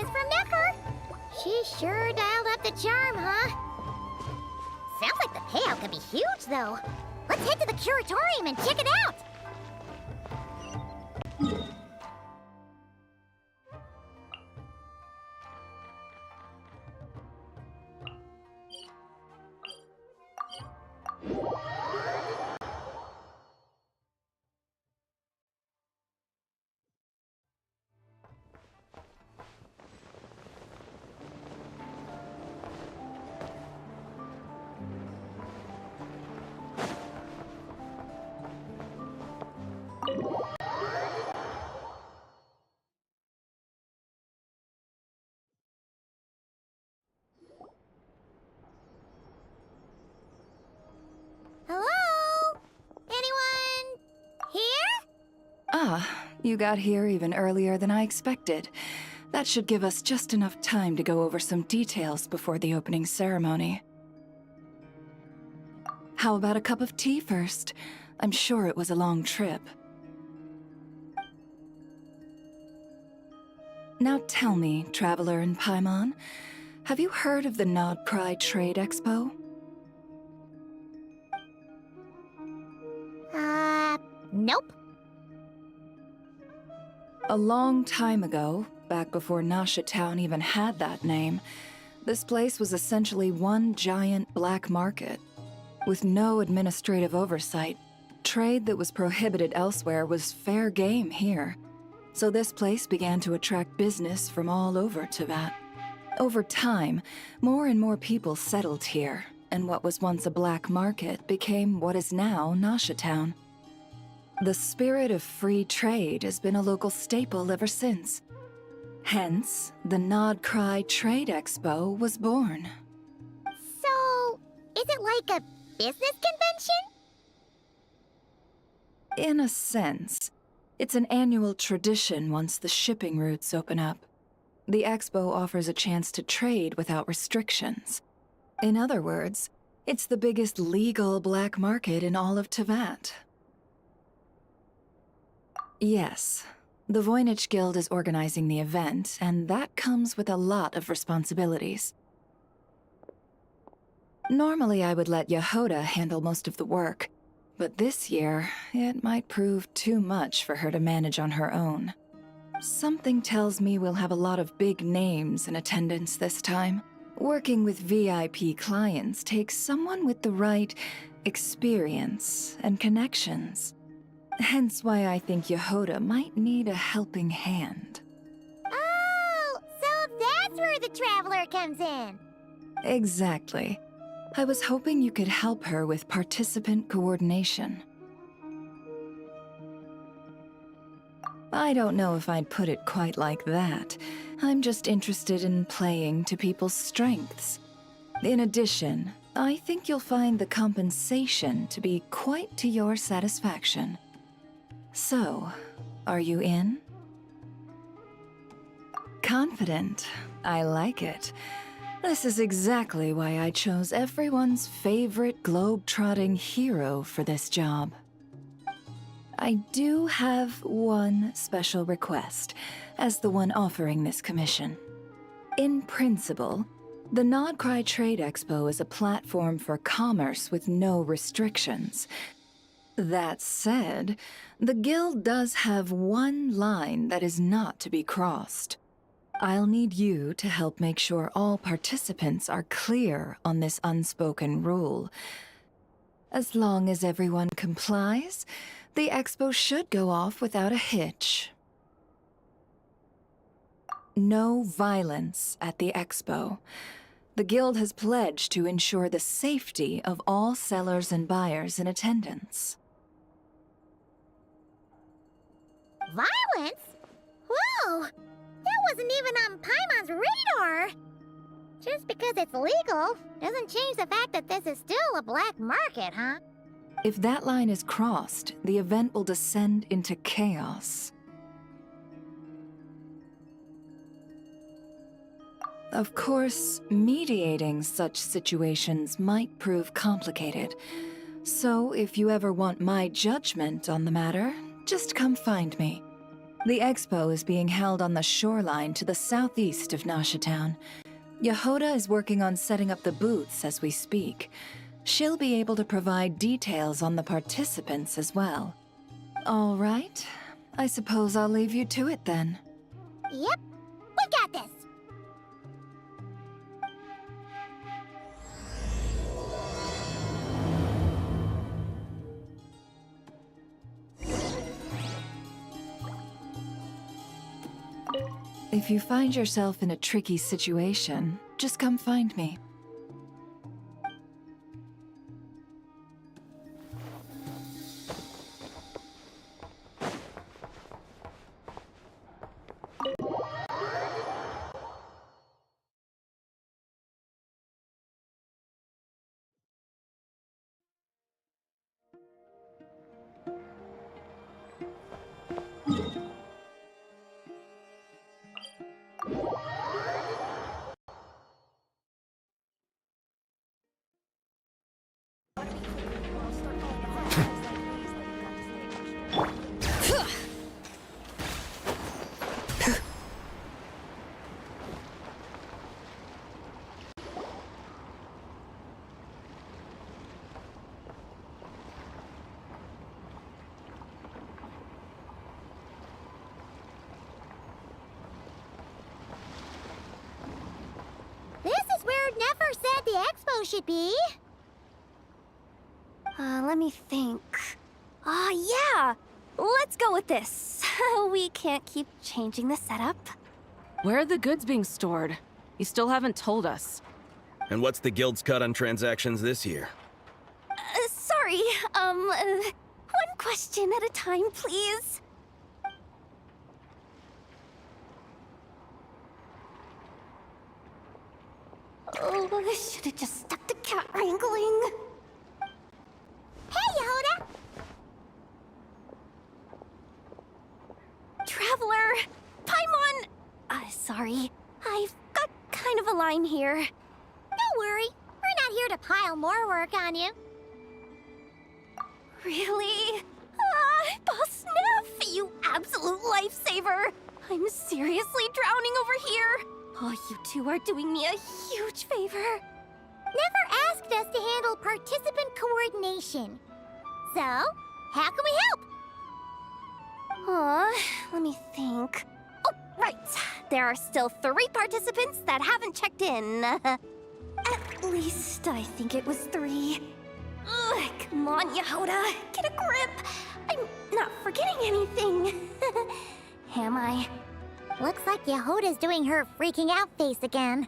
is from Nefer. She sure dialed up the charm, huh? Sounds like the payout could be huge, though. Let's head to the curatorium and check it out. Hello? Anyone here? Ah, you got here even earlier than I expected. That should give us just enough time to go over some details before the opening ceremony. How about a cup of tea first? I'm sure it was a long trip. Now tell me, Traveler in Paimon, have you heard of the Nodcry Trade Expo? Nope. A long time ago, back before Nasha Town even had that name, this place was essentially one giant black market. With no administrative oversight, trade that was prohibited elsewhere was fair game here. So this place began to attract business from all over Teyvat. Over time, more and more people settled here, and what was once a black market became what is now Nasha Town. The spirit of free trade has been a local staple ever since. Hence, the Nodcry Trade Expo was born. So, is it like a business convention? In a sense, it's an annual tradition once the shipping routes open up. The expo offers a chance to trade without restrictions. In other words, it's the biggest legal black market in all of Teyvat. Yes, the Voynich Guild is organizing the event, and that comes with a lot of responsibilities. Normally I would let Jahoda handle most of the work, but this year, it might prove too much for her to manage on her own. Something tells me we'll have a lot of big names in attendance this time. Working with VIP clients takes someone with the right experience and connections. Hence why I think Jahoda might need a helping hand. Oh, so that's where the Traveler comes in. Exactly. I was hoping you could help her with participant coordination. I don't know if I'd put it quite like that. I'm just interested in playing to people's strengths. In addition, I think you'll find the compensation to be quite to your satisfaction. So, are you in? Confident. I like it. This is exactly why I chose everyone's favorite globe-trotting hero for this job. I do have one special request, as the one offering this commission. In principle, the Nodcry Trade Expo is a platform for commerce with no restrictions. That said, the Guild does have one line that is not to be crossed. I'll need you to help make sure all participants are clear on this unspoken rule. As long as everyone complies, the expo should go off without a hitch. No violence at the expo. The Guild has pledged to ensure the safety of all sellers and buyers in attendance. Violence? Whoa! That wasn't even on Paimon's radar! Just because it's legal doesn't change the fact that this is still a black market, huh? If that line is crossed, the event will descend into chaos. Of course, mediating such situations might prove complicated. So if you ever want my judgment on the matter, just come find me. The expo is being held on the shoreline to the southeast of Nashatown. Jahoda is working on setting up the booths as we speak. She'll be able to provide details on the participants as well. All right. I suppose I'll leave you to it then. Yep, we got this. If you find yourself in a tricky situation, just come find me. This is where Nefer said the expo should be. Let me think. Yeah! Let's go with this. We can't keep changing the setup. Where are the goods being stored? You still haven't told us. And what's the guild's cut on transactions this year? Sorry, one question at a time, please. Oh, I should have just stuck to cat wrangling. Hey, Jahoda! Traveler! Paimon! Sorry. I've got kind of a line here. Don't worry, we're not here to pile more work on you. Really? Boss Neff, you absolute lifesaver! I'm seriously drowning over here. Oh, you two are doing me a huge favor. Nefer asked us to handle participant coordination. So, how can we help? Let me think. Oh, right. There are still 3 participants that haven't checked in. At least I think it was 3. Ugh, come on, Jahoda. Get a grip. I'm not forgetting anything. Am I? Looks like Jahoda's doing her freaking out face again.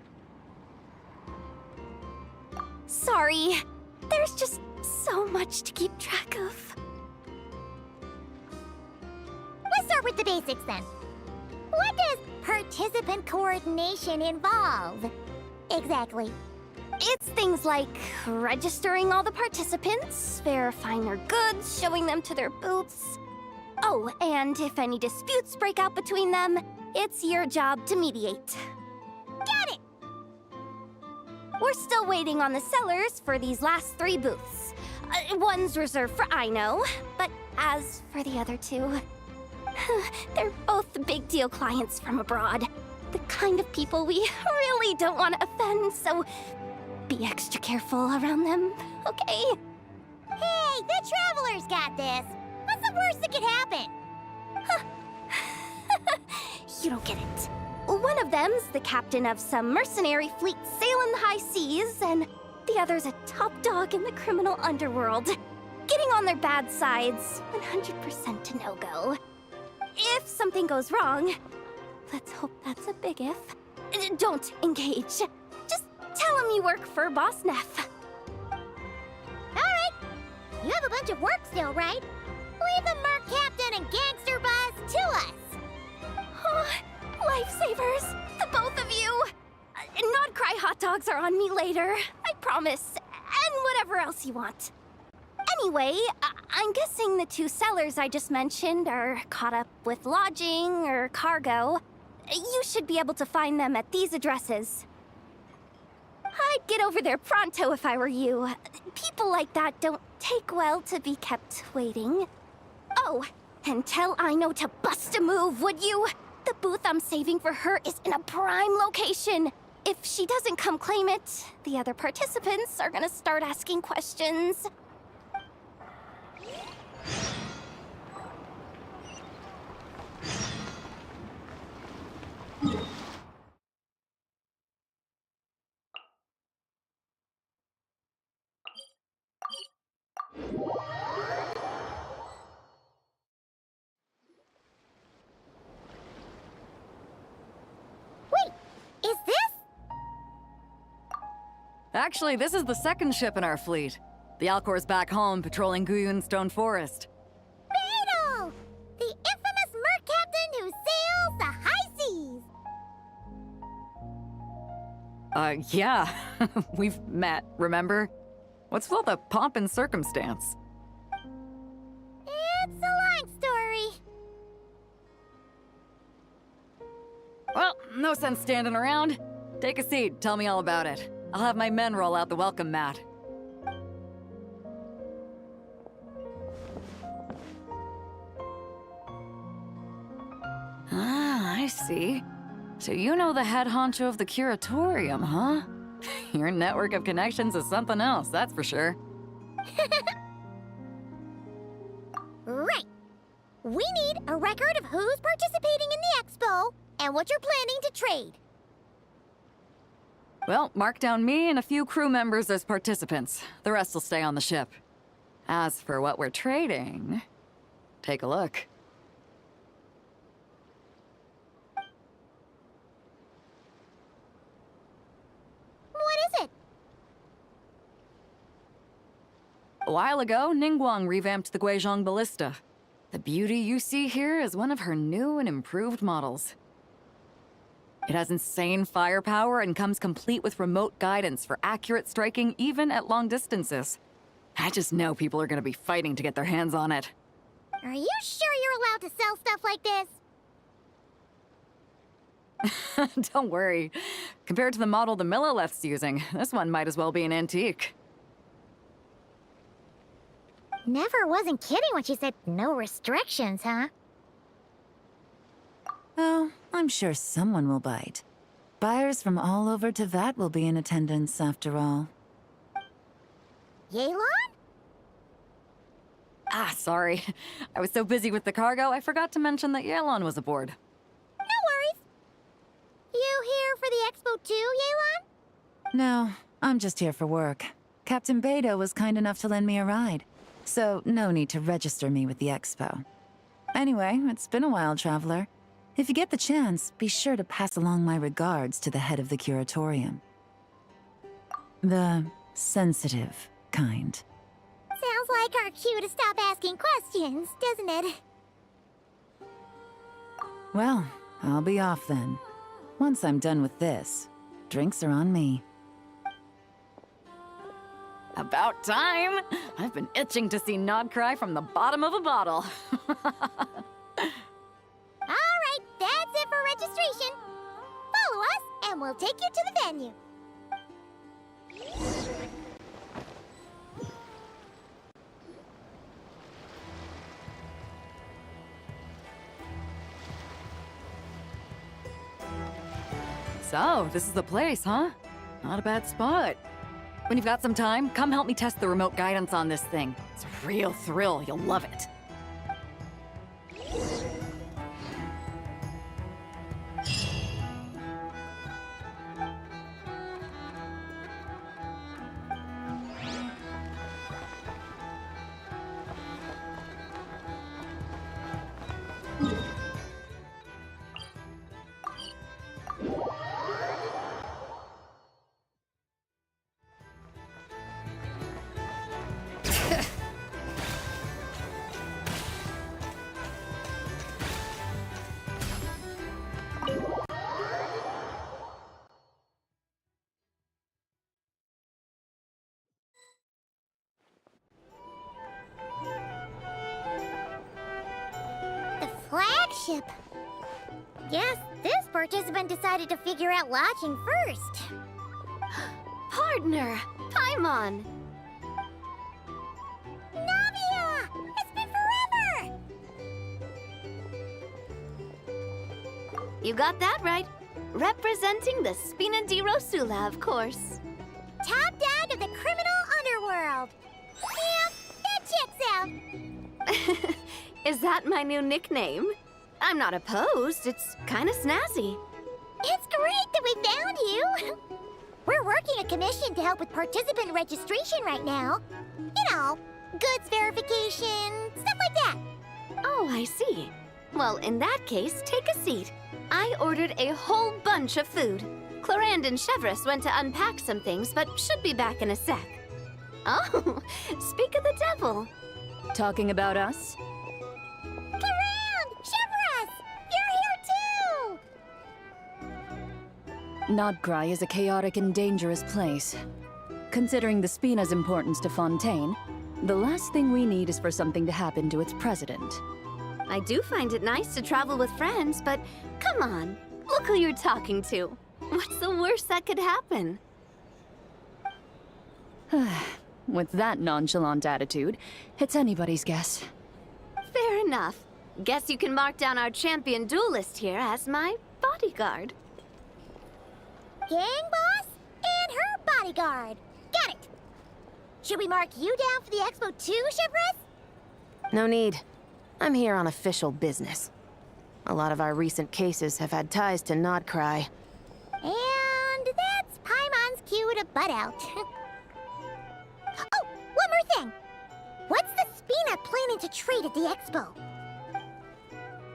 Sorry. There's just so much to keep track of. Let's start with the basics then. What does participant coordination involve? Exactly. It's things like registering all the participants, verifying their goods, showing them to their booths. Oh, and if any disputes break out between them, it's your job to mediate. Got it! We're still waiting on the sellers for these last 3 booths. One's reserved for Aino, but as for the other 2, they're both big deal clients from abroad. The kind of people we really don't want to offend, so be extra careful around them, okay? Hey, the Traveler's got this. What's the worst that could happen? You don't get it. One of them's the captain of some mercenary fleet sailing the high seas, and the other's a top dog in the criminal underworld. Getting on their bad sides, 100% a no-go. If something goes wrong, let's hope that's a big if, don't engage. Just tell him you work for Boss Neff. Alright. You have a bunch of work still, right? Leave the merc captain and gangster boss to us. Oh, lifesavers, the both of you. Not cry hot dogs are on me later, I promise. And whatever else you want. Anyway, I'm guessing the 2 sellers I just mentioned are caught up with lodging or cargo. You should be able to find them at these addresses. I'd get over there pronto if I were you. People like that don't take well to be kept waiting. Oh, And tell Aino to bust a move, would you? The booth I'm saving for her is in a prime location. If she doesn't come claim it, the other participants are gonna start asking questions. Wait, is this? Actually, this is the second ship in our fleet. The Alcor's back home patrolling Guyun Stone Forest. Beidou! The infamous merc captain who sails the high seas! Yeah. We've met, remember? What's with all the pomp and circumstance? It's a long story. Well, no sense standing around. Take a seat, tell me all about it. I'll have my men roll out the welcome mat. Ah, I see. So you know the head honcho of the curatorium, huh? Your network of connections is something else, that's for sure. Right. We need a record of who's participating in the expo and what you're planning to trade. Well, mark down me and a few crew members as participants. The rest will stay on the ship. As for what we're trading, take a look. What is it? A while ago, Ningguang revamped the Guizhong Ballista. The beauty you see here is one of her new and improved models. It has insane firepower and comes complete with remote guidance for accurate striking even at long distances. I just know people are gonna be fighting to get their hands on it. Are you sure you're allowed to sell stuff like this? Don't worry. Compared to the model the Millileth's using, this one might as well be an antique. Never wasn't kidding when she said no restrictions, huh? Oh, I'm sure someone will bite. Buyers from all over Teyvat will be in attendance, after all. Yelan? Ah, sorry. I was so busy with the cargo, I forgot to mention that Yelan was aboard. No worries. You here for the expo too, Yelan? No, I'm just here for work. Captain Beidou was kind enough to lend me a ride, so no need to register me with the expo. Anyway, it's been a while, Traveler. If you get the chance, be sure to pass along my regards to the head of the curatorium. The sensitive kind. Sounds like our cue to stop asking questions, doesn't it? Well, I'll be off then. Once I'm done with this, drinks are on me. About time! I've been itching to see Nod cry from the bottom of a bottle. Alright, that's it for registration. Follow us, and we'll take you to the venue. So, this is the place, huh? Not a bad spot. When you've got some time, come help me test the remote guidance on this thing. It's a real thrill, you'll love it. The flagship. Guess this participant decided to figure out lodging first. Partner, Paimon. Navia! It's been forever! You got that right. Representing the Spina di Rosula, of course. Top dog of the criminal underworld. Yeah, that checks out. Is that my new nickname? I'm not opposed. It's kind of snazzy. It's great that we found you. We're working a commission to help with participant registration right now. You know, goods verification, stuff like that. Oh, I see. Well, in that case, take a seat. I ordered a whole bunch of food. Clorand and Chevreuse went to unpack some things, but should be back in a sec. Oh, speak of the devil. Talking about us? Clorand! Chevreuse! You're here too! Nodcry is a chaotic and dangerous place. Considering the Spina's importance to Fontaine, the last thing we need is for something to happen to its president. I do find it nice to travel with friends, but come on, look who you're talking to. What's the worst that could happen? With that nonchalant attitude, it's anybody's guess. Fair enough. Guess you can mark down our champion duelist here as my bodyguard. Gang boss and her bodyguard. Got it. Should we mark you down for the expo too, Chevreuse? No need. I'm here on official business. A lot of our recent cases have had ties to Nodcry. And that's Paimon's cue to butt out. Oh, one more thing. What's the Spina planning to trade at the expo?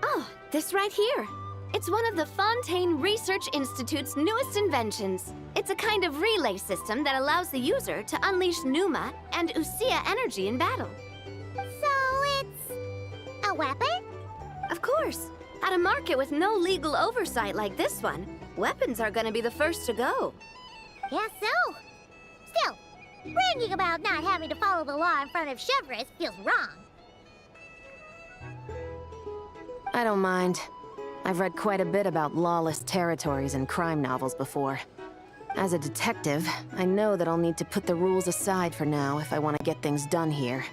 Oh, this right here. It's one of the Fontaine Research Institute's newest inventions. It's a kind of relay system that allows the user to unleash Pneuma and Usia energy in battle. So it's a weapon? Of course. At a market with no legal oversight like this one, weapons are gonna be the first to go. Guess so. Still, bragging about not having to follow the law in front of Chevreuse feels wrong. I don't mind. I've read quite a bit about lawless territories and crime novels before. As a detective, I know that I'll need to put the rules aside for now if I want to get things done here.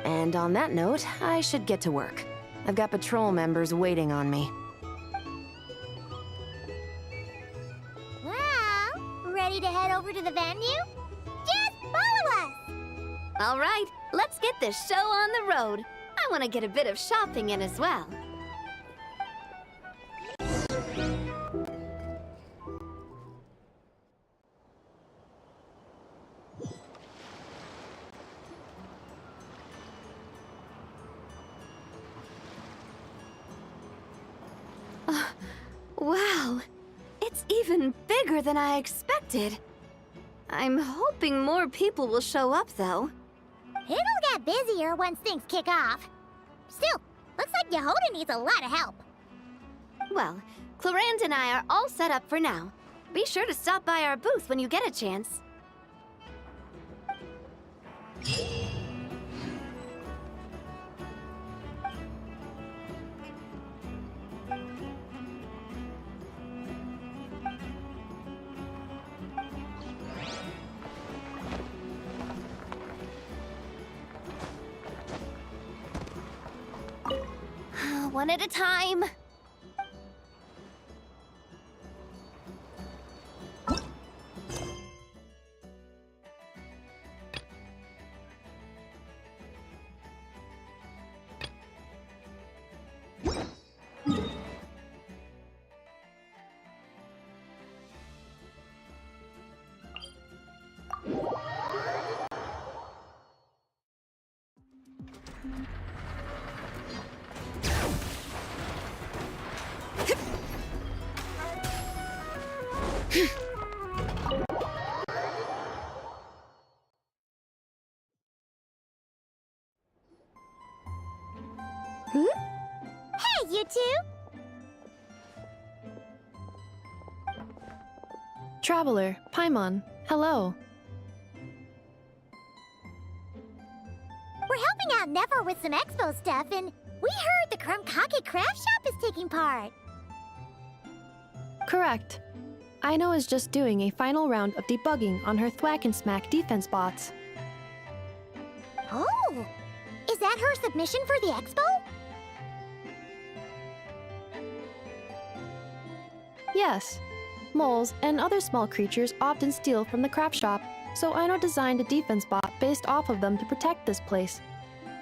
And on that note, I should get to work. I've got patrol members waiting on me. Well, ready to head over to the venue? Just follow us! All right, let's get this show on the road. I want to get a bit of shopping in as well. Wow, it's even bigger than I expected. I'm hoping more people will show up, though. It'll get busier once things kick off. Still, looks like Jahoda needs a lot of help. Well, Clorand and I are all set up for now. Be sure to stop by our booth when you get a chance. One at a time. Hey, you two! Traveler, Paimon, hello. We're helping out Nefer with some expo stuff, and we heard the Krumkake craft shop is taking part. Correct. Aino is just doing a final round of debugging on her Thwack and Smack defense bots. Oh! Is that her submission for the expo? Yes. Moles and other small creatures often steal from the craft shop, so Aino designed a defense bot based off of them to protect this place.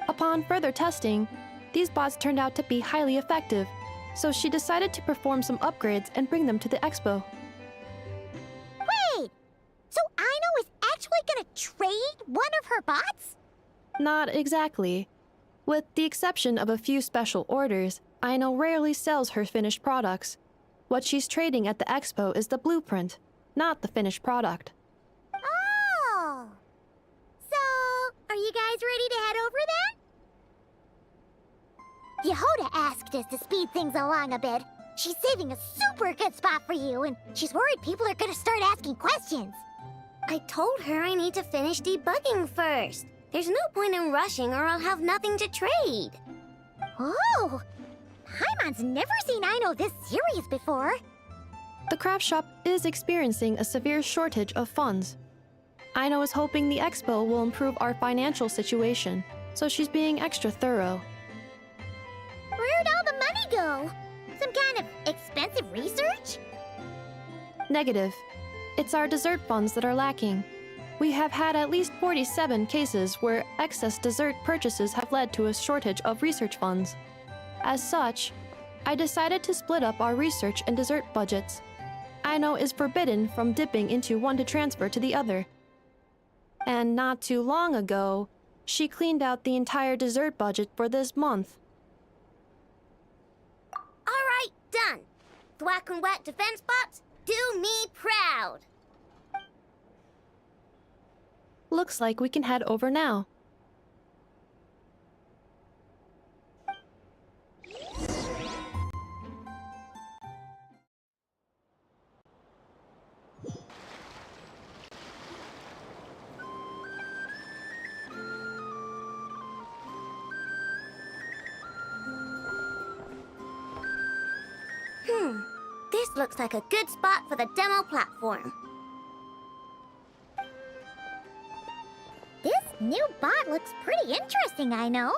Upon further testing, these bots turned out to be highly effective, so she decided to perform some upgrades and bring them to the expo. Wait! So Aino is actually gonna trade one of her bots? Not exactly. With the exception of a few special orders, Aino rarely sells her finished products. What she's trading at the expo is the blueprint, not the finished product. Oh! So, are you guys ready to head over then? Jahoda asked us to speed things along a bit. She's saving a super good spot for you, and she's worried people are gonna start asking questions. I told her I need to finish debugging first. There's no point in rushing or I'll have nothing to trade. Oh! Paimon's never seen Aino this serious before. The craft shop is experiencing a severe shortage of funds. Aino is hoping the expo will improve our financial situation, so she's being extra thorough. Where'd all the money go? Some kind of expensive research? Negative. It's our dessert funds that are lacking. We have had at least 47 cases where excess dessert purchases have led to a shortage of research funds. As such, I decided to split up our research and dessert budgets. Aino is forbidden from dipping into one to transfer to the other. And not too long ago, she cleaned out the entire dessert budget for this month. All right, done. Thwack and whack defense bots, do me proud. Looks like we can head over now. This looks like a good spot for the demo platform. This new bot looks pretty interesting, I know.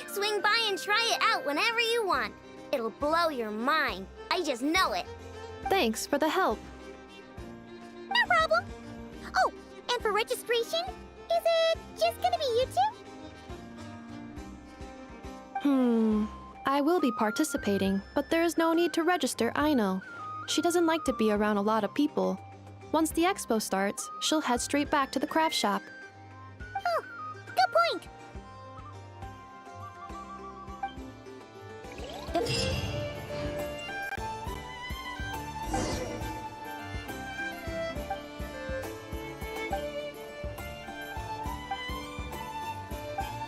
Swing by and try it out whenever you want. It'll blow your mind. I just know it. Thanks for the help. No problem. Oh, and for registration, is it just gonna be you two? I will be participating, but there is no need to register, Aino. She doesn't like to be around a lot of people. Once the expo starts, she'll head straight back to the craft shop. Oh, good point.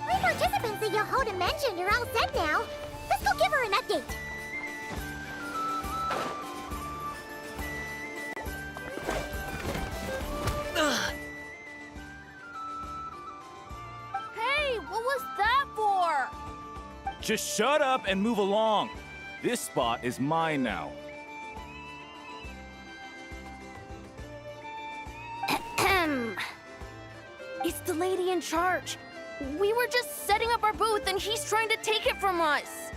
My participants that Jahoda mentioned are all set now. Let's go give her an update. Hey, what was that for? Just shut up and move along. This spot is mine now. It's the lady in charge. We were just setting up our booth and he's trying to take it from us.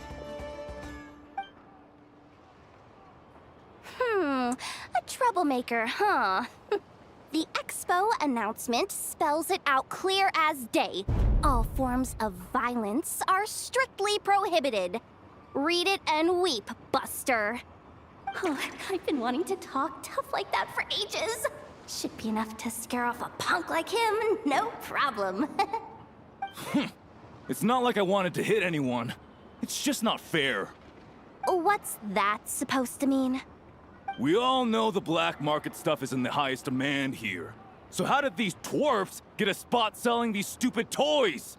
A troublemaker, huh? The expo announcement spells it out clear as day. All forms of violence are strictly prohibited. Read it and weep, Buster. Oh, I've been wanting to talk tough like that for ages. Should be enough to scare off a punk like him, no problem. It's not like I wanted to hit anyone. It's just not fair. What's that supposed to mean? We all know the black market stuff is in the highest demand here. So how did these dwarfs get a spot selling these stupid toys?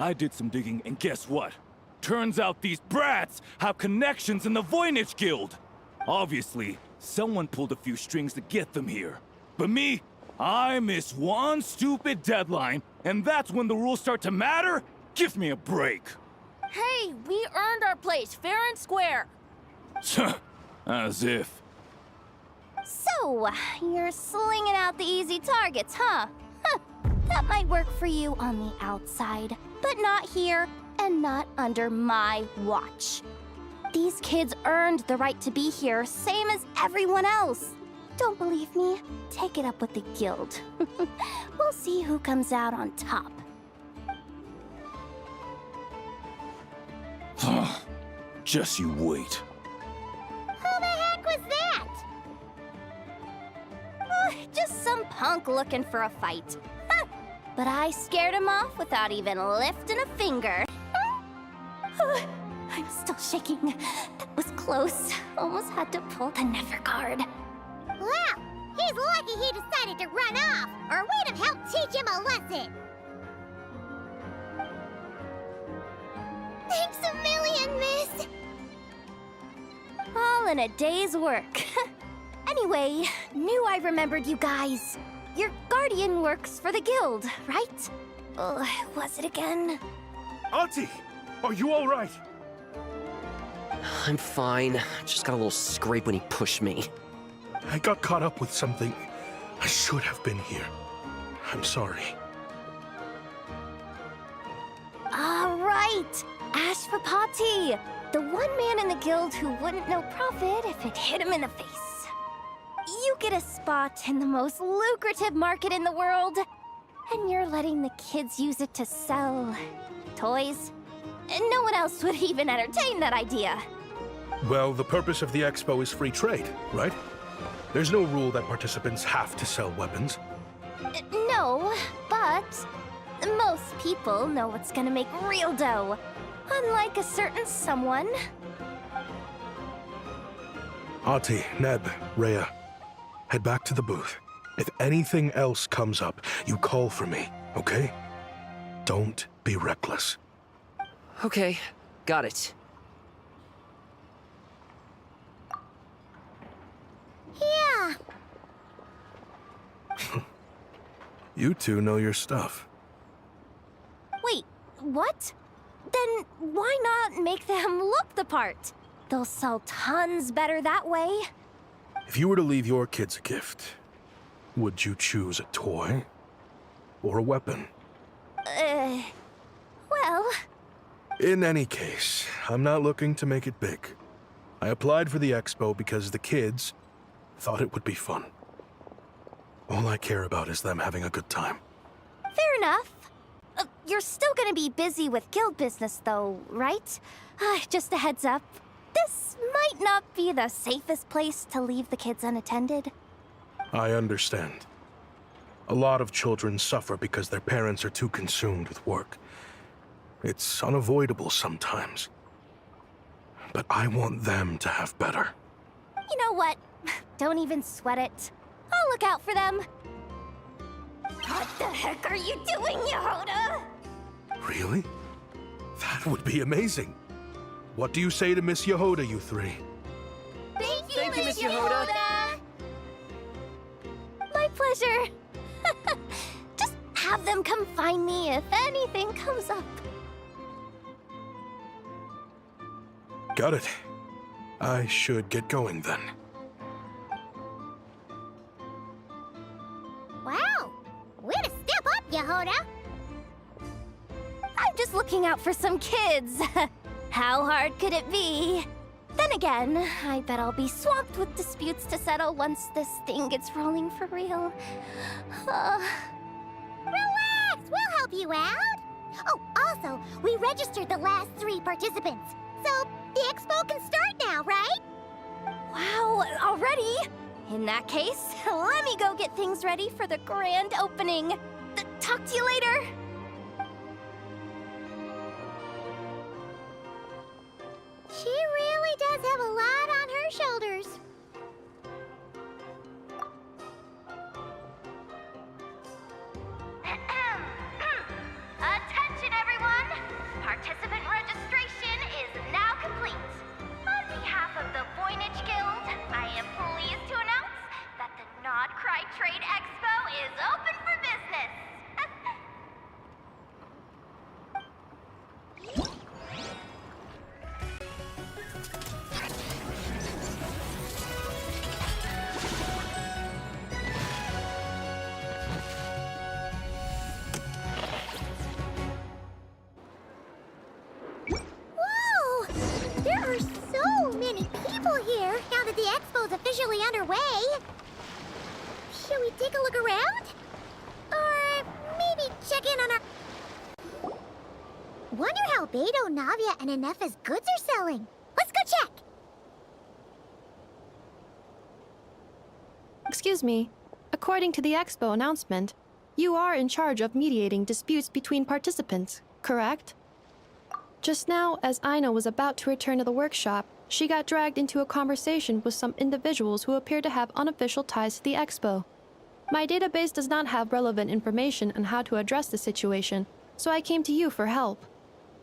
I did some digging, and guess what? Turns out these brats have connections in the Voynich Guild. Obviously, someone pulled a few strings to get them here. But me, I miss one stupid deadline, and that's when the rules start to matter? Give me a break. Hey, we earned our place, fair and square. As if. So, you're slinging out the easy targets, huh? Huh. That might work for you on the outside, but not here and not under my watch. These kids earned the right to be here, same as everyone else. Don't believe me? Take it up with the guild. We'll see who comes out on top. Just you wait. Who the heck was that? Just some punk looking for a fight. Huh. But I scared him off without even lifting a finger. I'm still shaking. That was close. Almost had to pull the nefer card. Well, he's lucky he decided to run off, or we'd have helped teach him a lesson. Thanks a million, miss. All in a day's work. Anyway, knew I remembered you guys. Your guardian works for the guild, right? Oh, was it again? Auntie, are you all right? I'm fine. Just got a little scrape when he pushed me. I got caught up with something. I should have been here. I'm sorry. All right, Ashvapati, the one man in the guild who wouldn't know profit if it hit him in the face. You get a spot in the most lucrative market in the world, and you're letting the kids use it to sell toys. No one else would even entertain that idea. Well, the purpose of the expo is free trade, right? There's no rule that participants have to sell weapons. No, but most people know what's gonna make real dough. Unlike a certain someone. Ati, Neb, Rhea, head back to the booth. If anything else comes up, you call for me, okay? Don't be reckless. Okay, got it. Yeah. You two know your stuff. Wait, what? Then why not make them look the part? They'll sell tons better that way. If you were to leave your kids a gift, would you choose a toy or a weapon? Well... In any case, I'm not looking to make it big. I applied for the expo because the kids thought it would be fun. All I care about is them having a good time. Fair enough. You're still gonna be busy with guild business though, right? Just a heads up. This might not be the safest place to leave the kids unattended. I understand. A lot of children suffer because their parents are too consumed with work. It's unavoidable sometimes. But I want them to have better. You know what? Don't even sweat it. I'll look out for them. What the heck are you doing, Jahoda? Really? That would be amazing. What do you say to Miss Jahoda, you three? Thank you, Miss Jahoda. My pleasure. Just have them come find me if anything comes up. Got it. I should get going then. Wow. Way to step up, Jahoda. I'm just looking out for some kids. How hard could it be? Then again, I bet I'll be swamped with disputes to settle once this thing gets rolling for real. Relax, we'll help you out. Oh, also, we registered the last 3 participants. So, the expo can start now, right? Wow, already? In that case, let me go get things ready for the grand opening. Talk to you later. She really does have a lot on her shoulders. Attention, everyone! Participant registration is now complete. On behalf of the Voynich Guild, I am pleased to announce that the Nod Cry Trade Expo is open for business. cool here, now that the expo's officially underway. Should we take a look around? Or maybe check in on our... Wonder how Beidou, Navia, and Inefa's goods are selling. Let's go check! Excuse me. According to the expo announcement, you are in charge of mediating disputes between participants, correct? Just now, as Aino was about to return to the workshop, she got dragged into a conversation with some individuals who appear to have unofficial ties to the expo. My database does not have relevant information on how to address the situation, so I came to you for help.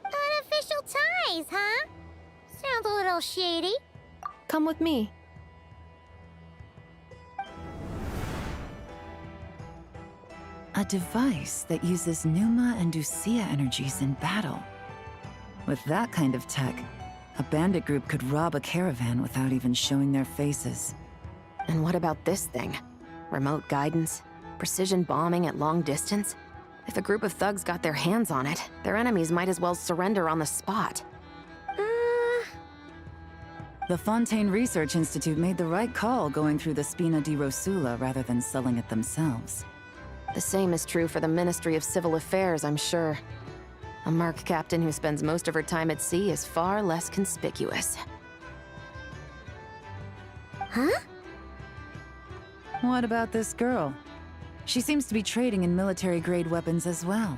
Unofficial ties, huh? Sounds a little shady. Come with me. A device that uses Pneuma and Ducia energies in battle. With that kind of tech, a bandit group could rob a caravan without even showing their faces. And what about this thing? Remote guidance? Precision bombing at long distance? If a group of thugs got their hands on it, their enemies might as well surrender on the spot. The Fontaine Research Institute made the right call going through the Spina di Rosula rather than selling it themselves. The same is true for the Ministry of Civil Affairs, I'm sure. A merc captain who spends most of her time at sea is far less conspicuous. Huh? What about this girl? She seems to be trading in military-grade weapons as well.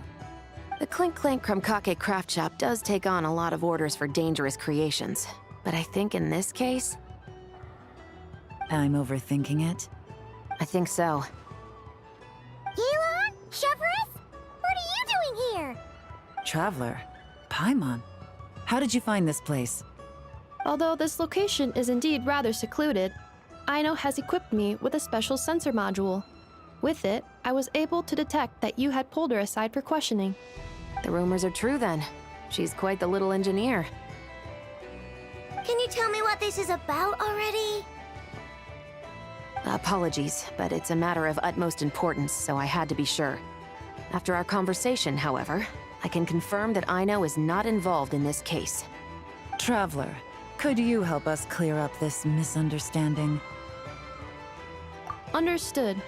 The Clink Clank Krumkake craft shop does take on a lot of orders for dangerous creations. But I think in this case... I'm overthinking it. I think so. Yelan? Chevrolet? What are you doing here? Traveler? Paimon? How did you find this place? Although this location is indeed rather secluded, Aino has equipped me with a special sensor module. With it, I was able to detect that you had pulled her aside for questioning. The rumors are true then. She's quite the little engineer. Can you tell me what this is about already? Apologies, but it's a matter of utmost importance, so I had to be sure. After our conversation, however, I can confirm that Aino is not involved in this case. Traveler, could you help us clear up this misunderstanding? Understood.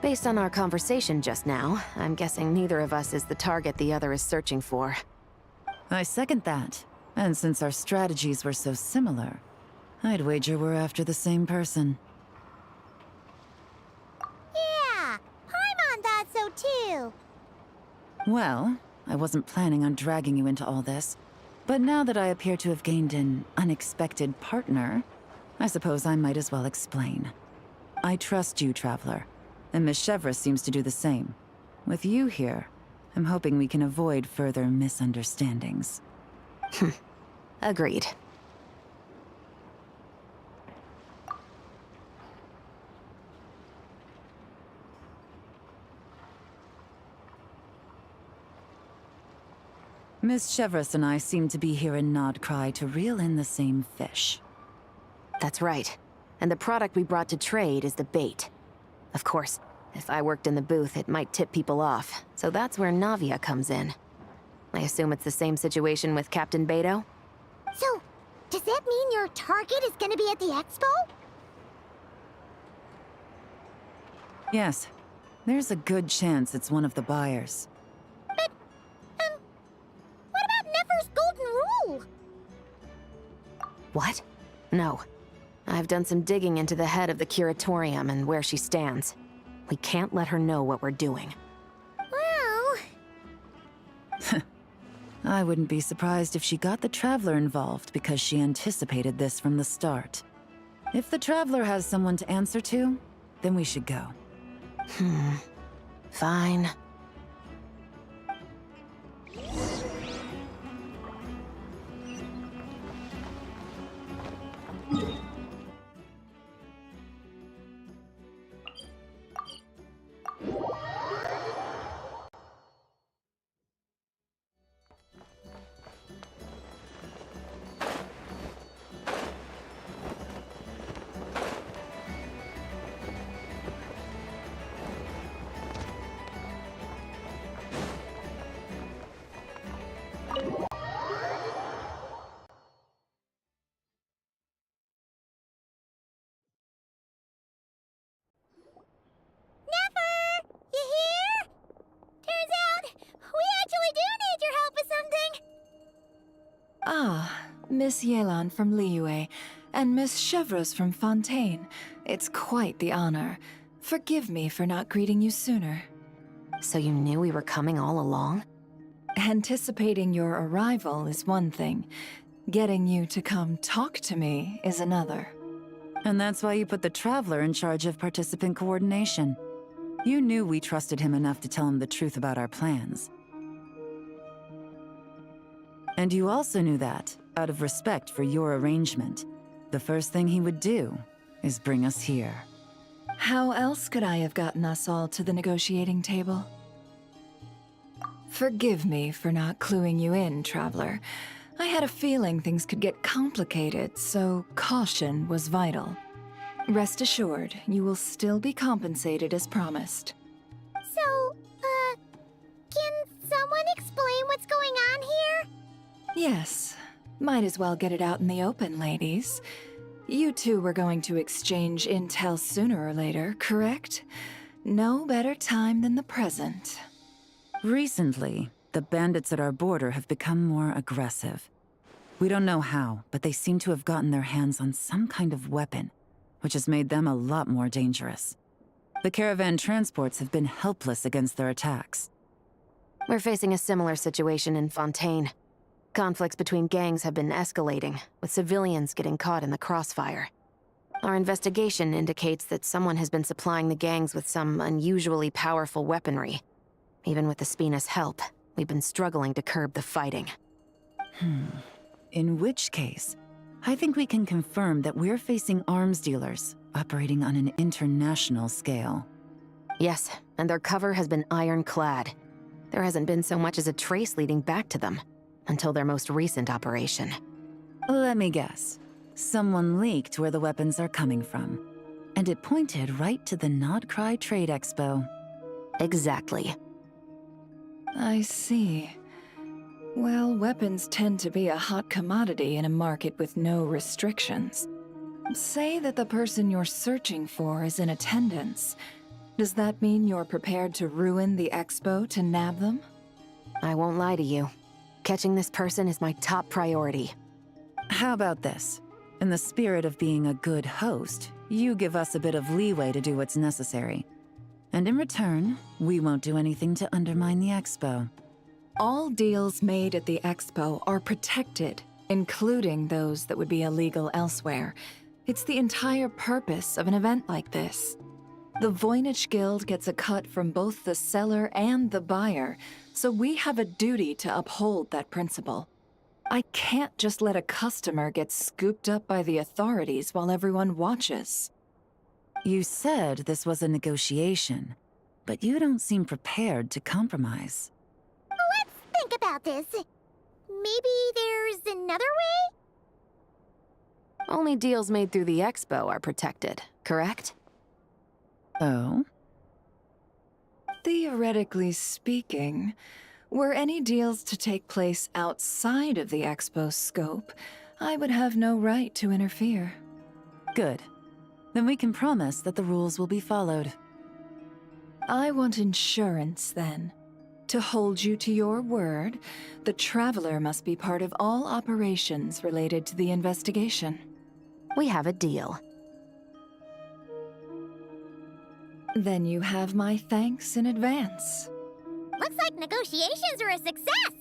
Based on our conversation just now, I'm guessing neither of us is the target the other is searching for. I second that. And since our strategies were so similar, I'd wager we're after the same person. Yeah, Paimon thought so too. Well, I wasn't planning on dragging you into all this, but now that I appear to have gained an unexpected partner, I suppose I might as well explain. I trust you, Traveler, and Miss Chevrolet seems to do the same. With you here, I'm hoping we can avoid further misunderstandings. Agreed. Miss Chevrolet and I seem to be here in Nodcry to reel in the same fish. That's right. And the product we brought to trade is the bait. Of course, if I worked in the booth, it might tip people off, so that's where Navia comes in. I assume it's the same situation with Captain Beidou? So, does that mean your target is gonna be at the expo? Yes, there's a good chance it's one of the buyers. But, what about Nefer's golden rule? What? No. I've done some digging into the head of the curatorium and where she stands. We can't let her know what we're doing. Well... I wouldn't be surprised if she got the Traveler involved because she anticipated this from the start. If the Traveler has someone to answer to, then we should go. Fine. Ah, Miss Yelan from Liyue, and Miss Chevreuse from Fontaine. It's quite the honor. Forgive me for not greeting you sooner. So you knew we were coming all along? Anticipating your arrival is one thing. Getting you to come talk to me is another. And that's why you put the Traveler in charge of participant coordination. You knew we trusted him enough to tell him the truth about our plans. And you also knew that, out of respect for your arrangement, the first thing he would do is bring us here. How else could I have gotten us all to the negotiating table? Forgive me for not cluing you in, Traveler. I had a feeling things could get complicated, so caution was vital. Rest assured, you will still be compensated as promised. So, can someone explain what's going on here? Yes. Might as well get it out in the open, ladies. You two were going to exchange intel sooner or later, correct? No better time than the present. Recently, the bandits at our border have become more aggressive. We don't know how, but they seem to have gotten their hands on some kind of weapon, which has made them a lot more dangerous. The caravan transports have been helpless against their attacks. We're facing a similar situation in Fontaine. Conflicts between gangs have been escalating, with civilians getting caught in the crossfire. Our investigation indicates that someone has been supplying the gangs with some unusually powerful weaponry. Even with the Spina's help, we've been struggling to curb the fighting. In which case, I think we can confirm that we're facing arms dealers operating on an international scale. Yes, and their cover has been ironclad. There hasn't been so much as a trace leading back to them, until their most recent operation. Let me guess. Someone leaked where the weapons are coming from. And it pointed right to the Nodcry Trade Expo. Exactly. I see. Well, weapons tend to be a hot commodity in a market with no restrictions. Say that the person you're searching for is in attendance. Does that mean you're prepared to ruin the expo to nab them? I won't lie to you. Catching this person is my top priority. How about this? In the spirit of being a good host, you give us a bit of leeway to do what's necessary. And in return, we won't do anything to undermine the expo. All deals made at the expo are protected, including those that would be illegal elsewhere. It's the entire purpose of an event like this. The Voynich Guild gets a cut from both the seller and the buyer, so we have a duty to uphold that principle. I can't just let a customer get scooped up by the authorities while everyone watches. You said this was a negotiation, but you don't seem prepared to compromise. Let's think about this. Maybe there's another way? Only deals made through the expo are protected, correct? Oh? Theoretically speaking, were any deals to take place outside of the expo's scope, I would have no right to interfere. Good. Then we can promise that the rules will be followed. I want insurance, then. To hold you to your word, the Traveler must be part of all operations related to the investigation. We have a deal. Then you have my thanks in advance. Looks like negotiations are a success!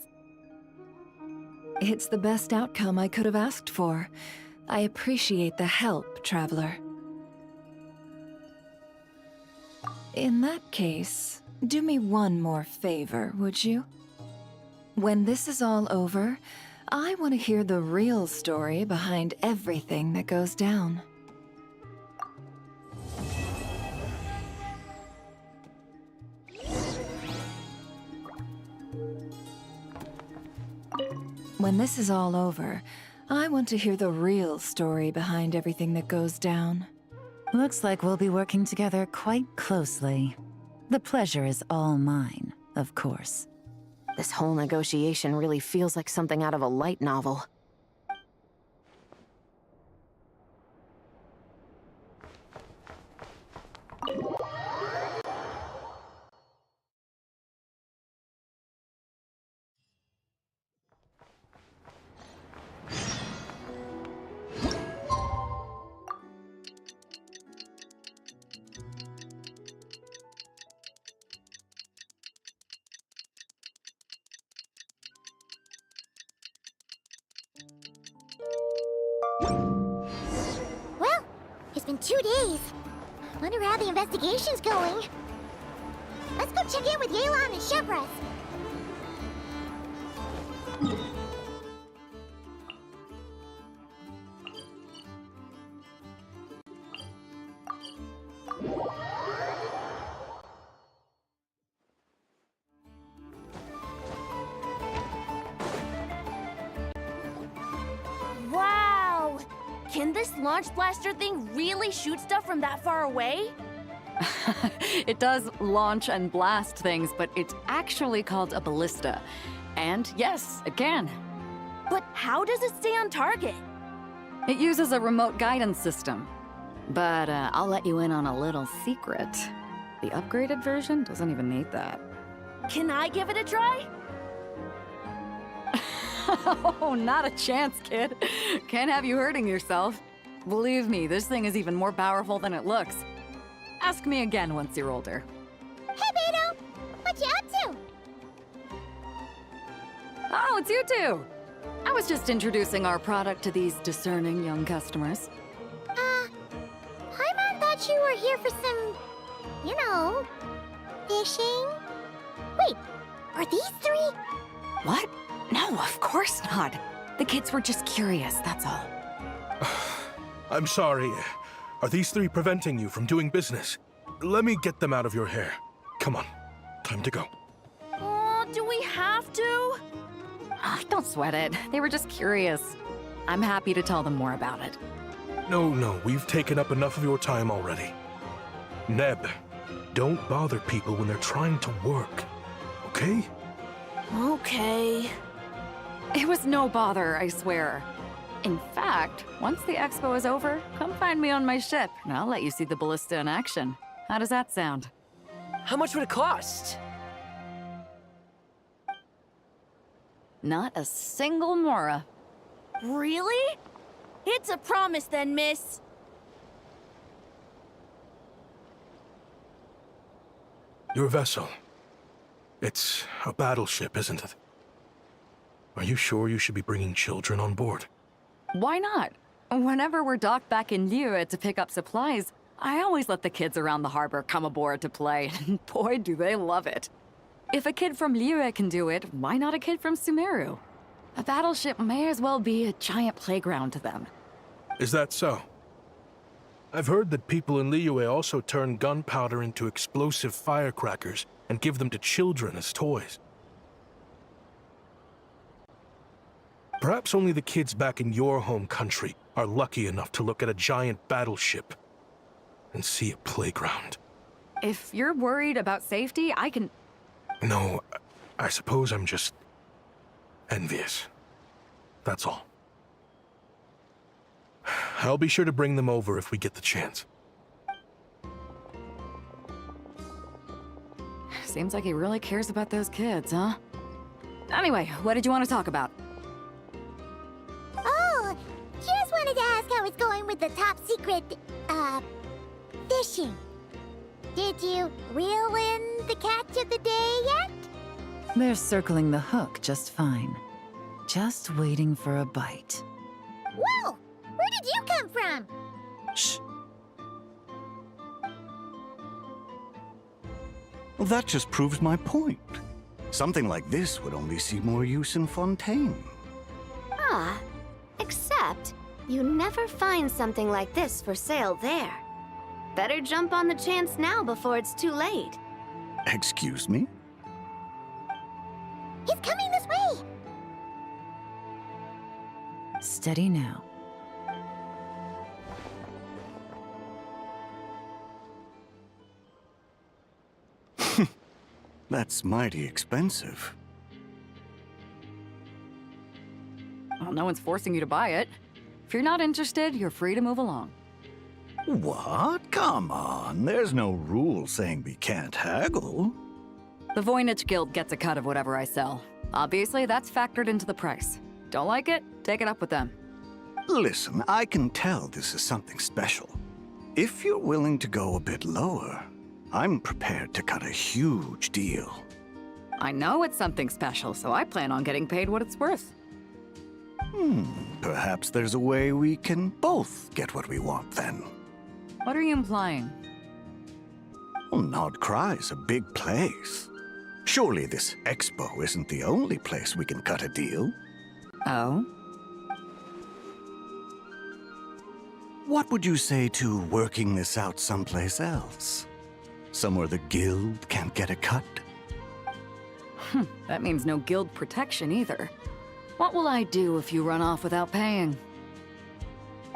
It's the best outcome I could have asked for. I appreciate the help, Traveler. In that case, do me one more favor, would you? When this is all over, I want to hear the real story behind everything that goes down. When this is all over, I want to hear the real story behind everything that goes down. Looks like we'll be working together quite closely. The pleasure is all mine, of course. This whole negotiation really feels like something out of a light novel. been 2 days. Wonder how the investigation's going. Let's go check in with Yelan and Shepras. Wow! Can this launch blaster thing really shoot stuff from that far away? It does launch and blast things, but it's actually called a ballista. And yes, it can. But how does it stay on target? It uses a remote guidance system. But I'll let you in on a little secret. The upgraded version doesn't even need that. Can I give it a try? Oh, not a chance, kid. Can't have you hurting yourself. Believe me, this thing is even more powerful than it looks. Ask me again once you're older. Hey, Beto! What you up to? Oh, it's you two! I was just introducing our product to these discerning young customers. Paimon thought you were here for some, you know, fishing? Wait, are these 3? What? No, of course not. The kids were just curious, that's all. I'm sorry. Are these 3 preventing you from doing business? Let me get them out of your hair. Come on, time to go. Oh, do we have to? Don't sweat it. They were just curious. I'm happy to tell them more about it. No, we've taken up enough of your time already. Neb, don't bother people when they're trying to work, okay? Okay. It was no bother, I swear. In fact, once the expo is over, come find me on my ship, and I'll let you see the ballista in action. How does that sound? How much would it cost? Not a single mora. Really? It's a promise then, miss. Your vessel. It's a battleship, isn't it? Are you sure you should be bringing children on board? Why not? Whenever we're docked back in Liyue to pick up supplies, I always let the kids around the harbor come aboard to play, and boy, do they love it. If a kid from Liyue can do it, why not a kid from Sumeru? A battleship may as well be a giant playground to them. Is that so? I've heard that people in Liyue also turn gunpowder into explosive firecrackers and give them to children as toys. Perhaps only the kids back in your home country are lucky enough to look at a giant battleship and see a playground. If you're worried about safety, I can... No, I suppose I'm just envious. That's all. I'll be sure to bring them over if we get the chance. Seems like he really cares about those kids, huh? Anyway, what did you want to talk about? Oh, just wanted to ask how it's going with the top secret, fishing. Did you reel in the catch of the day yet? They're circling the hook just fine. Just waiting for a bite. Whoa! Where did you come from? Shh. Well, that just proves my point. Something like this would only see more use in Fontaine. Ah, except you never find something like this for sale there. Better jump on the chance now before it's too late. Excuse me? He's coming this way! Steady now. That's mighty expensive. Well, no one's forcing you to buy it. If you're not interested, you're free to move along. What? Come on, there's no rule saying we can't haggle. The Voynich Guild gets a cut of whatever I sell. Obviously, that's factored into the price. Don't like it? Take it up with them. Listen, I can tell this is something special. If you're willing to go a bit lower, I'm prepared to cut a huge deal. I know it's something special, so I plan on getting paid what it's worth. Perhaps there's a way we can both get what we want then. What are you implying? Well, Nod Cry's a big place. Surely this expo isn't the only place we can cut a deal. Oh? What would you say to working this out someplace else? Somewhere the guild can't get a cut? That means no guild protection either. What will I do if you run off without paying?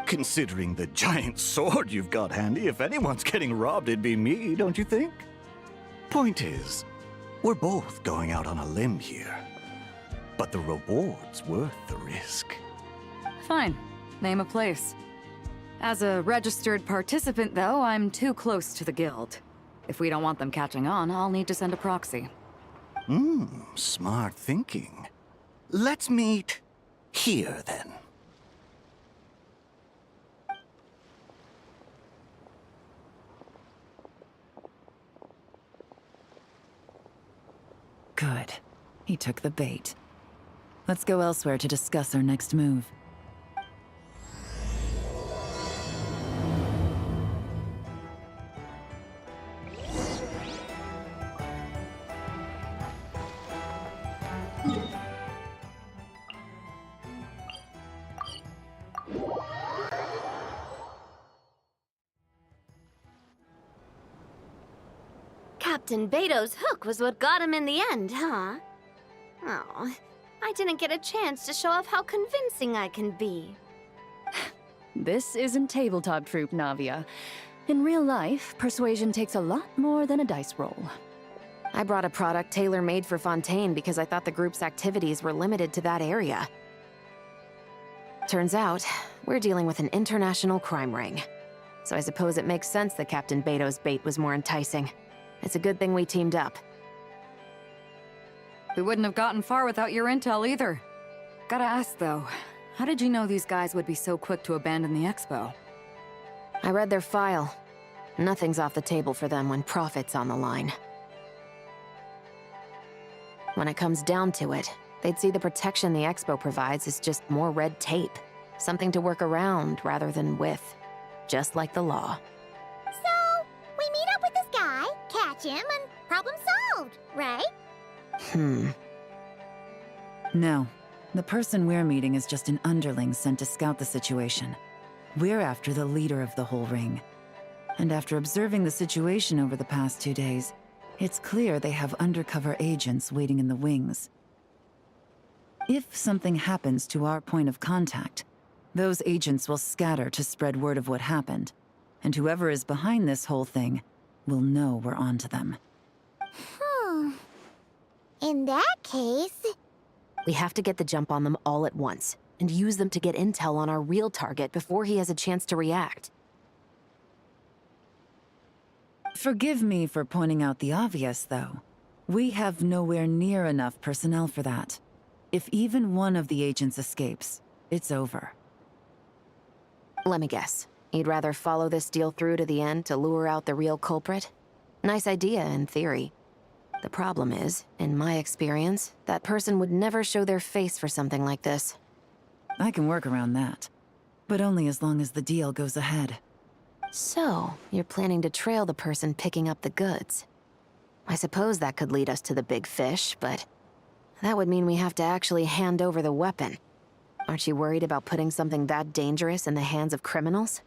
Considering the giant sword you've got handy, if anyone's getting robbed, it'd be me, don't you think? Point is, we're both going out on a limb here. But the reward's worth the risk. Fine. Name a place. As a registered participant, though, I'm too close to the guild. If we don't want them catching on, I'll need to send a proxy. Smart thinking. Let's meet here, then. Good. He took the bait. Let's go elsewhere to discuss our next move. Captain Beto's hook was what got him in the end, huh? Oh, I didn't get a chance to show off how convincing I can be. This isn't tabletop troop, Navia. In real life, persuasion takes a lot more than a dice roll. I brought a product tailor-made for Fontaine because I thought the group's activities were limited to that area. Turns out, we're dealing with an international crime ring. So I suppose it makes sense that Captain Beto's bait was more enticing. It's a good thing we teamed up. We wouldn't have gotten far without your intel either. Gotta ask, though, how did you know these guys would be so quick to abandon the expo? I read their file. Nothing's off the table for them when profit's on the line. When it comes down to it, they'd see the protection the expo provides as just more red tape. Something to work around rather than with. Just like the law. So, we meet up with this guy, catch him, and problem solved, right? No. The person we're meeting is just an underling sent to scout the situation. We're after the leader of the whole ring. And after observing the situation over the past 2 days, it's clear they have undercover agents waiting in the wings. If something happens to our point of contact, those agents will scatter to spread word of what happened, and whoever is behind this whole thing will know we're onto them. In that case... We have to get the jump on them all at once, and use them to get intel on our real target before he has a chance to react. Forgive me for pointing out the obvious, though. We have nowhere near enough personnel for that. If even one of the agents escapes, it's over. Let me guess. You'd rather follow this deal through to the end to lure out the real culprit? Nice idea, in theory. The problem is, in my experience, that person would never show their face for something like this. I can work around that. But only as long as the deal goes ahead. So, you're planning to trail the person picking up the goods. I suppose that could lead us to the big fish, but... that would mean we have to actually hand over the weapon. Aren't you worried about putting something that dangerous in the hands of criminals?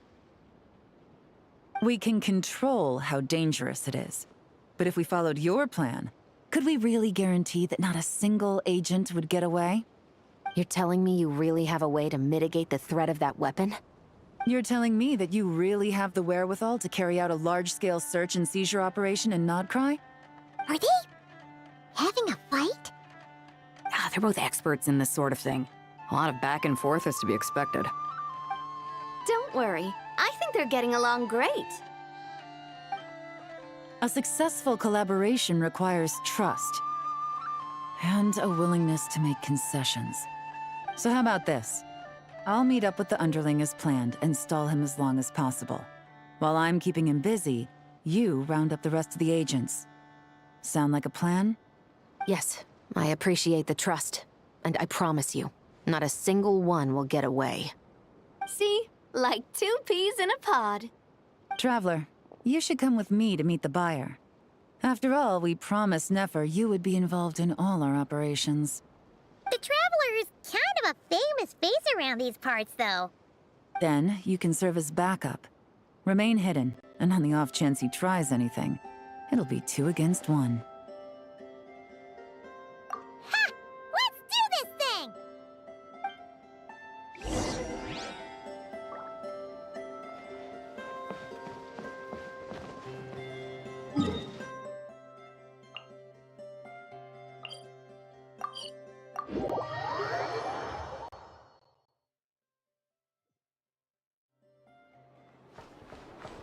We can control how dangerous it is. But if we followed your plan, could we really guarantee that not a single agent would get away? You're telling me you really have a way to mitigate the threat of that weapon? You're telling me that you really have the wherewithal to carry out a large-scale search and seizure operation in Nodcry? Are they having a fight? They're both experts in this sort of thing. A lot of back and forth is to be expected. Don't worry. I think they're getting along great. A successful collaboration requires trust. And a willingness to make concessions. So how about this? I'll meet up with the underling as planned and stall him as long as possible. While I'm keeping him busy, you round up the rest of the agents. Sound like a plan? Yes, I appreciate the trust. And I promise you, not a single one will get away. See? Like 2 peas in a pod. Traveler, you should come with me to meet the buyer. After all, we promised Nefer you would be involved in all our operations. The Traveler is kind of a famous face around these parts, though. Then, you can serve as backup. Remain hidden, and on the off chance he tries anything, it'll be 2 against 1. Ha! Let's do this thing!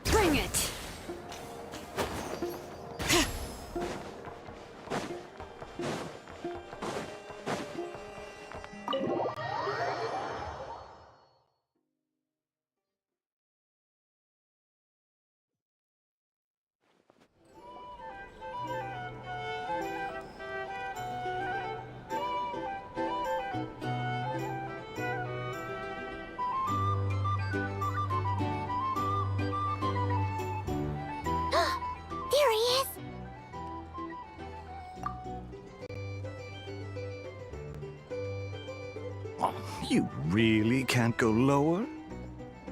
Bring it! There he is! Oh, you really can't go lower?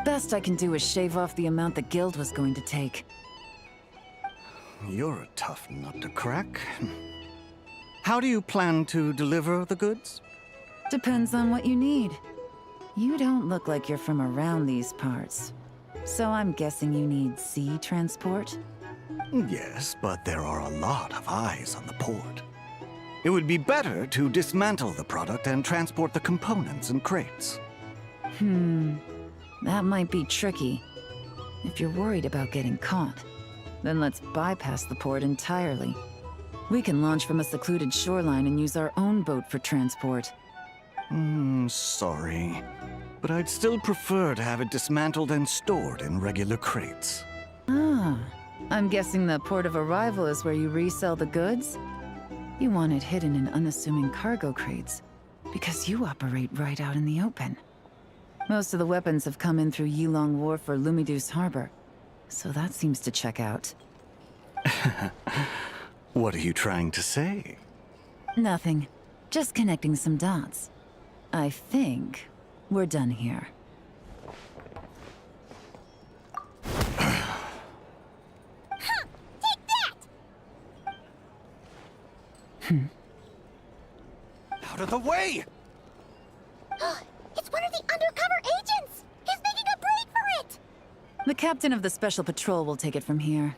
Best I can do is shave off the amount the guild was going to take. You're a tough nut to crack. How do you plan to deliver the goods? Depends on what you need. You don't look like you're from around these parts. So I'm guessing you need sea transport? Yes, but there are a lot of eyes on the port. It would be better to dismantle the product and transport the components in crates. That might be tricky. If you're worried about getting caught, then let's bypass the port entirely. We can launch from a secluded shoreline and use our own boat for transport. Sorry. But I'd still prefer to have it dismantled and stored in regular crates. Ah, I'm guessing the port of arrival is where you resell the goods? You want it hidden in unassuming cargo crates, because you operate right out in the open. Most of the weapons have come in through Yilong Wharf or Lumidus Harbor, so that seems to check out. What are you trying to say? Nothing. Just connecting some dots. I think we're done here. Take that! Out of the way! It's one of the undercover agents! He's making a break for it! The captain of the Special Patrol will take it from here.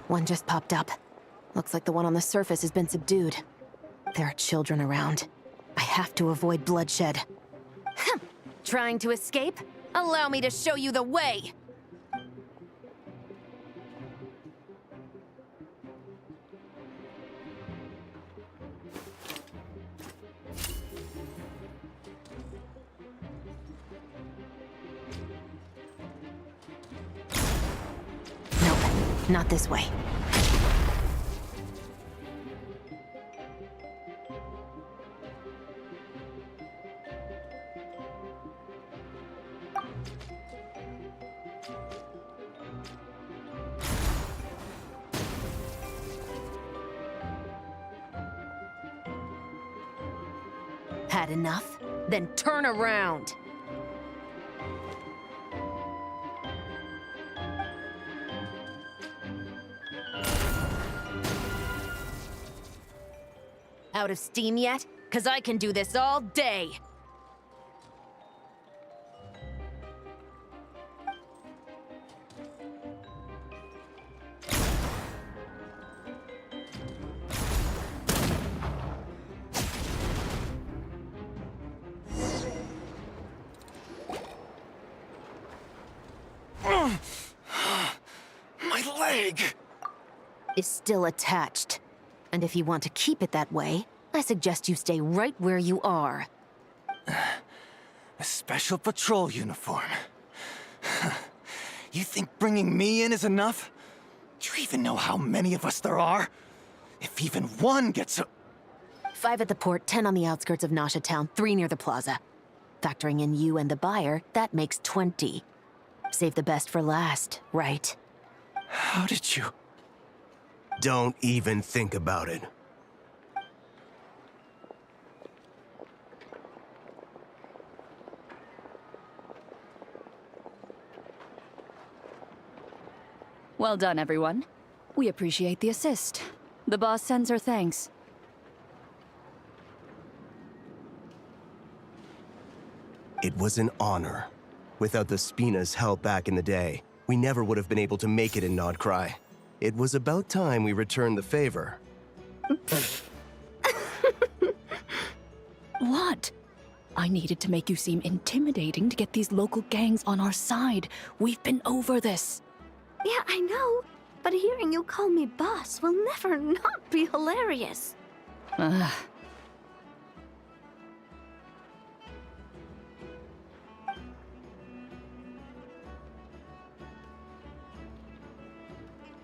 One just popped up. Looks like the one on the surface has been subdued. There are children around. I have to avoid bloodshed. Trying to escape? Allow me to show you the way! Nope, not this way. Had enough? Then turn around! Out of steam yet? 'Cause I can do this all day! My leg! Is still attached. And if you want to keep it that way, I suggest you stay right where you are. A special patrol uniform. You think bringing me in is enough? Do you even know how many of us there are? If even one gets a... 5 at the port, 10 on the outskirts of Nasha Town, 3 near the plaza. Factoring in you and the buyer, that makes 20. Save the best for last, right? How did you... Don't even think about it. Well done, everyone. We appreciate the assist. The boss sends her thanks. It was an honor. Without the Spina's help back in the day, we never would have been able to make it in Nodcry. It was about time we returned the favor. What? I needed to make you seem intimidating to get these local gangs on our side. We've been over this. Yeah, I know. But hearing you call me boss will never not be hilarious. Ugh.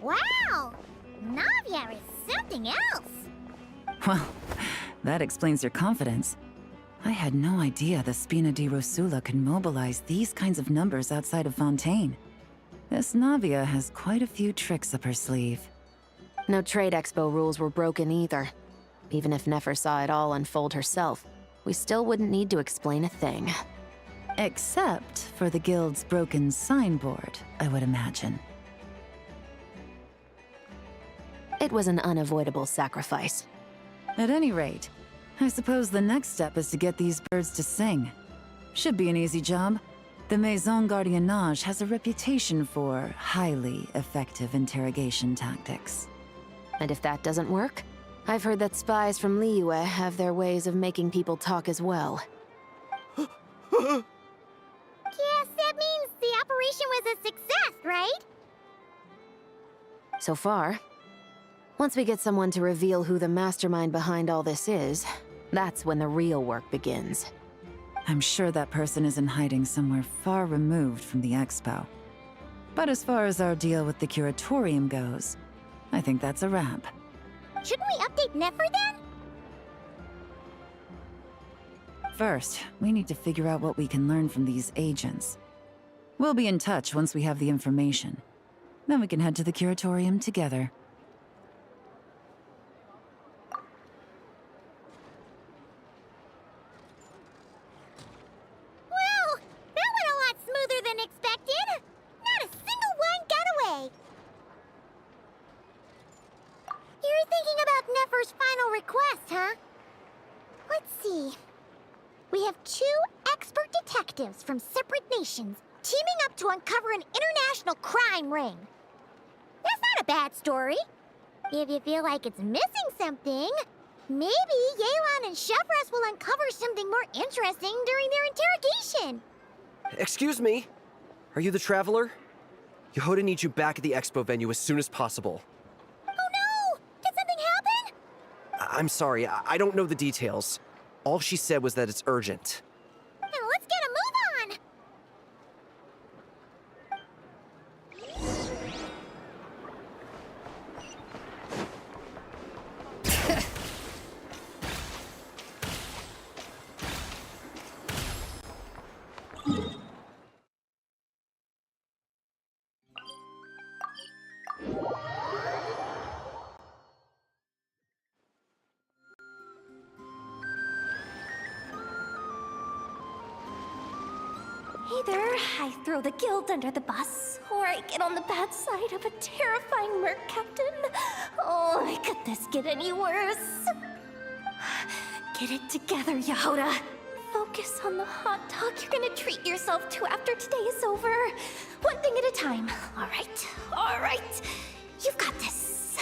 Wow! Navia is something else! Well, that explains your confidence. I had no idea the Spina di Rosula can mobilize these kinds of numbers outside of Fontaine. This Navia has quite a few tricks up her sleeve. No trade expo rules were broken either. Even if Nefer saw it all unfold herself, we still wouldn't need to explain a thing. Except for the guild's broken signboard, I would imagine. It was an unavoidable sacrifice. At any rate, I suppose the next step is to get these birds to sing. Should be an easy job. The Maison Gardiennage has a reputation for highly effective interrogation tactics. And if that doesn't work, I've heard that spies from Liyue have their ways of making people talk as well. Guess that means the operation was a success, right? So far. Once we get someone to reveal who the mastermind behind all this is, that's when the real work begins. I'm sure that person is in hiding somewhere far removed from the expo. But as far as our deal with the curatorium goes, I think that's a wrap. Shouldn't we update Nefer then? First, we need to figure out what we can learn from these agents. We'll be in touch once we have the information. Then we can head to the curatorium together. Well, that went a lot smoother than expected. Not a single one got away. You're thinking about Nefer's final request, huh? Let's see. We have 2 expert detectives from separate nations teaming up to uncover an international crime ring. That's not a bad story. If you feel like it's missing something, maybe Yelan and Chevres will uncover something more interesting during their interrogation. Excuse me? Are you the Traveler? Jahoda needs you back at the expo venue as soon as possible. Oh no! Did something happen? I'm sorry, I don't know the details. All she said was that it's urgent. Now let's get a move on! Either I throw the guild under the bus, or I get on the bad side of a terrifying merc captain. Oh, could this get any worse? Get it together, Jahoda. Focus on the hot dog you're gonna treat yourself to after today is over. One thing at a time. All right. You've got this.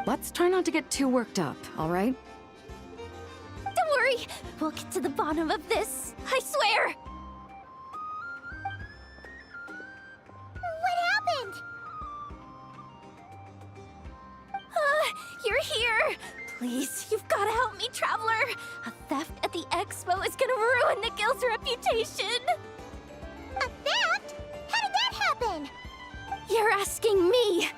Let's try not to get too worked up, all right? Don't worry, we'll get to the bottom of this. I swear. What happened? You're here. Please, you've got to help me, Traveler. A theft at the expo is gonna ruin the guild's reputation. A theft? How did that happen? You're asking me.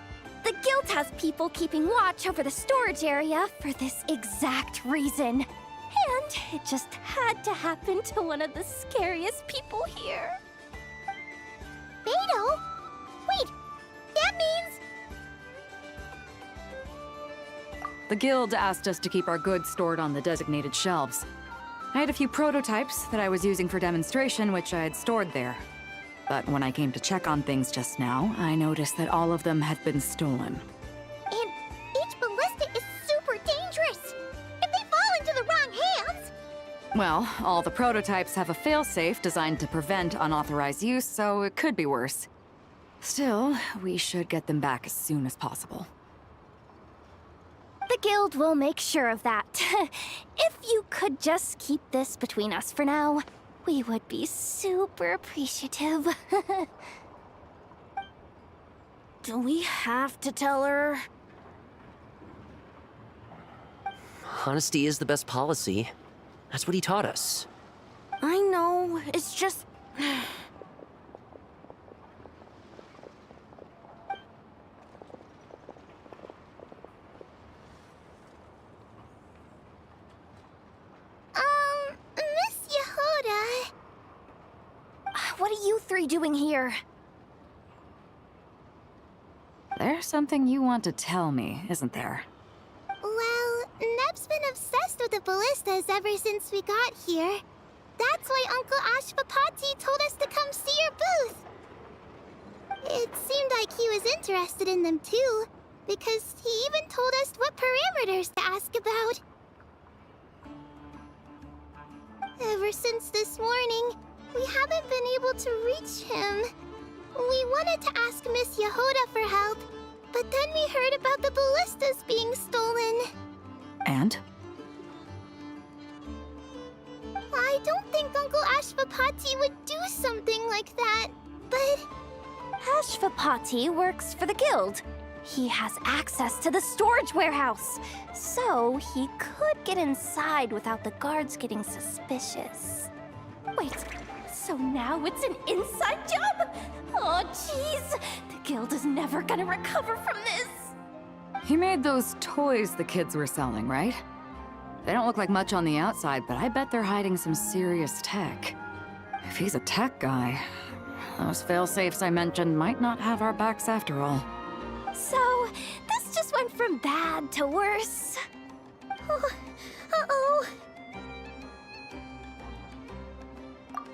The guild has people keeping watch over the storage area for this exact reason. And it just had to happen to one of the scariest people here. Beidou? Wait, that means... The guild asked us to keep our goods stored on the designated shelves. I had a few prototypes that I was using for demonstration, which I had stored there. But when I came to check on things just now, I noticed that all of them had been stolen. And each ballista is super dangerous! If they fall into the wrong hands... Well, all the prototypes have a failsafe designed to prevent unauthorized use, so it could be worse. Still, we should get them back as soon as possible. The guild will make sure of that. If you could just keep this between us for now, we would be super appreciative. Do we have to tell her? Honesty is the best policy. That's what he taught us. I know, it's just... Miss Jahoda... What are you three doing here? There's something you want to tell me, isn't there? Well, Neb's been obsessed with the ballistas ever since we got here. That's why Uncle Ashvapati told us to come see your booth. It seemed like he was interested in them too, because he even told us what parameters to ask about. Ever since this morning, we haven't been able to reach him. We wanted to ask Miss Jahoda for help, but then we heard about the ballistas being stolen. And? I don't think Uncle Ashvapati would do something like that, but... Ashvapati works for the guild. He has access to the storage warehouse, so he could get inside without the guards getting suspicious. Wait, so now it's an inside job? Oh, jeez. The guild is never gonna recover from this. He made those toys the kids were selling, right? They don't look like much on the outside, but I bet they're hiding some serious tech. If he's a tech guy, those fail-safes I mentioned might not have our backs after all. So, this just went from bad to worse. Uh-oh.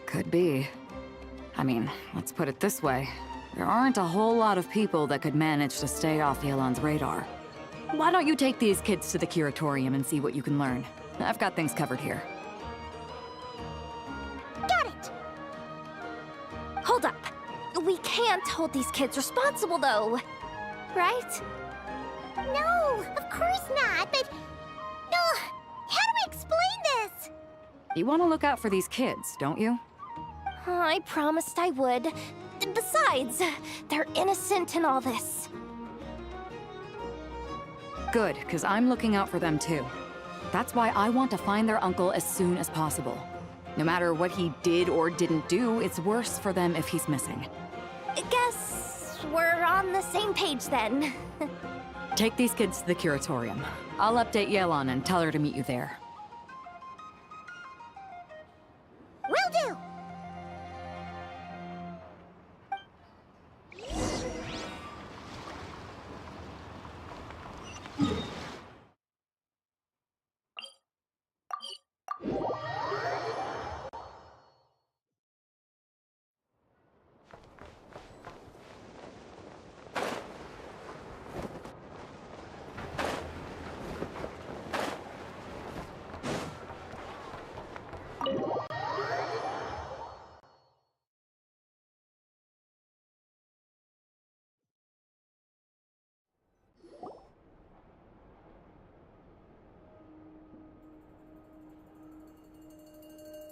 Could be. I mean, let's put it this way. There aren't a whole lot of people that could manage to stay off Yelan's radar. Why don't you take these kids to the curatorium and see what you can learn? I've got things covered here. Got it! Hold up. We can't hold these kids responsible, though. Right? No, of course not, but... No, how do we explain this? You want to look out for these kids, don't you? I promised I would. Besides, they're innocent in all this. Good, because I'm looking out for them too. That's why I want to find their uncle as soon as possible. No matter what he did or didn't do, it's worse for them if he's missing. Guess we're on the same page then. Take these kids to the curatorium. I'll update Yelan and tell her to meet you there. Will do!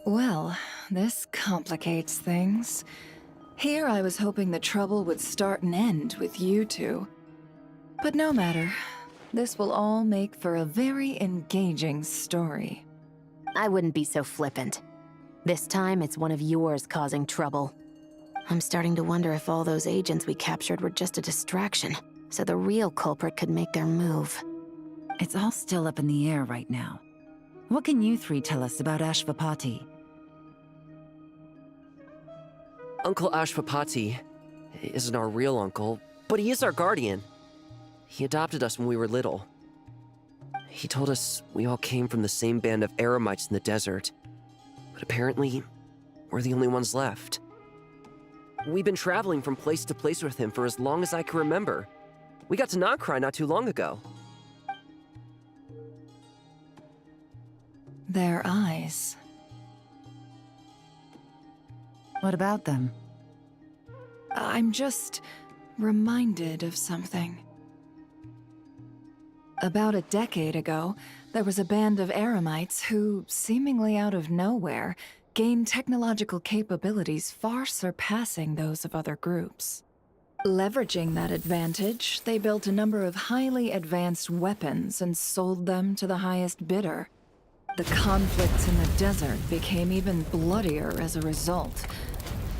Well, this complicates things. Here I was hoping the trouble would start and end with you two. But no matter. This will all make for a very engaging story. I wouldn't be so flippant. This time, it's one of yours causing trouble. I'm starting to wonder if all those agents we captured were just a distraction. so the real culprit could make their move. It's all still up in the air right now. What can you three tell us about Ashvapati? Uncle Ashvapati isn't our real uncle, but he is our guardian. He adopted us when we were little. He told us we all came from the same band of eremites in the desert, but apparently, we're the only ones left. We've been traveling from place to place with him for as long as I can remember. We got to Nagcry not too long ago. Their eyes. What about them? I'm just reminded of something. About a decade ago, there was a band of eremites who, seemingly out of nowhere, gained technological capabilities far surpassing those of other groups. Leveraging that advantage, they built a number of highly advanced weapons and sold them to the highest bidder. The conflicts in the desert became even bloodier as a result.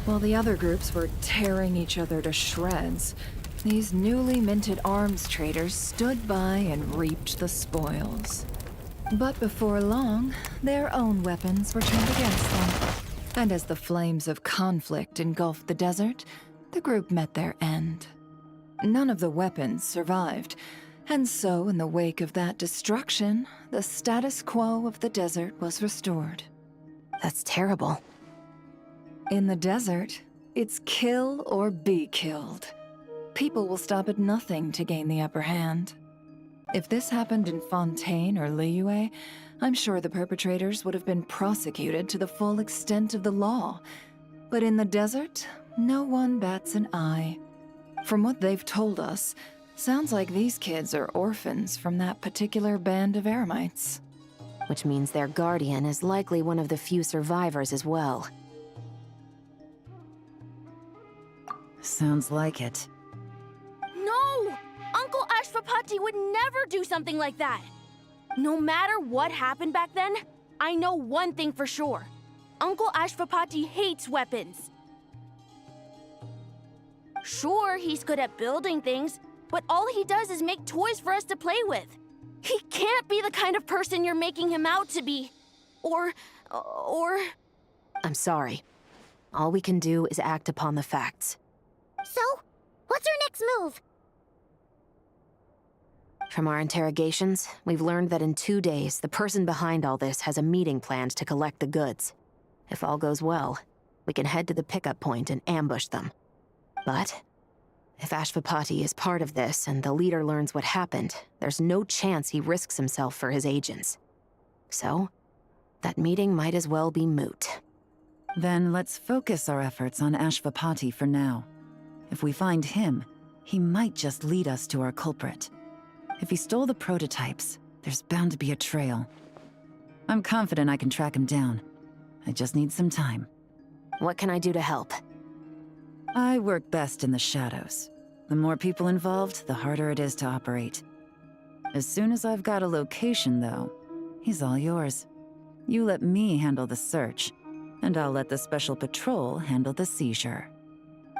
While the other groups were tearing each other to shreds, these newly minted arms traders stood by and reaped the spoils. But before long, their own weapons were turned against them. And as the flames of conflict engulfed the desert, the group met their end. None of the weapons survived, and so in the wake of that destruction, the status quo of the desert was restored. That's terrible. In the desert, it's kill or be killed. People will stop at nothing to gain the upper hand. If this happened in Fontaine or Liyue, I'm sure the perpetrators would have been prosecuted to the full extent of the law. But in the desert, no one bats an eye. From what they've told us, sounds like these kids are orphans from that particular band of eremites. Which means their guardian is likely one of the few survivors as well. Sounds like it. No! Uncle Ashvapati would never do something like that! No matter what happened back then, I know one thing for sure. Uncle Ashvapati hates weapons. Sure, he's good at building things, but all he does is make toys for us to play with. He can't be the kind of person you're making him out to be. Or... I'm sorry. All we can do is act upon the facts. So, what's our next move? From our interrogations, we've learned that in 2 days, the person behind all this has a meeting planned to collect the goods. If all goes well, we can head to the pickup point and ambush them. But if Ashvapati is part of this and the leader learns what happened, there's no chance he risks himself for his agents. So, that meeting might as well be moot. Then let's focus our efforts on Ashvapati for now. If we find him, he might just lead us to our culprit. If he stole the prototypes, there's bound to be a trail. I'm confident I can track him down. I just need some time. What can I do to help? I work best in the shadows. The more people involved, the harder it is to operate. As soon as I've got a location, though, he's all yours. You let me handle the search, and I'll let the Special Patrol handle the seizure.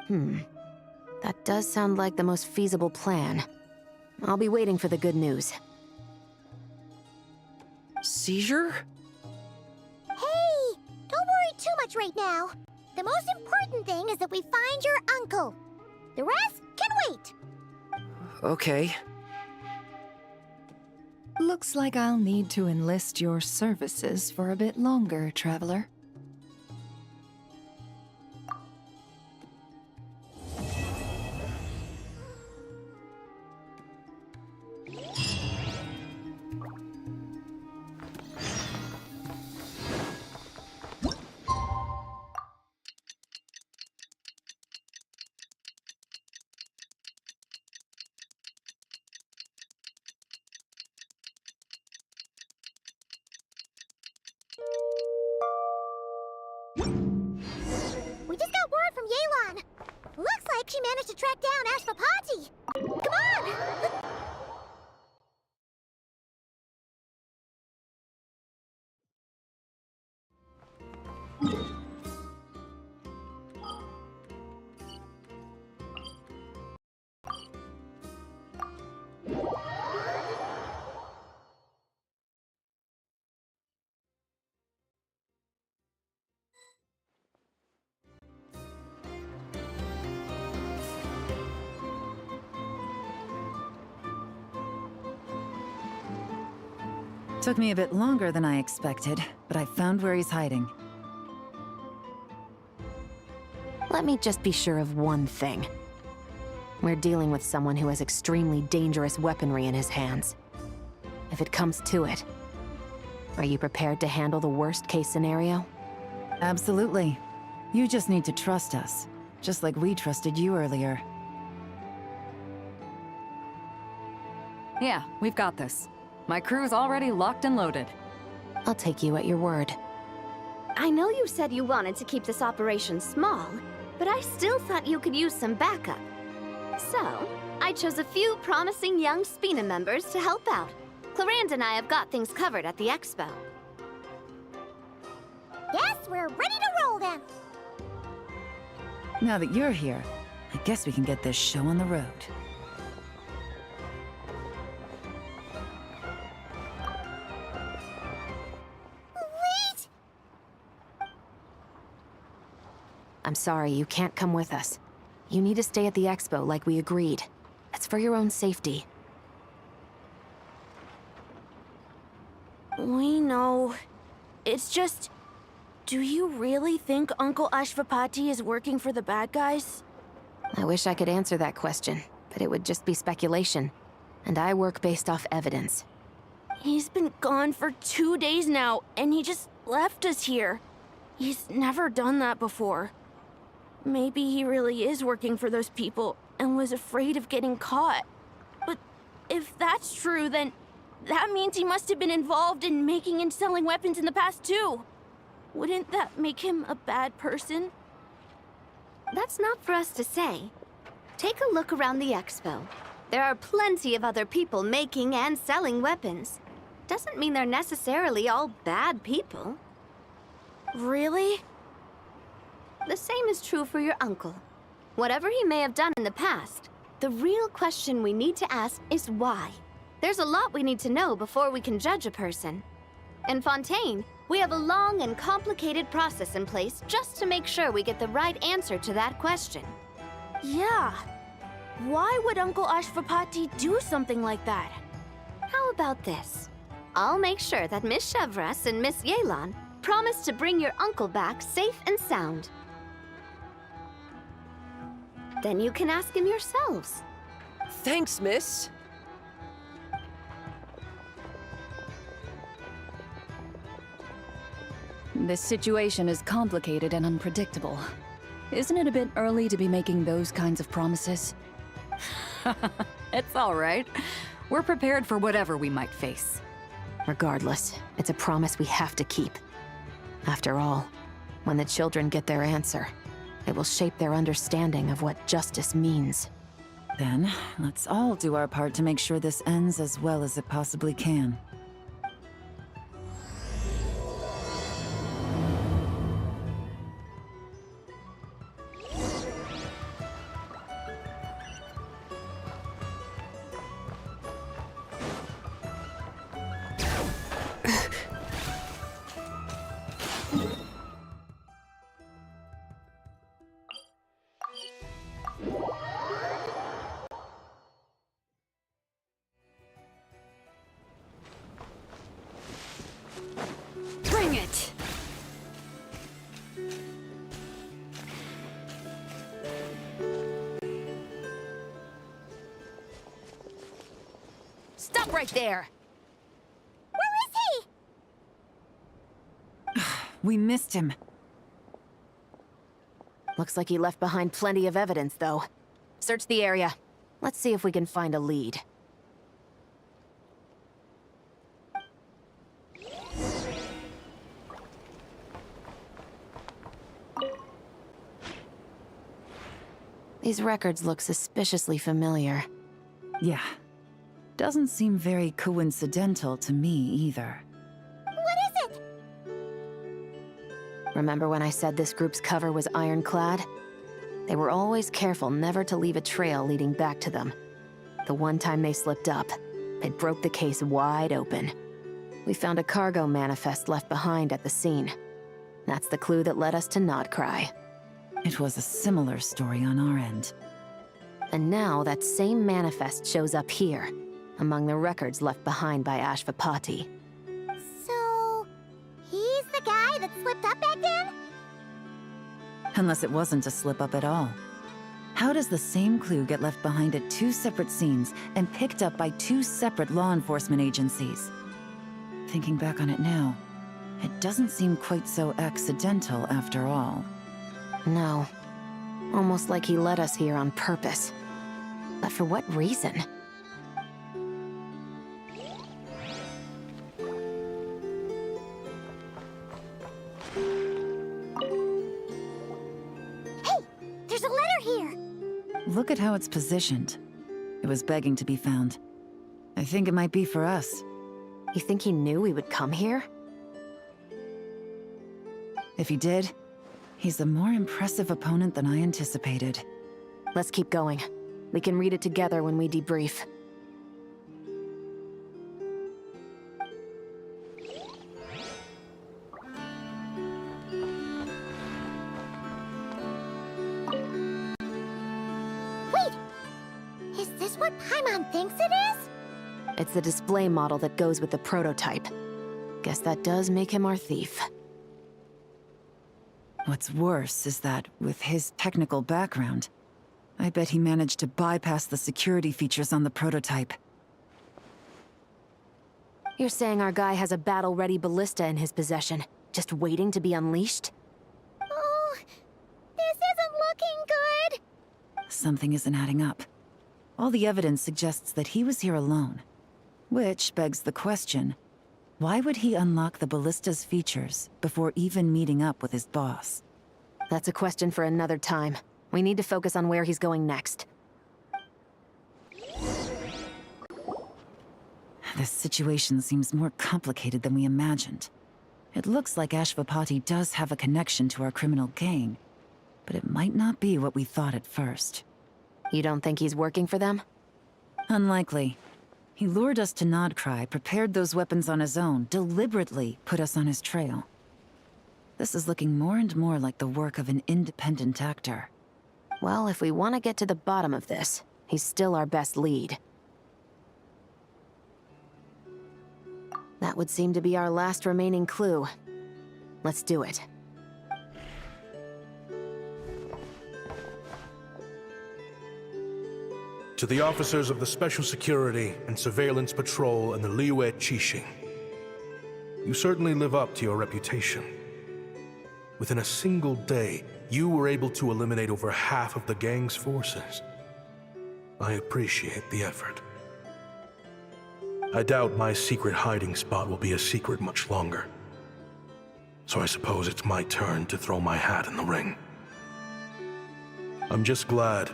That does sound like the most feasible plan. I'll be waiting for the good news. Seizure? Hey, don't worry too much right now. The most important thing is that we find your uncle. The rest can wait. Okay. Looks like I'll need to enlist your services for a bit longer, Traveler. We just got word from Yelan. Looks like she managed to track down Ashvapati. Come on! Took me a bit longer than I expected, but I found where he's hiding. Let me just be sure of one thing. We're dealing with someone who has extremely dangerous weaponry in his hands. If it comes to it, are you prepared to handle the worst-case scenario? Absolutely. You just need to trust us, just like we trusted you earlier. Yeah, we've got this. My crew's already locked and loaded. I'll take you at your word. I know you said you wanted to keep this operation small, but I still thought you could use some backup. So, I chose a few promising young Spina members to help out. Clarand and I have got things covered at the expo. Guess we're ready to roll then. Now that you're here, I guess we can get this show on the road. Wait! I'm sorry, you can't come with us. You need to stay at the expo like we agreed. It's for your own safety. We know. It's just... Do you really think Uncle Ashvapati is working for the bad guys? I wish I could answer that question, but it would just be speculation. And I work based off evidence. He's been gone for 2 days now, and he just left us here. He's never done that before. Maybe he really is working for those people and was afraid of getting caught. But if that's true, then that means he must have been involved in making and selling weapons in the past too. Wouldn't that make him a bad person? That's not for us to say. Take a look around the expo. There are plenty of other people making and selling weapons. Doesn't mean they're necessarily all bad people. Really? The same is true for your uncle. Whatever he may have done in the past, the real question we need to ask is why. There's a lot we need to know before we can judge a person. In Fontaine, we have a long and complicated process in place just to make sure we get the right answer to that question. Yeah. Why would Uncle Ashvapati do something like that? How about this? I'll make sure that Miss Chevras and Miss Yelan promise to bring your uncle back safe and sound. Then you can ask him yourselves. Thanks, miss. This situation is complicated and unpredictable. Isn't it a bit early to be making those kinds of promises? It's all right. We're prepared for whatever we might face. Regardless, it's a promise we have to keep. After all, when the children get their answer, it will shape their understanding of what justice means. Then, let's all do our part to make sure this ends as well as it possibly can. Bring it! Stop right there! Where is he? We missed him. Looks like he left behind plenty of evidence, though. Search the area. Let's see if we can find a lead. These records look suspiciously familiar. Yeah. Doesn't seem very coincidental to me either. What is it? Remember when I said this group's cover was ironclad? They were always careful never to leave a trail leading back to them. The one time they slipped up, they broke the case wide open. We found a cargo manifest left behind at the scene. That's the clue that led us to Nodcry. It was a similar story on our end. And now that same manifest shows up here, among the records left behind by Ashvapati. guy that slipped up back then? Unless it wasn't a slip-up at all. How does the same clue get left behind at 2 separate scenes and picked up by 2 separate law enforcement agencies? Thinking back on it now, it doesn't seem quite so accidental after all. No. Almost like he led us here on purpose. But for what reason? Hey! There's a letter here! Look at how it's positioned. It was begging to be found. I think it might be for us. You think he knew we would come here? If he did, he's a more impressive opponent than I anticipated. Let's keep going. We can read it together when we debrief. Wait! Is this what Paimon thinks it is? It's the display model that goes with the prototype. Guess that does make him our thief. What's worse is that, with his technical background, I bet he managed to bypass the security features on the prototype. You're saying our guy has a battle-ready ballista in his possession, just waiting to be unleashed? Oh, this isn't looking good. Something isn't adding up. All the evidence suggests that he was here alone. Which begs the question, why would he unlock the ballista's features before even meeting up with his boss? That's a question for another time. We need to focus on where he's going next. This situation seems more complicated than we imagined. It looks like Ashvapati does have a connection to our criminal gang, but it might not be what we thought at first. You don't think he's working for them? Unlikely. He lured us to Nodcry, prepared those weapons on his own, deliberately put us on his trail. This is looking more and more like the work of an independent actor. Well, if we want to get to the bottom of this, he's still our best lead. That would seem to be our last remaining clue. Let's do it. To the officers of the Special Security and Surveillance Patrol and the Liyue Qixing, you certainly live up to your reputation. Within a single day, you were able to eliminate over half of the gang's forces. I appreciate the effort. I doubt my secret hiding spot will be a secret much longer. So I suppose it's my turn to throw my hat in the ring. I'm just glad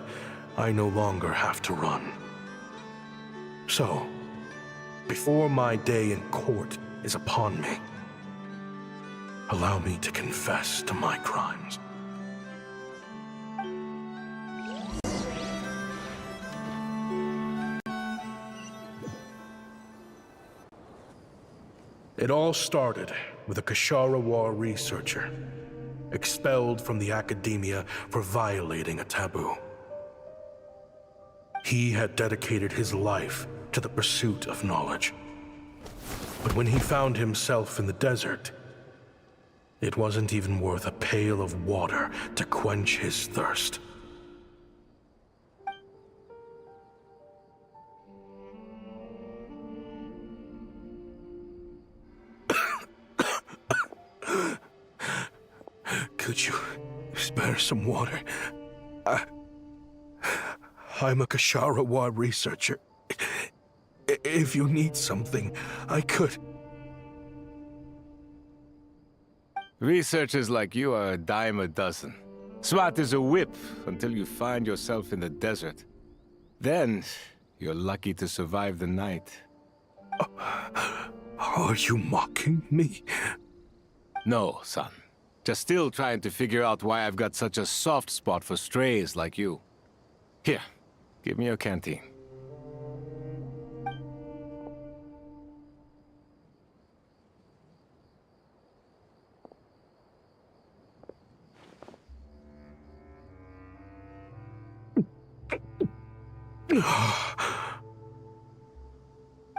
I no longer have to run. So, before my day in court is upon me, allow me to confess to my crimes. It all started with a Kashara War researcher, expelled from the academia for violating a taboo. He had dedicated his life to the pursuit of knowledge. But when he found himself in the desert, it wasn't even worth a pail of water to quench his thirst. Could you spare some water? I'm a Kashara War researcher. If you need something, I could. Researchers like you are a dime a dozen. Smart as a whip until you find yourself in the desert. Then, you're lucky to survive the night. Are you mocking me? No, son. Just still trying to figure out why I've got such a soft spot for strays like you. Here, give me your canteen.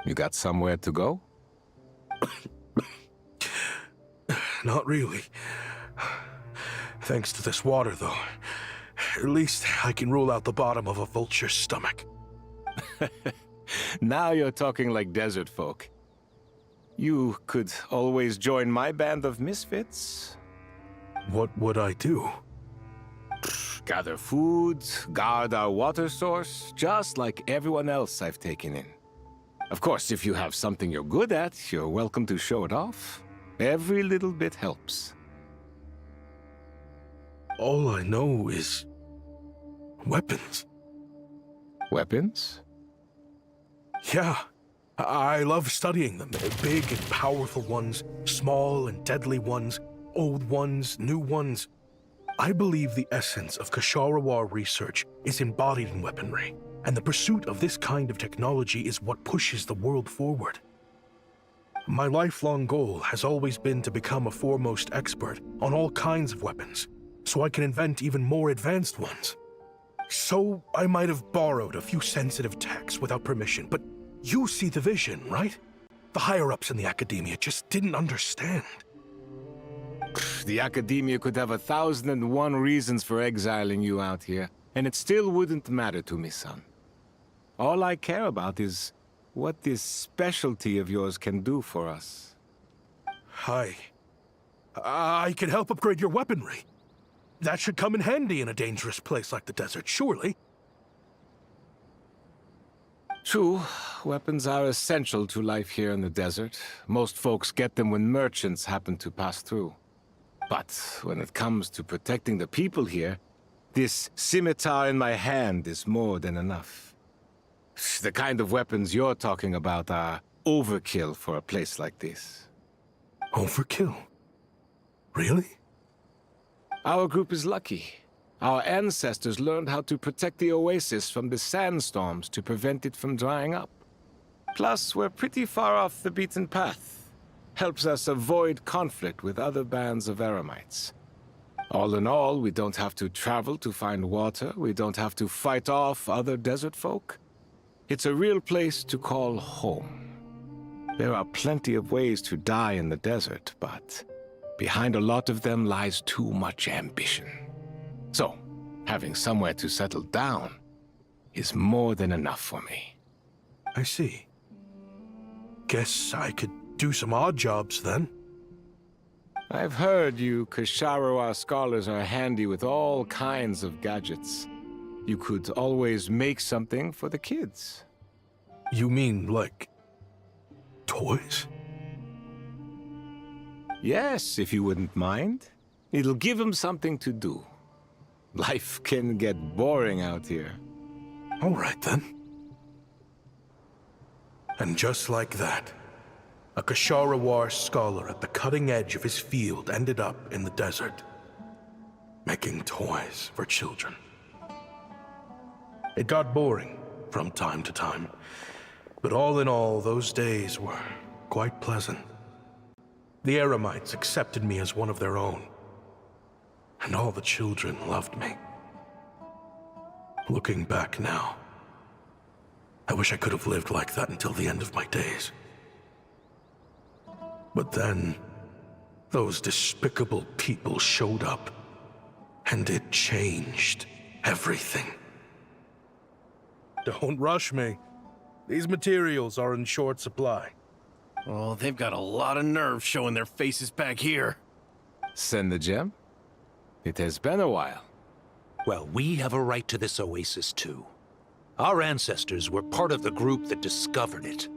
You got somewhere to go? not really. Thanks to this water, though. At least I can rule out the bottom of a vulture's stomach. Now you're talking like desert folk. You could always join my band of misfits. What would I do? Gather food, guard our water source, just like everyone else I've taken in. Of course, if you have something you're good at, you're welcome to show it off. Every little bit helps. All I know is... weapons. Weapons? Yeah. I love studying them. Big and powerful ones, small and deadly ones, old ones, new ones. I believe the essence of Kshatriya research is embodied in weaponry, and the pursuit of this kind of technology is what pushes the world forward. My lifelong goal has always been to become a foremost expert on all kinds of weapons, so I can invent even more advanced ones. So I might have borrowed a few sensitive techs without permission, but you see the vision, right? The higher-ups in the academia just didn't understand. The academia could have 1,001 reasons for exiling you out here, and it still wouldn't matter to me, son. All I care about is what this specialty of yours can do for us. I can help upgrade your weaponry. That should come in handy in a dangerous place like the desert, surely. True, weapons are essential to life here in the desert. Most folks get them when merchants happen to pass through. But when it comes to protecting the people here, this scimitar in my hand is more than enough. The kind of weapons you're talking about are overkill for a place like this. Overkill? Really? Our group is lucky. Our ancestors learned how to protect the oasis from the sandstorms to prevent it from drying up. Plus, we're pretty far off the beaten path. Helps us avoid conflict with other bands of Eremites. All in all, we don't have to travel to find water, we don't have to fight off other desert folk. It's a real place to call home. There are plenty of ways to die in the desert, but behind a lot of them lies too much ambition. So, having somewhere to settle down is more than enough for me. I see. Guess I could do some odd jobs then. I've heard you Kshatriya scholars are handy with all kinds of gadgets. You could always make something for the kids. You mean, like, toys? Yes, if you wouldn't mind. It'll give them something to do. Life can get boring out here. All right, then. And just like that, a Kshatriya scholar at the cutting edge of his field ended up in the desert, making toys for children. It got boring from time to time, but all in all, those days were quite pleasant. The Eremites accepted me as one of their own, and all the children loved me. Looking back now, I wish I could have lived like that until the end of my days. But then, those despicable people showed up, and it changed everything. Don't rush me. These materials are in short supply. Oh, they've got a lot of nerve showing their faces back here. Send the gem? It has been a while. Well, we have a right to this oasis too. Our ancestors were part of the group that discovered it.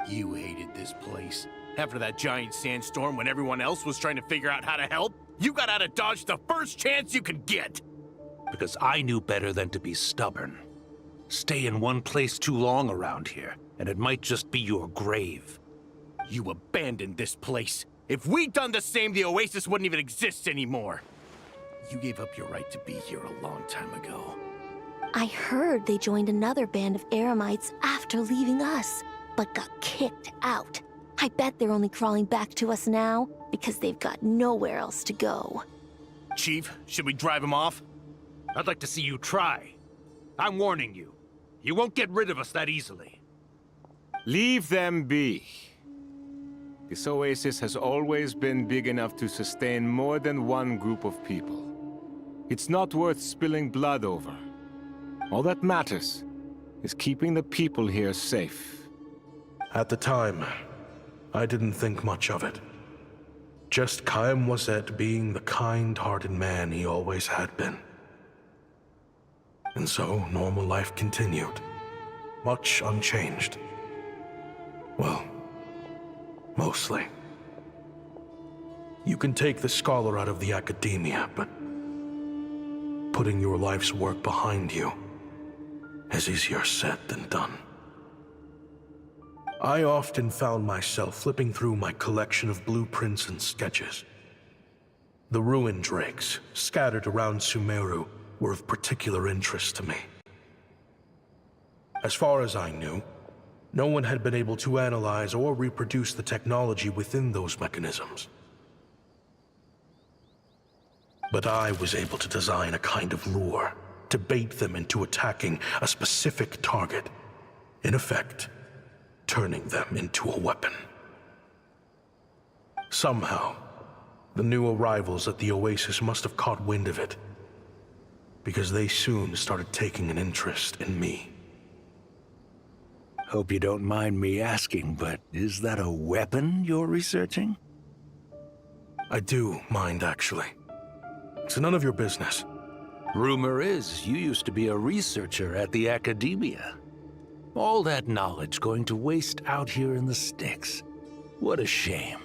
You hated this place. After that giant sandstorm when everyone else was trying to figure out how to help, you got out of Dodge the first chance you could get. Because I knew better than to be stubborn. Stay in one place too long around here, and it might just be your grave. You abandoned this place. If we'd done the same, the oasis wouldn't even exist anymore. You gave up your right to be here a long time ago. I heard they joined another band of Eremites after leaving us, but got kicked out. I bet they're only crawling back to us now because they've got nowhere else to go. Chief, should we drive him off? I'd like to see you try. I'm warning you. You won't get rid of us that easily. Leave them be. This oasis has always been big enough to sustain more than one group of people. It's not worth spilling blood over. All that matters is keeping the people here safe. At the time, I didn't think much of it. Just Chaim Wazet being the kind-hearted man he always had been. And so, normal life continued, much unchanged. Well, mostly. You can take the scholar out of the academia, but putting your life's work behind you is easier said than done. I often found myself flipping through my collection of blueprints and sketches. The ruin drakes scattered around Sumeru were of particular interest to me. As far as I knew, no one had been able to analyze or reproduce the technology within those mechanisms. But I was able to design a kind of lure to bait them into attacking a specific target. In effect, turning them into a weapon. Somehow, the new arrivals at the Oasis must have caught wind of it, because they soon started taking an interest in me. Hope you don't mind me asking, but is that a weapon you're researching? I do mind, actually. It's none of your business. Rumor is you used to be a researcher at the academia. All that knowledge going to waste out here in the sticks. What a shame.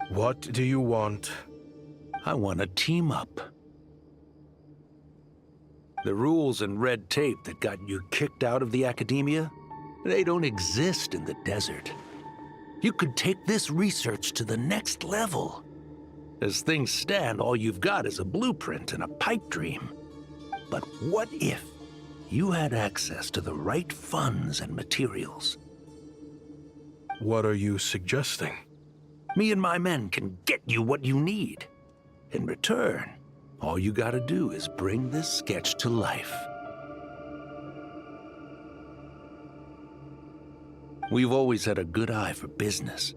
What do you want? I want to team up. The rules and red tape that got you kicked out of the academia, they don't exist in the desert. You could take this research to the next level. As things stand, all you've got is a blueprint and a pipe dream. But what if you had access to the right funds and materials? What are you suggesting? Me and my men can get you what you need. In return, all you gotta do is bring this sketch to life. We've always had a good eye for business,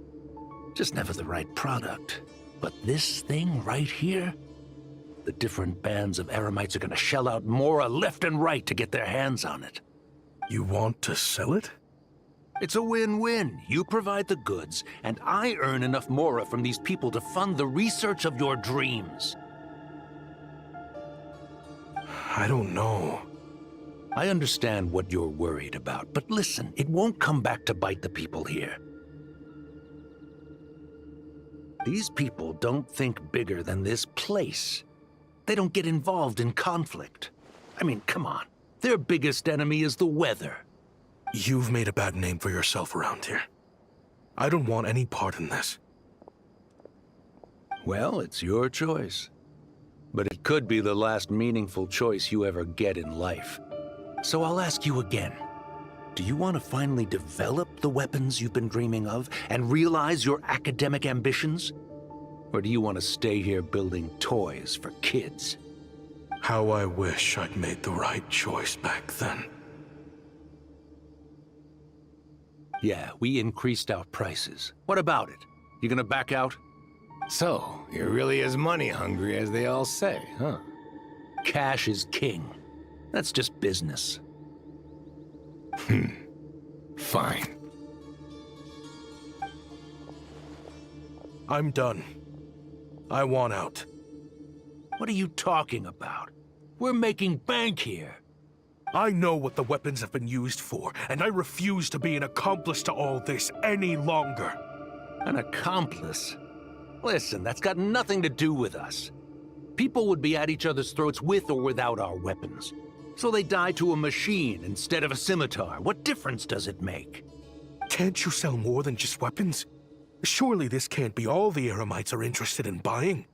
just never the right product. But this thing right here, the different bands of Eremites are gonna shell out Mora left and right to get their hands on it. You want to sell it? It's a win-win. You provide the goods, and I earn enough Mora from these people to fund the research of your dreams. I don't know. I understand what you're worried about, but listen, it won't come back to bite the people here. These people don't think bigger than this place. They don't get involved in conflict. I mean, come on. Their biggest enemy is the weather. You've made a bad name for yourself around here. I don't want any part in this. Well, it's your choice. But it could be the last meaningful choice you ever get in life. So I'll ask you again. Do you want to finally develop the weapons you've been dreaming of and realize your academic ambitions? Or do you want to stay here building toys for kids? How I wish I'd made the right choice back then. Yeah, we increased our prices. What about it? You gonna back out? So, you're really as money hungry as they all say, huh? Cash is king. That's just business. Fine. I'm done. I want out. What are you talking about? We're making bank here. I know what the weapons have been used for, and I refuse to be an accomplice to all this any longer. An accomplice? Listen, that's got nothing to do with us. People would be at each other's throats with or without our weapons. So they die to a machine instead of a scimitar. What difference does it make? Can't you sell more than just weapons? Surely this can't be all the Eremites are interested in buying.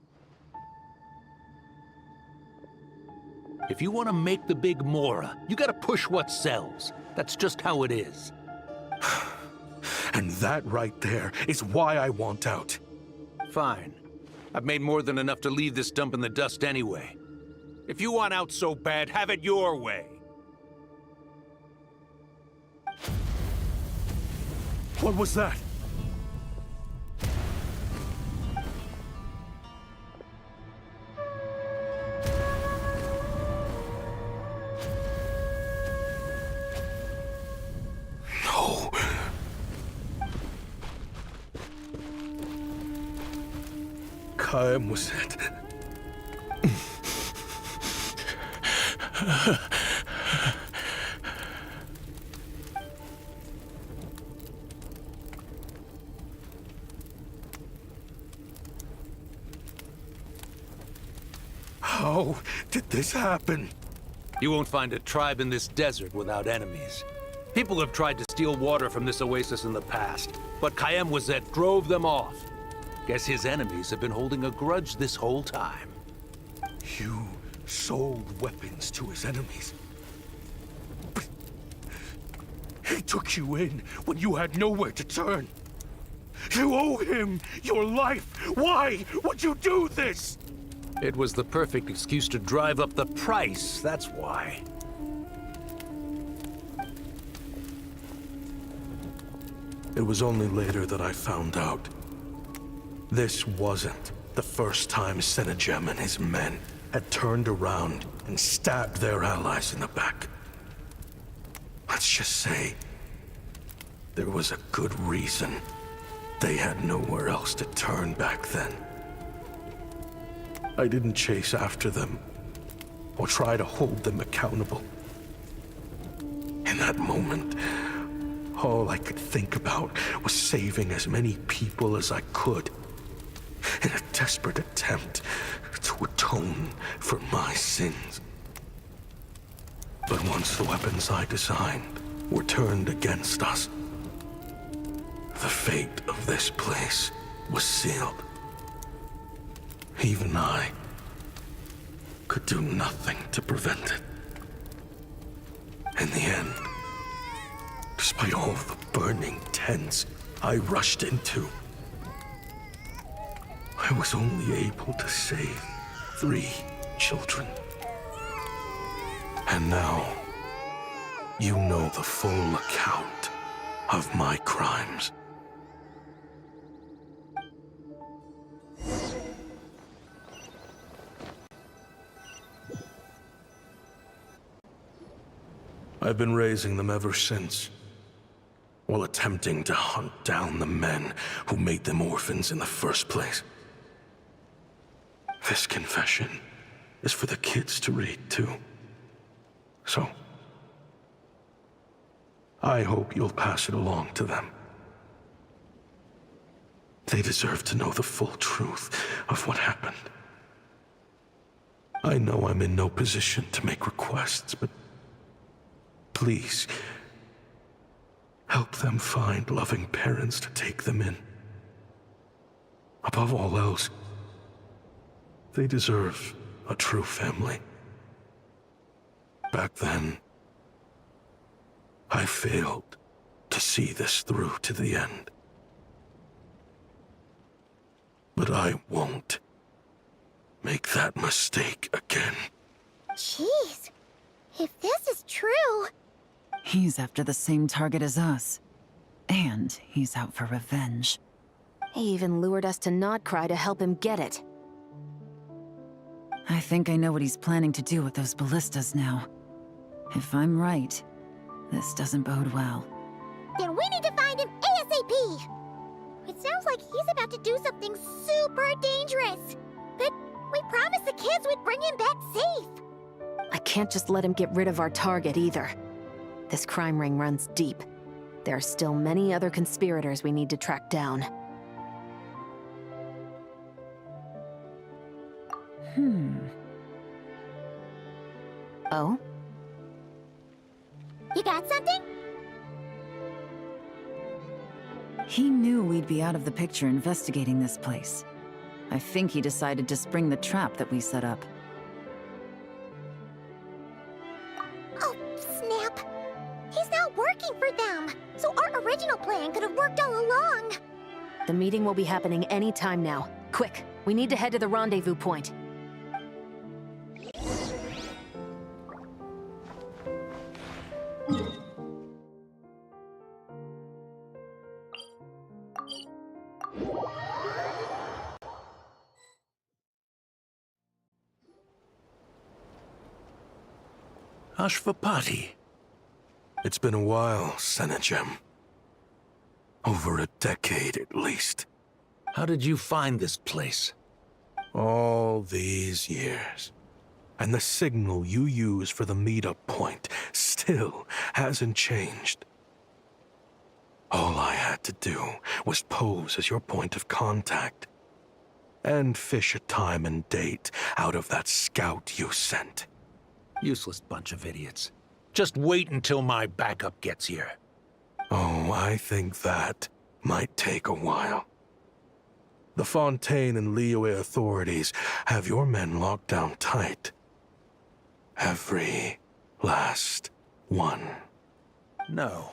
If you want to make the big Mora, you gotta push what sells. That's just how it is. And that right there is why I want out. Fine. I've made more than enough to leave this dump in the dust anyway. If you want out so bad, have it your way. What was that? No. Kaim was it. How did this happen? You won't find a tribe in this desert without enemies. People have tried to steal water from this oasis in the past, but Kaim Wazet drove them off. Guess his enemies have been holding a grudge this whole time. You sold weapons to his enemies. But he took you in when you had nowhere to turn. You owe him your life. Why would you do this? It was the perfect excuse to drive up the price, that's why. It was only later that I found out. This wasn't the first time Senejem and his men had turned around and stabbed their allies in the back. Let's just say there was a good reason they had nowhere else to turn back then. I didn't chase after them or try to hold them accountable. In that moment, all I could think about was saving as many people as I could in a desperate attempt to atone for my sins. But once the weapons I designed were turned against us, the fate of this place was sealed. Even I could do nothing to prevent it. In the end, despite all the burning tents I rushed into, I was only able to save 3 children. And now, you know the full account of my crimes. I've been raising them ever since, while attempting to hunt down the men who made them orphans in the first place. This confession is for the kids to read, too. So, I hope you'll pass it along to them. They deserve to know the full truth of what happened. I know I'm in no position to make requests, but please, help them find loving parents to take them in. Above all else, they deserve a true family. Back then, I failed to see this through to the end. But I won't make that mistake again. Jeez, if this is true... He's after the same target as us. And he's out for revenge. He even lured us to Nodcry to help him get it. I think I know what he's planning to do with those ballistas now. If I'm right, this doesn't bode well. Then we need to find him ASAP! It sounds like he's about to do something super dangerous. But we promised the kids we'd bring him back safe. I can't just let him get rid of our target either. This crime ring runs deep. There are still many other conspirators we need to track down. Oh? You got something? He knew we'd be out of the picture investigating this place. I think he decided to spring the trap that we set up. Oh, snap. He's not working for them. So our original plan could have worked all along. The meeting will be happening any time now. Quick, we need to head to the rendezvous point. Ashvapati. It's been a while, Senegem. Over a decade at least. How did you find this place? All these years. And the signal you use for the meetup point still hasn't changed. All I had to do was pose as your point of contact. And fish a time and date out of that scout you sent. Useless bunch of idiots. Just wait until my backup gets here. Oh, I think that might take a while. The Fontaine and Liyue authorities have your men locked down tight. Every last one. No.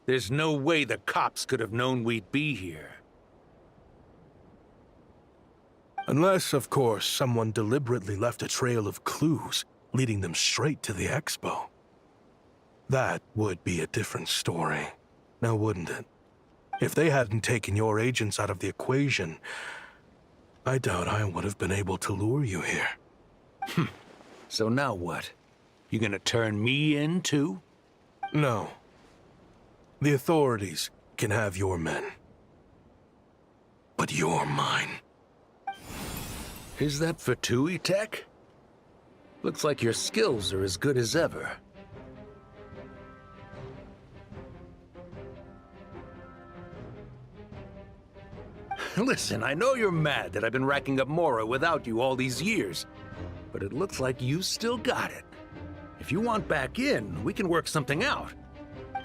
There's no way the cops could have known we'd be here. Unless, of course, someone deliberately left a trail of clues, leading them straight to the expo. That would be a different story, now wouldn't it? If they hadn't taken your agents out of the equation, I doubt I would have been able to lure you here. So now what? You gonna turn me in, too? No. The authorities can have your men. But you're mine. Is that for Tui Tech? Looks like your skills are as good as ever. Listen, I know you're mad that I've been racking up Mora without you all these years, but it looks like you still got it. If you want back in, we can work something out.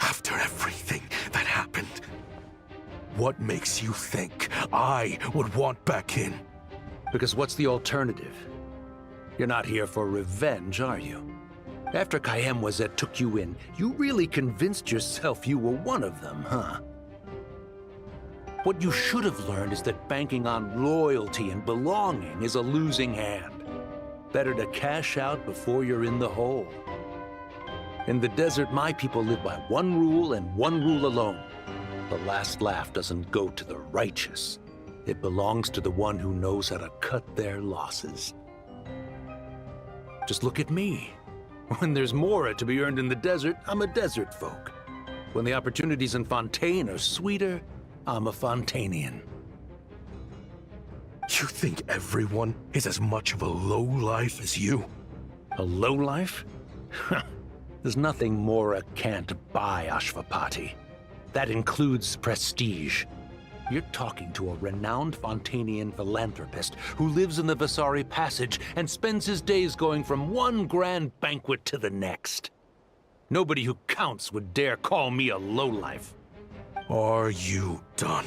After everything that happened, what makes you think I would want back in? Because what's the alternative? You're not here for revenge, are you? After Kayemwazet took you in, you really convinced yourself you were one of them, huh? What you should have learned is that banking on loyalty and belonging is a losing hand. Better to cash out before you're in the hole. In the desert, my people live by one rule and one rule alone. The last laugh doesn't go to the righteous. It belongs to the one who knows how to cut their losses. Just look at me. When there's Mora to be earned in the desert, I'm a desert folk. When the opportunities in Fontaine are sweeter, I'm a Fontanian. You think everyone is as much of a lowlife as you? A lowlife? There's nothing Mora can't buy, Ashvapati. That includes prestige. You're talking to a renowned Fontanian philanthropist who lives in the Vasari Passage and spends his days going from one grand banquet to the next. Nobody who counts would dare call me a lowlife. Are you done?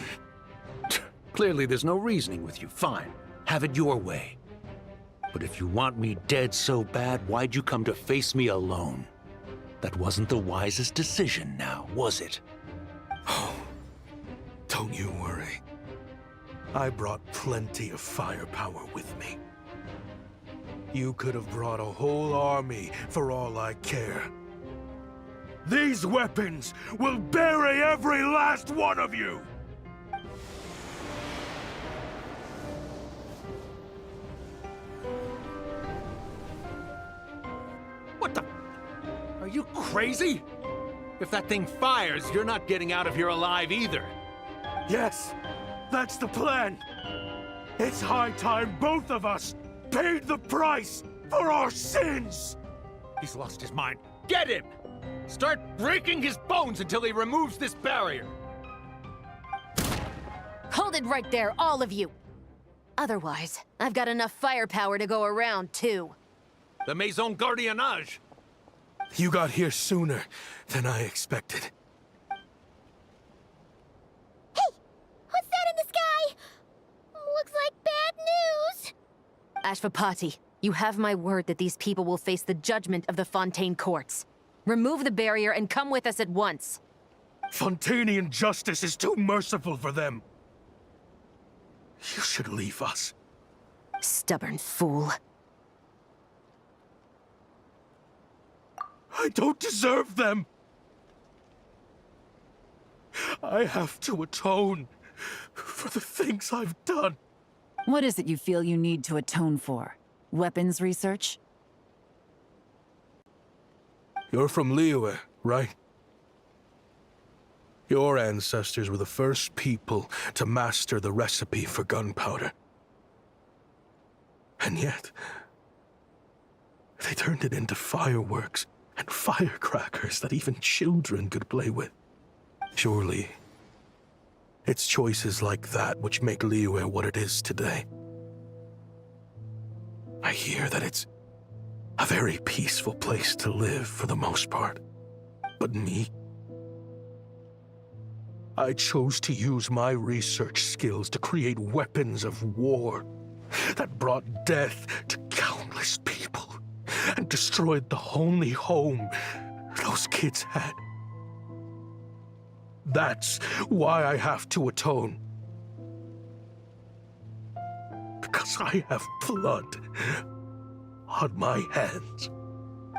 Clearly there's no reasoning with you. Fine. Have it your way. But if you want me dead so bad, why'd you come to face me alone? That wasn't the wisest decision now, was it? Oh, don't you worry. I brought plenty of firepower with me. You could have brought a whole army for all I care. These weapons will bury every last one of you! What the? Are you crazy? If that thing fires, you're not getting out of here alive either. Yes, that's the plan. It's high time both of us paid the price for our sins! He's lost his mind. Get him! Start breaking his bones until he removes this barrier! Hold it right there, all of you! Otherwise, I've got enough firepower to go around, too. The Maison Gardiennage! You got here sooner than I expected. Hey! What's that in the sky? Looks like bad news! Ashvapati, you have my word that these people will face the judgment of the Fontaine courts. Remove the barrier and come with us at once. Fontanian justice is too merciful for them. You should leave us. Stubborn fool. I don't deserve them. I have to atone for the things I've done. What is it you feel you need to atone for? Weapons research? You're from Liyue, right? Your ancestors were the first people to master the recipe for gunpowder. And yet, they turned it into fireworks and firecrackers that even children could play with. Surely, it's choices like that which make Liyue what it is today. I hear that it's a very peaceful place to live for the most part. But me? I chose to use my research skills to create weapons of war that brought death to countless people and destroyed the only home those kids had. That's why I have to atone. Because I have blood on my hands.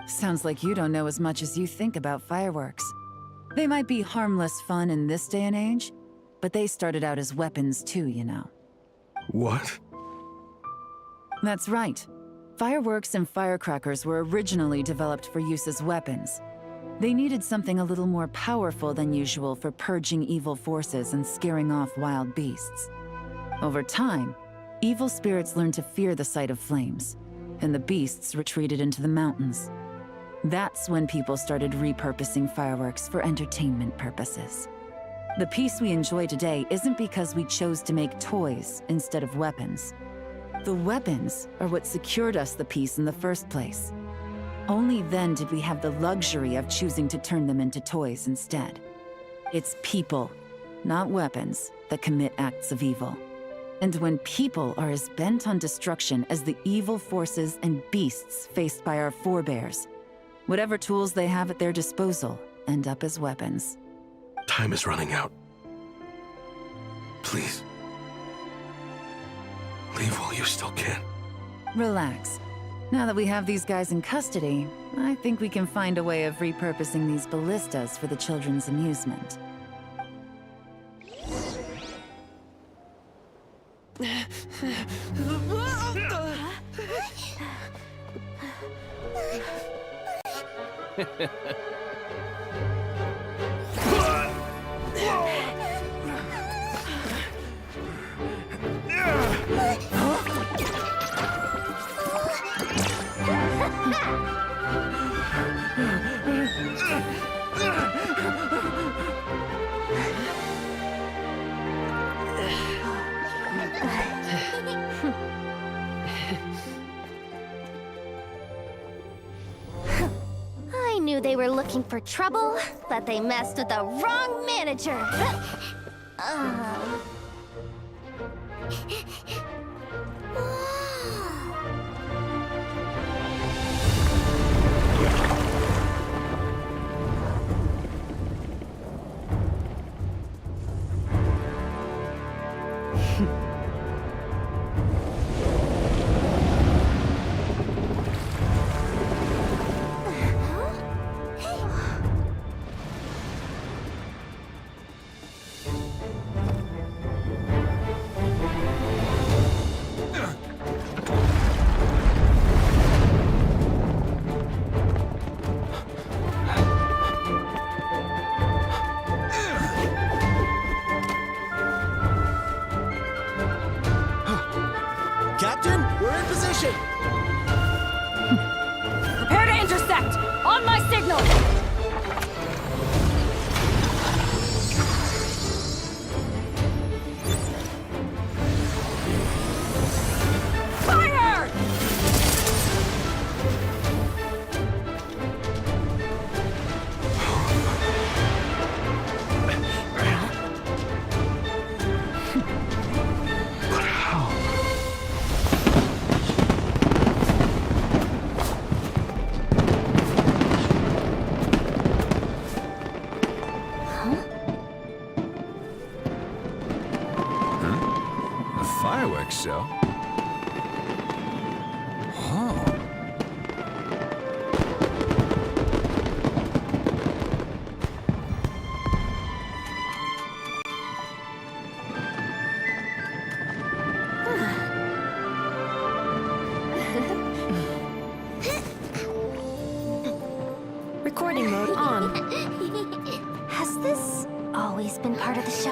Sounds like you don't know as much as you think about fireworks. They might be harmless fun in this day and age, but they started out as weapons too, you know. What? That's right. Fireworks and firecrackers were originally developed for use as weapons. They needed something a little more powerful than usual for purging evil forces and scaring off wild beasts. Over time, evil spirits learned to fear the sight of flames, and the beasts retreated into the mountains. That's when people started repurposing fireworks for entertainment purposes. The peace we enjoy today isn't because we chose to make toys instead of weapons. The weapons are what secured us the peace in the first place. Only then did we have the luxury of choosing to turn them into toys instead. It's people, not weapons, that commit acts of evil. And when people are as bent on destruction as the evil forces and beasts faced by our forebears, whatever tools they have at their disposal end up as weapons. Time is running out. Please. Leave while you still can. Relax. Now that we have these guys in custody, I think we can find a way of repurposing these ballistas for the children's amusement. I knew they were looking for trouble, but they messed with the wrong manager. Captain, we're in position! Prepare to intersect! On my signal! Fire! But how? always been part of the show.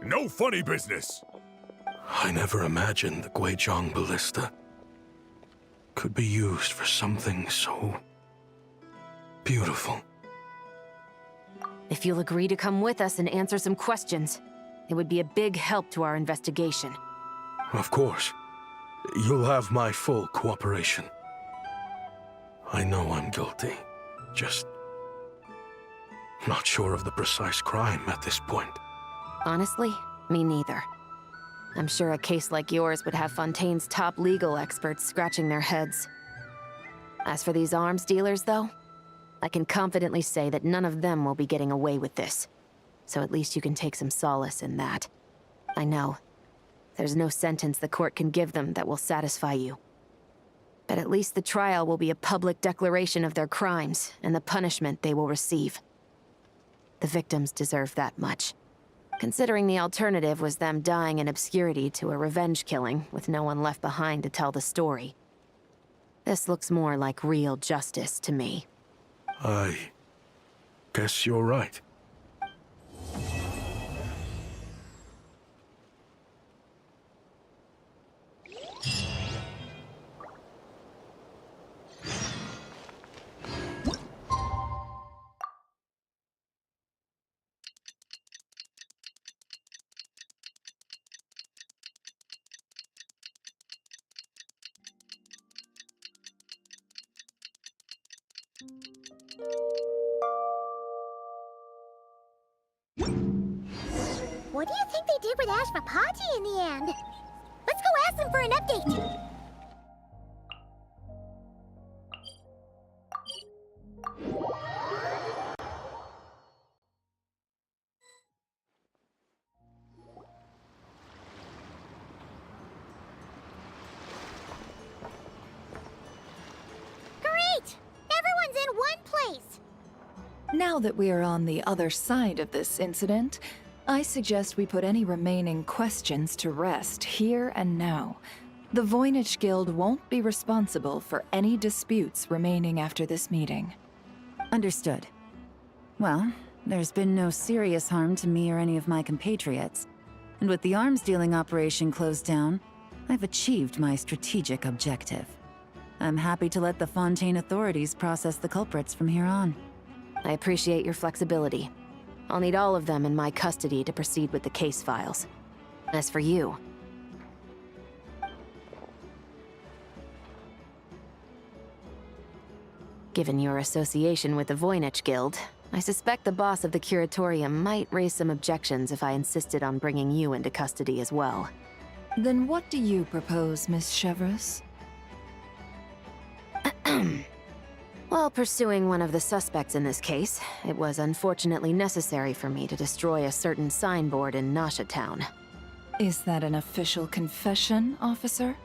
No funny business! I never imagined the Guizhong ballista could be used for something so beautiful. If you'll agree to come with us and answer some questions, it would be a big help to our investigation. Of course. You'll have my full cooperation. I know I'm guilty. Just not sure of the precise crime at this point. Honestly, me neither. I'm sure a case like yours would have Fontaine's top legal experts scratching their heads. As for these arms dealers, though, I can confidently say that none of them will be getting away with this. So at least you can take some solace in that. I know. There's no sentence the court can give them that will satisfy you. But at least the trial will be a public declaration of their crimes and the punishment they will receive. The victims deserve that much. Considering the alternative was them dying in obscurity to a revenge killing with no one left behind to tell the story. This looks more like real justice to me. I guess you're right. What do you think they did with Ashvapati in the end? Let's go ask them for an update. Great! Everyone's in one place! Now that we are on the other side of this incident, I suggest we put any remaining questions to rest here and now. The Voynich Guild won't be responsible for any disputes remaining after this meeting. Understood. Well, there's been no serious harm to me or any of my compatriots. And with the arms dealing operation closed down, I've achieved my strategic objective. I'm happy to let the Fontaine authorities process the culprits from here on. I appreciate your flexibility. I'll need all of them in my custody to proceed with the case files. As for you... Given your association with the Voynich Guild, I suspect the boss of the Curatorium might raise some objections if I insisted on bringing you into custody as well. Then what do you propose, Miss Chevreuse? While pursuing one of the suspects in this case, it was unfortunately necessary for me to destroy a certain signboard in Nasha Town. Is that an official confession, officer?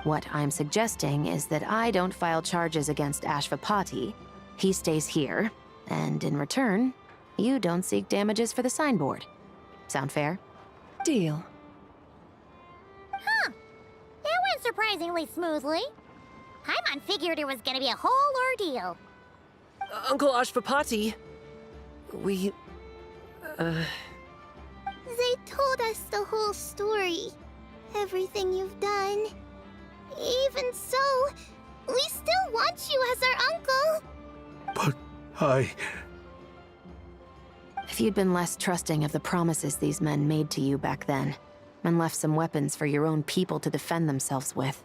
What I'm suggesting is that I don't file charges against Ashvapati, he stays here, and in return, you don't seek damages for the signboard. Sound fair? Deal. Huh. That went surprisingly smoothly. Paimon figured it was gonna be a whole ordeal. Uncle Ashvapati, we... They told us the whole story. Everything you've done. Even so, we still want you as our uncle. But I... If you'd been less trusting of the promises these men made to you back then, and left some weapons for your own people to defend themselves with,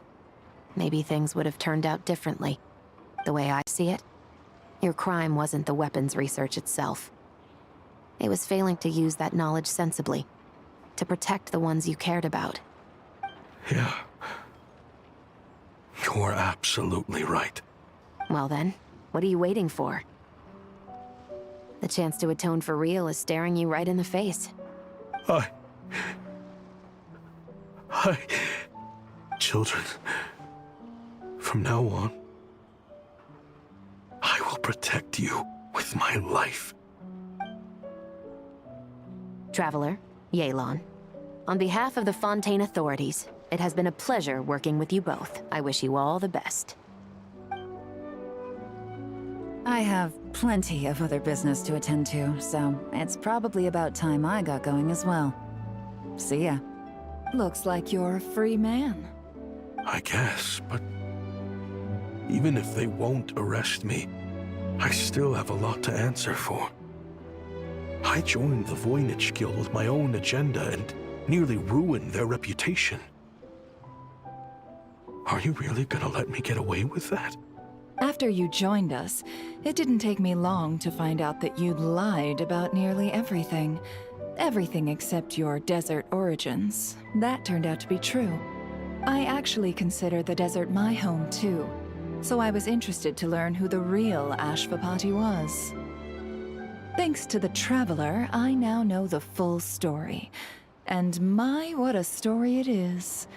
maybe things would have turned out differently. The way I see it, your crime wasn't the weapons research itself. It was failing to use that knowledge sensibly, to protect the ones you cared about. Yeah. You're absolutely right. Well then, what are you waiting for? The chance to atone for real is staring you right in the face. Children, from now on, I will protect you with my life. Traveler, Yelan. On behalf of the Fontaine authorities, it has been a pleasure working with you both. I wish you all the best. I have plenty of other business to attend to, so it's probably about time I got going as well. See ya. Looks like you're a free man. I guess, but even if they won't arrest me, I still have a lot to answer for. I joined the Voynich Guild with my own agenda and nearly ruined their reputation. Are you really gonna let me get away with that? After you joined us, it didn't take me long to find out that you'd lied about nearly everything. Everything except your desert origins. That turned out to be true. I actually consider the desert my home too, so I was interested to learn who the real Ashvapati was. Thanks to the Traveler, I now know the full story. And my, what a story it is.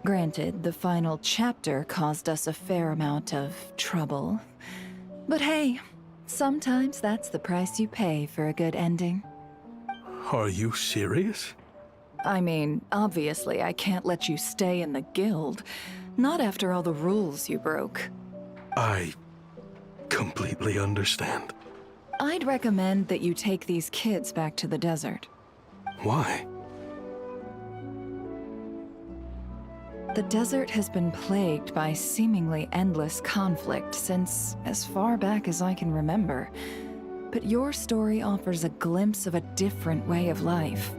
Granted, the final chapter caused us a fair amount of trouble. But hey, sometimes that's the price you pay for a good ending. Are you serious? I mean, obviously I can't let you stay in the guild. Not after all the rules you broke. I completely understand. I'd recommend that you take these kids back to the desert. Why? The desert has been plagued by seemingly endless conflict since as far back as I can remember. But your story offers a glimpse of a different way of life.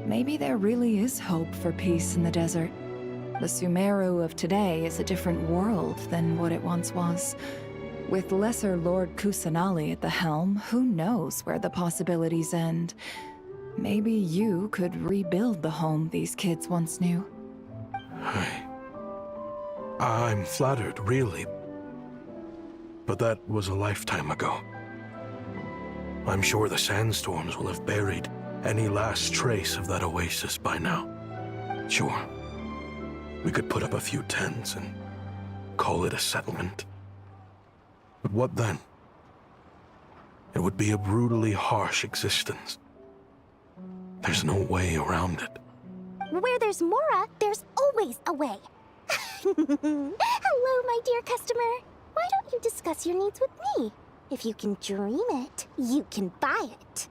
Maybe there really is hope for peace in the desert. The Sumeru of today is a different world than what it once was. With Lesser Lord Kusanali at the helm, who knows where the possibilities end? Maybe you could rebuild the home these kids once knew. I'm flattered, really. But that was a lifetime ago. I'm sure the sandstorms will have buried any last trace of that oasis by now. Sure, we could put up a few tents and call it a settlement. But what then? It would be a brutally harsh existence. There's no way around it. Where there's Mora, there's always a way. Hello, my dear customer. Why don't you discuss your needs with me? If you can dream it, you can buy it.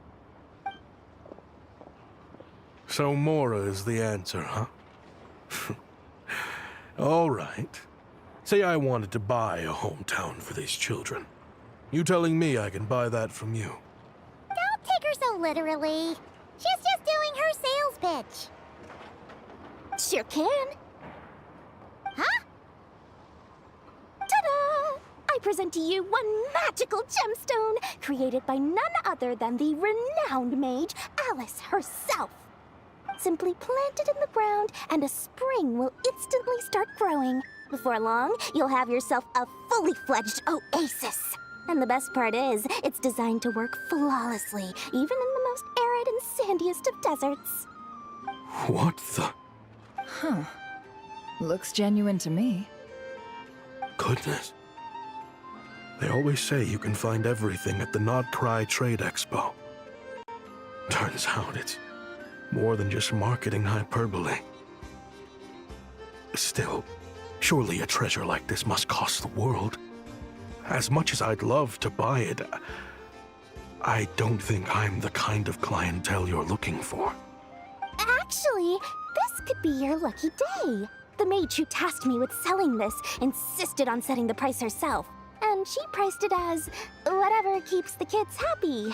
So Mora is the answer, huh? All right. Say I wanted to buy a hometown for these children. You telling me I can buy that from you? Don't take her so literally. She's just doing her sales pitch. Sure can. Huh? Ta-da! I present to you one magical gemstone created by none other than the renowned mage Alice herself. Simply plant it in the ground and a spring will instantly start growing. Before long, you'll have yourself a fully fledged oasis. And the best part is, it's designed to work flawlessly, even in the most arid and sandiest of deserts. What the? Huh. Looks genuine to me. Goodness. They always say you can find everything at the Nodcry Trade Expo. Turns out it's more than just marketing hyperbole. Still, surely a treasure like this must cost the world. As much as I'd love to buy it, I don't think I'm the kind of clientele you're looking for. Actually, this could be your lucky day. The mage who tasked me with selling this insisted on setting the price herself, and she priced it as whatever keeps the kids happy.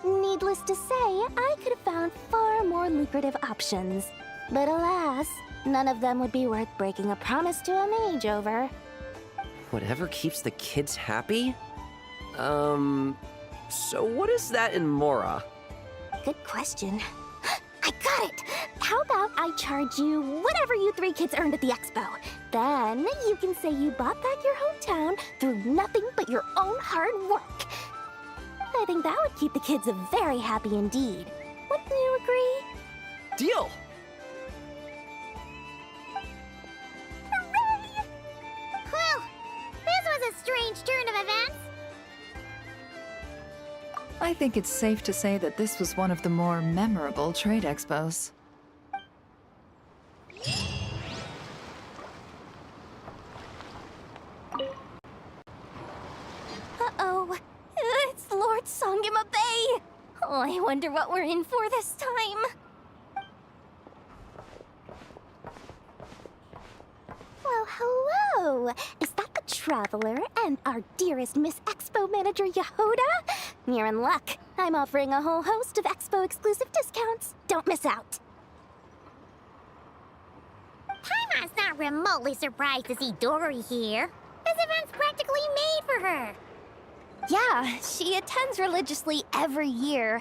Needless to say, I could have found far more lucrative options. But alas, none of them would be worth breaking a promise to a mage over. Whatever keeps the kids happy? So what is that in Mora? Good question. I got it! How about I charge you whatever you three kids earned at the expo? Then you can say you bought back your hometown through nothing but your own hard work. I think that would keep the kids very happy indeed. Wouldn't you agree? Deal! Well, this was a strange turn of events. I think it's safe to say that this was one of the more memorable trade expos. Uh-oh. It's Lord Songima Bay! Oh, I wonder what we're in for this time. Well, hello! Is that the Traveler and our dearest Miss Expo manager, Jahoda? You're in luck. I'm offering a whole host of Expo-exclusive discounts. Don't miss out. Paimon's not remotely surprised to see Dory here. This event's practically made for her. Yeah, she attends religiously every year.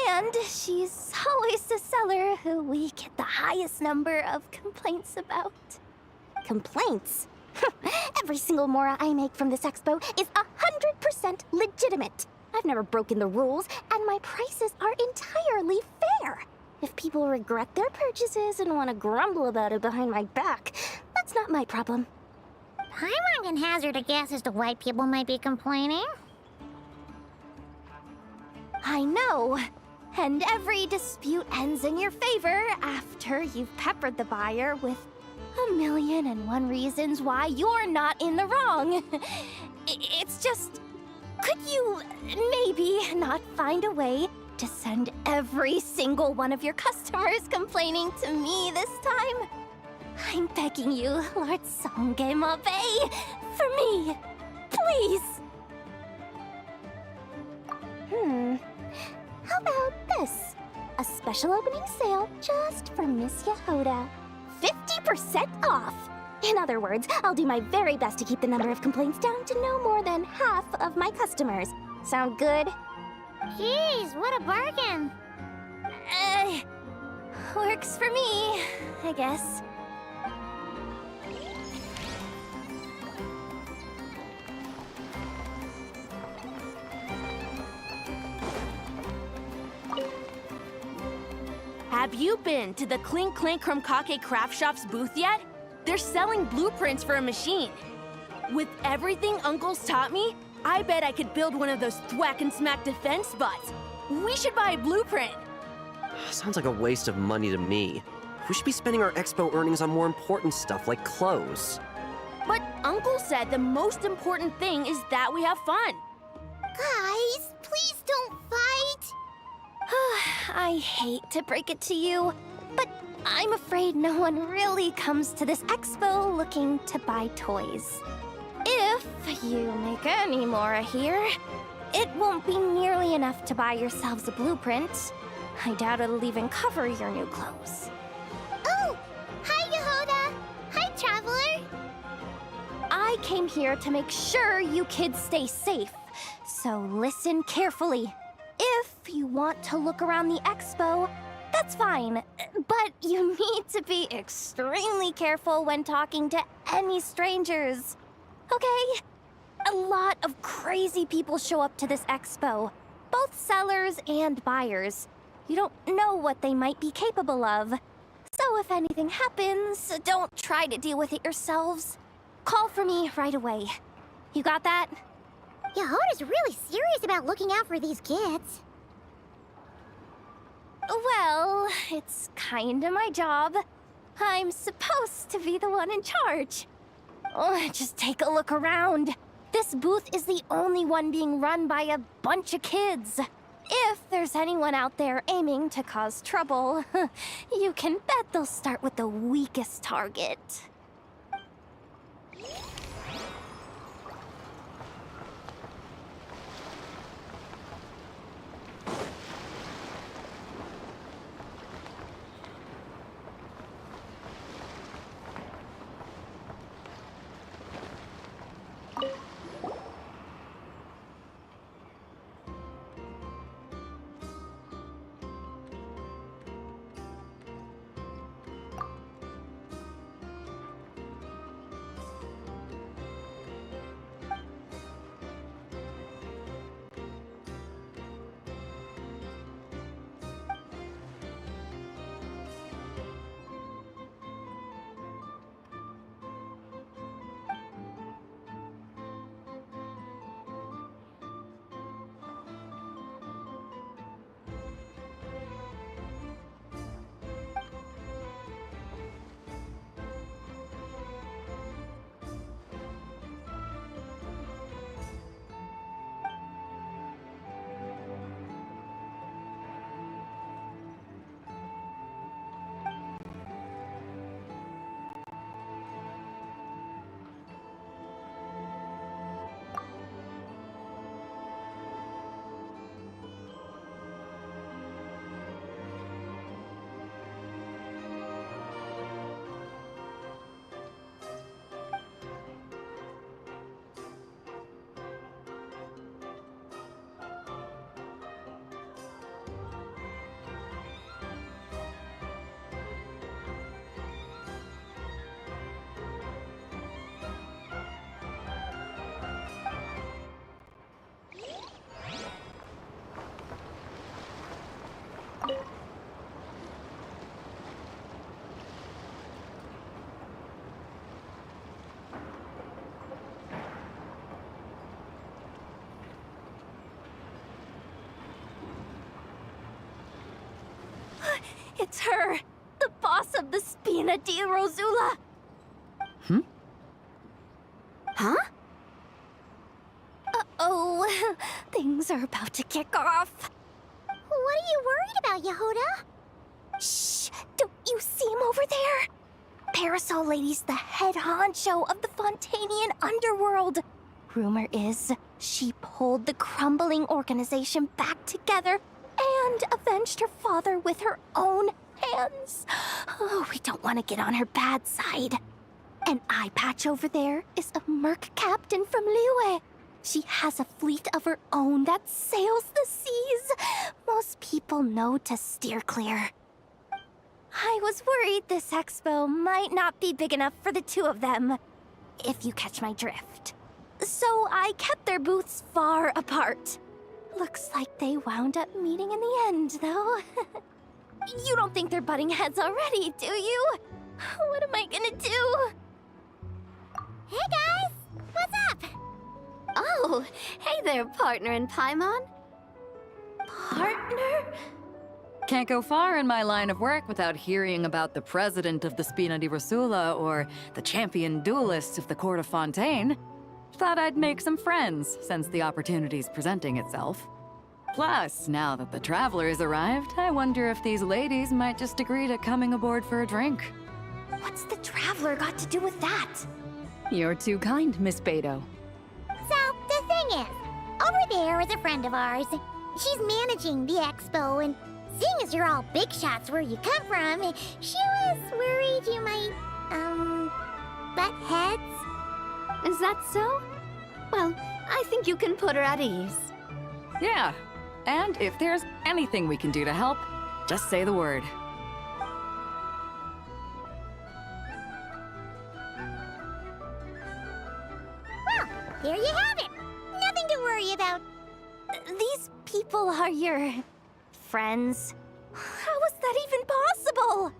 And she's always the seller who we get the highest number of complaints about. Complaints? Every single mora I make from this expo is 100% legitimate. I've never broken the rules, and my prices are entirely fair. If people regret their purchases and want to grumble about it behind my back, that's not my problem. Paimon can hazard a guess as to why people might be complaining. I know. And every dispute ends in your favor after you've peppered the buyer with 1,000,001 reasons why you're not in the wrong. It's just... Could you maybe not find a way to send every single one of your customers complaining to me this time? I'm begging you, Lord Songema Bay, for me, please. How about this? A special opening sale just for Miss Jahoda. 50% off! In other words, I'll do my very best to keep the number of complaints down to no more than half of my customers. Sound good? Jeez, what a bargain! Works for me, I guess. Have you been to the Clink Clink Krumkake Craft Shop's booth yet? They're selling blueprints for a machine. With everything Uncle's taught me, I bet I could build one of those thwack and smack defense bots. We should buy a blueprint. Sounds like a waste of money to me. We should be spending our expo earnings on more important stuff like clothes. But Uncle said the most important thing is that we have fun. Guys, please don't fight! I hate to break it to you, but I'm afraid no one really comes to this expo looking to buy toys. If you make any more here, it won't be nearly enough to buy yourselves a blueprint. I doubt it'll even cover your new clothes. Oh! Hi, Jahoda! Hi, Traveler! I came here to make sure you kids stay safe, so listen carefully. If you want to look around the expo, that's fine, but you need to be extremely careful when talking to any strangers, okay? A lot of crazy people show up to this expo, both sellers and buyers. You don't know what they might be capable of. So if anything happens, don't try to deal with it yourselves. Call for me right away. You got that? Jahoda's really serious about looking out for these kids. Well, it's kinda my job. I'm supposed to be the one in charge. Oh, just take a look around. This booth is the only one being run by a bunch of kids. If there's anyone out there aiming to cause trouble, you can bet they'll start with the weakest target. It's her! The boss of the Spina di Rosula! Huh? Uh-oh. Things are about to kick off. What are you worried about, Jahoda? Shh! Don't you see him over there? Parasol Lady's the head honcho of the Fontanian underworld. Rumor is she pulled the crumbling organization back together and avenged her father with her own hands. Oh, we don't want to get on her bad side. An eye patch over there is a merc captain from Liyue. She has a fleet of her own that sails the seas. Most people know to steer clear. I was worried this expo might not be big enough for the two of them, if you catch my drift. So I kept their booths far apart. Looks like they wound up meeting in the end, though. You don't think they're butting heads already, do you? What am I gonna do? Hey guys! What's up? Oh, hey there, partner in Paimon. Partner? Can't go far in my line of work without hearing about the president of the Spina di Rosula or the champion duelist of the court of Fontaine. Thought I'd make some friends since the opportunity's presenting itself. Plus, now that the traveler's arrived, I wonder if these ladies might just agree to coming aboard for a drink. What's the traveler got to do with that? You're too kind, Miss Beto. So, the thing is, over there is a friend of ours. She's managing the expo, and seeing as you're all big shots where you come from, she was worried you might, butt heads. Is that so? Well, I think you can put her at ease. Yeah, and if there's anything we can do to help, just say the word. Well, there you have it. Nothing to worry about. These people are your friends. How is that even possible?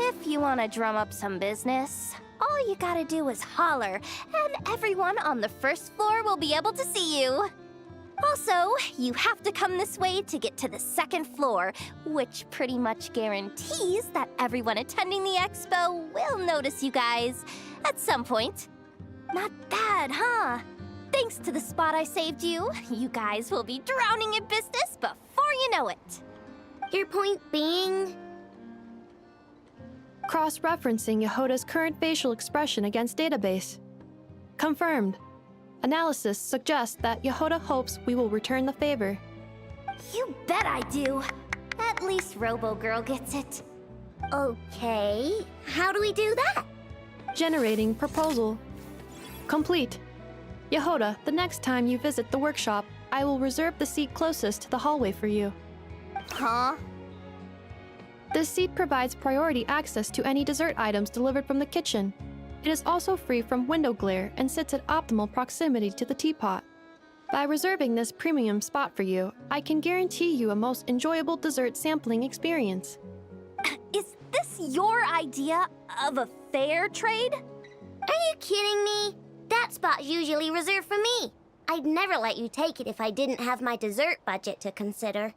If you want to drum up some business, all all you gotta do is holler, and everyone on the first floor will be able to see you. Also, you have to come this way to get to the second floor, which pretty much guarantees that everyone attending the expo will notice you guys at some point. Not bad, huh? Thanks to the spot I saved you, you guys will be drowning in business before you know it. Your point being? Cross-referencing Jahoda's current facial expression against database. Confirmed. Analysis suggests that Jahoda hopes we will return the favor. You bet I do. At least Robo-Girl gets it. Okay, how do we do that? Generating proposal. Complete. Jahoda, the next time you visit the workshop, I will reserve the seat closest to the hallway for you. Huh? This seat provides priority access to any dessert items delivered from the kitchen. It is also free from window glare and sits at optimal proximity to the teapot. By reserving this premium spot for you, I can guarantee you a most enjoyable dessert sampling experience. Is this your idea of a fair trade? Are you kidding me? That spot's usually reserved for me. I'd never let you take it if I didn't have my dessert budget to consider.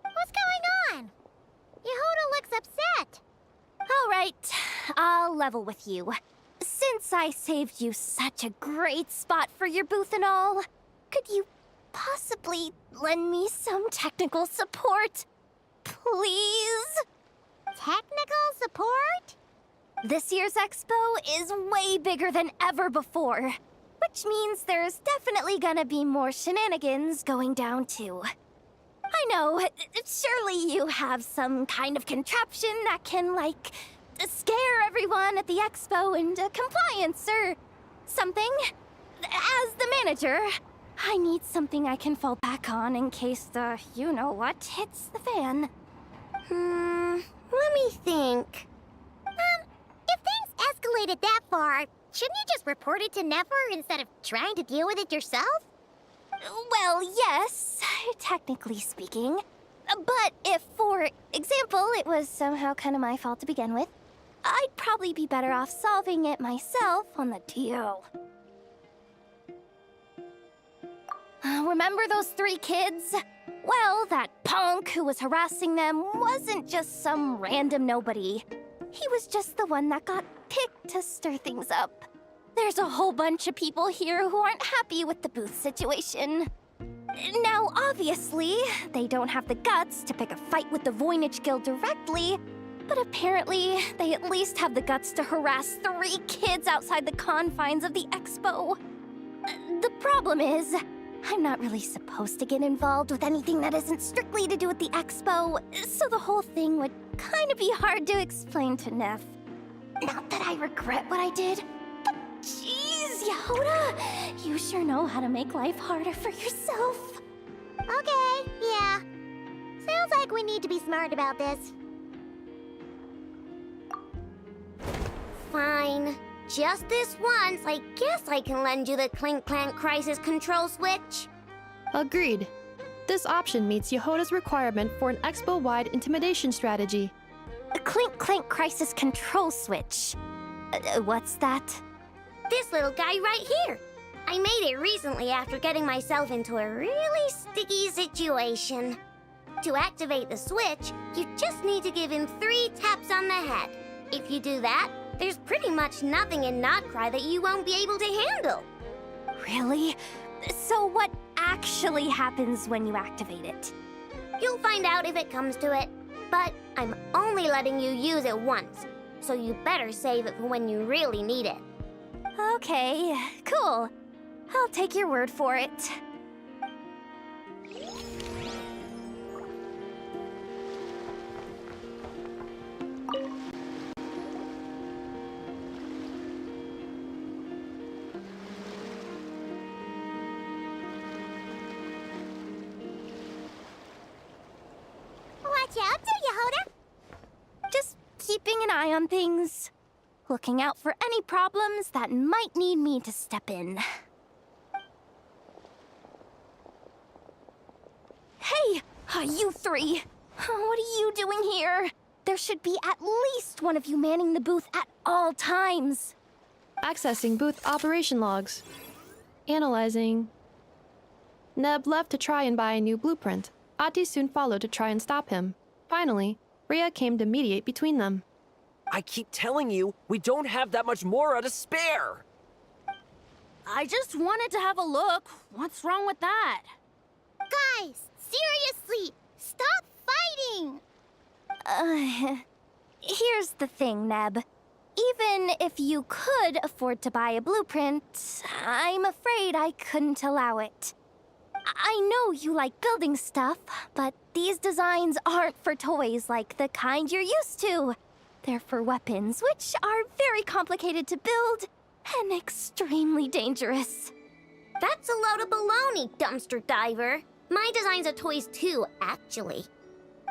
What's going on? Jahoda looks upset. All right, I'll level with you. Since I saved you such a great spot for your booth and all, could you possibly lend me some technical support? Please? Technical support? This year's expo is way bigger than ever before, which means there's definitely gonna be more shenanigans going down too. I know, surely you have some kind of contraption that can, like, scare everyone at the expo into compliance or something. As the manager, I need something I can fall back on in case the you-know-what hits the fan. Let me think. If things escalated that far, shouldn't you just report it to Nefer instead of trying to deal with it yourself? Well, yes, technically speaking. But if, for example, it was somehow kind of my fault to begin with, I'd probably be better off solving it myself on the DL. Remember those 3 kids? Well, that punk who was harassing them wasn't just some random nobody. He was just the one that got picked to stir things up. There's a whole bunch of people here who aren't happy with the booth situation. Now, obviously, they don't have the guts to pick a fight with the Voynich Guild directly, but apparently, they at least have the guts to harass 3 kids outside the confines of the expo. The problem is, I'm not really supposed to get involved with anything that isn't strictly to do with the expo, so the whole thing would kind of be hard to explain to Neff. Not that I regret what I did, but jeez, Jahoda, you sure know how to make life harder for yourself. Okay, yeah. Sounds like we need to be smart about this. Fine. Just this once, I guess I can lend you the Clink Clank Crisis Control Switch. Agreed. This option meets Jahoda's requirement for an expo-wide intimidation strategy. A Clink Clank Crisis Control Switch. What's that? This little guy right here. I made it recently after getting myself into a really sticky situation. To activate the switch, you just need to give him 3 taps on the head. If you do that, there's pretty much nothing in Nodcry that you won't be able to handle. Really? So what actually happens when you activate it? You'll find out if it comes to it, but I'm only letting you use it once, so you better save it for when you really need it. Okay, cool. I'll take your word for it. Watch out there, Jahoda! Just keeping an eye on things. Looking out for any problems that might need me to step in. Hey, you 3! What are you doing here? There should be at least one of you manning the booth at all times. Accessing booth operation logs. Analyzing. Neb left to try and buy a new blueprint. Ati soon followed to try and stop him. Finally, Rhea came to mediate between them. I keep telling you, we don't have that much Mora to spare! I just wanted to have a look. What's wrong with that? Guys, seriously, stop fighting! Here's the thing, Neb. Even if you could afford to buy a blueprint, I'm afraid I couldn't allow it. I know you like building stuff, but these designs aren't for toys like the kind you're used to. They're for weapons, which are very complicated to build and extremely dangerous. That's a load of baloney, dumpster diver. My designs are toys too, actually.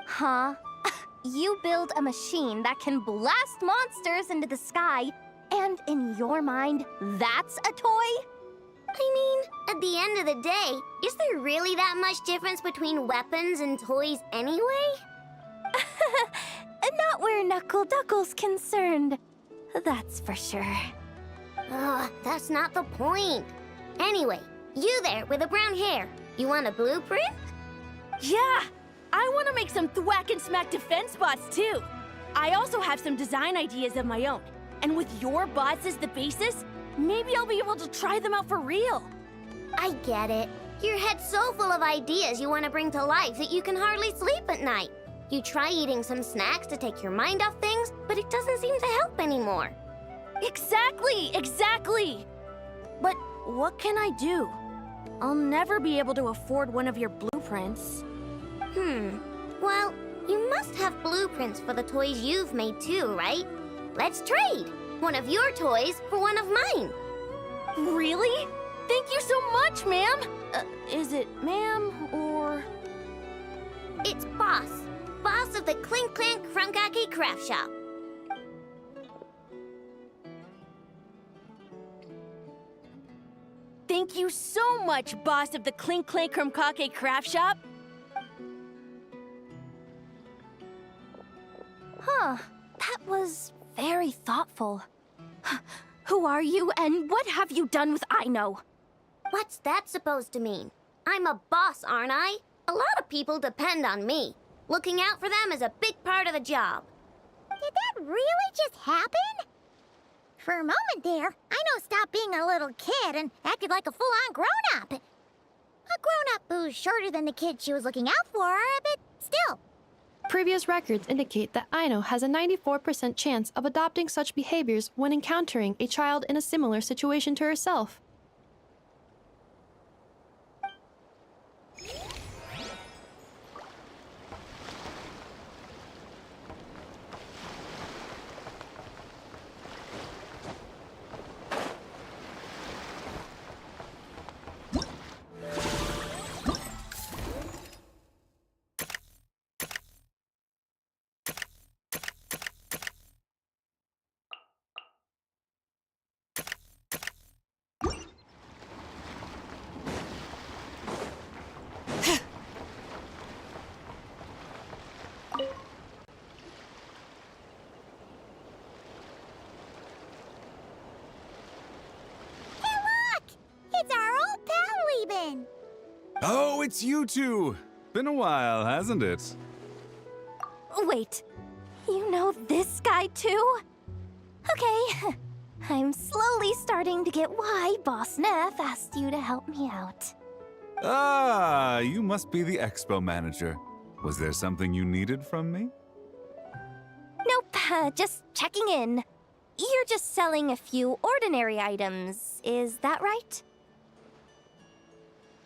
Huh? You build a machine that can blast monsters into the sky, and in your mind, that's a toy? I mean, at the end of the day, is there really that much difference between weapons and toys anyway? Not where Knuckle Duckle's concerned. That's for sure. Ugh, that's not the point. Anyway, you there with the brown hair, you want a blueprint? Yeah! I want to make some thwack and smack defense bots too. I also have some design ideas of my own. And with your bots as the basis, maybe I'll be able to try them out for real. I get it. Your head's so full of ideas you want to bring to life that you can hardly sleep at night. You try eating some snacks to take your mind off things, but it doesn't seem to help anymore. Exactly! But what can I do? I'll never be able to afford one of your blueprints. Well, you must have blueprints for the toys you've made too, right? Let's trade! One of your toys for one of mine. Really? Thank you so much, ma'am! Is it ma'am, or...? It's Boss. Boss of the Clink Clank Krumkake Craft Shop. Thank you so much, boss of the Clink Clank Krumkake Craft Shop. Huh. That was very thoughtful. Who are you, and what have you done with Aino? What's that supposed to mean? I'm a boss, aren't I? A lot of people depend on me. Looking out for them is a big part of the job. Did that really just happen? For a moment there, Aino stopped being a little kid and acted like a full-on grown-up. A grown-up who's shorter than the kid she was looking out for, but still. Previous records indicate that Aino has a 94% chance of adopting such behaviors when encountering a child in a similar situation to herself. It's our old pal Lieben! Oh, it's you two! Been a while, hasn't it? Wait, you know this guy too? Okay, I'm slowly starting to get why Boss Neff asked you to help me out. Ah, you must be the expo manager. Was there something you needed from me? Nope, just checking in. You're just selling a few ordinary items, is that right?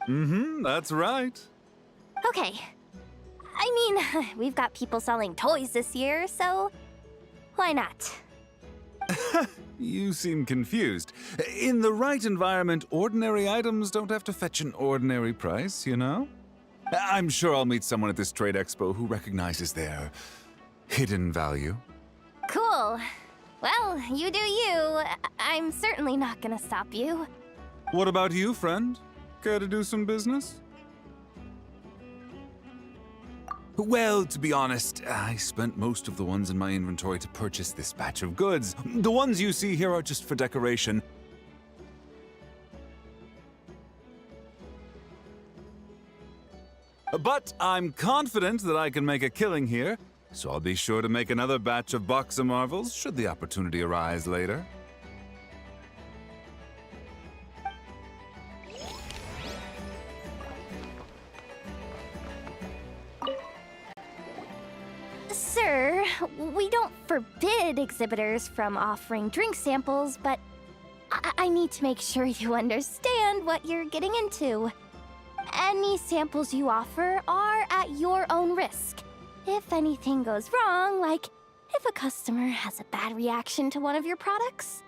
That's right. Okay. I mean, we've got people selling toys this year, so why not? You seem confused. In the right environment, ordinary items don't have to fetch an ordinary price, you know? I'm sure I'll meet someone at this trade expo who recognizes their hidden value. Cool. Well, you do you. I'm certainly not gonna stop you. What about you, friend? Care to do some business? Well, to be honest, I spent most of the ones in my inventory to purchase this batch of goods. The ones you see here are just for decoration. But I'm confident that I can make a killing here, so I'll be sure to make another batch of Box of Marvels should the opportunity arise later. Sir, we don't forbid exhibitors from offering drink samples, but I need to make sure you understand what you're getting into. Any samples you offer are at your own risk. If anything goes wrong, like if a customer has a bad reaction to one of your products,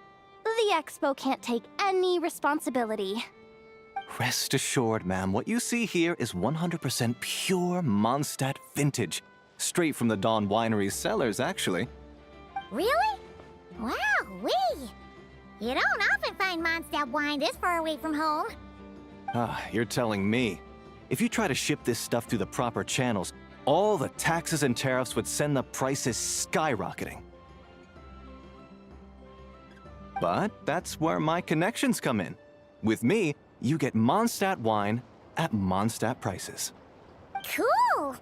the expo can't take any responsibility. Rest assured, ma'am, what you see here is 100% pure Mondstadt vintage. Straight from the Dawn Winery's cellars, actually. Really? Wow-wee! You don't often find Mondstadt wine this far away from home. Ah, you're telling me. If you try to ship this stuff through the proper channels, all the taxes and tariffs would send the prices skyrocketing. But that's where my connections come in. With me, you get Mondstadt wine at Mondstadt prices. Cool!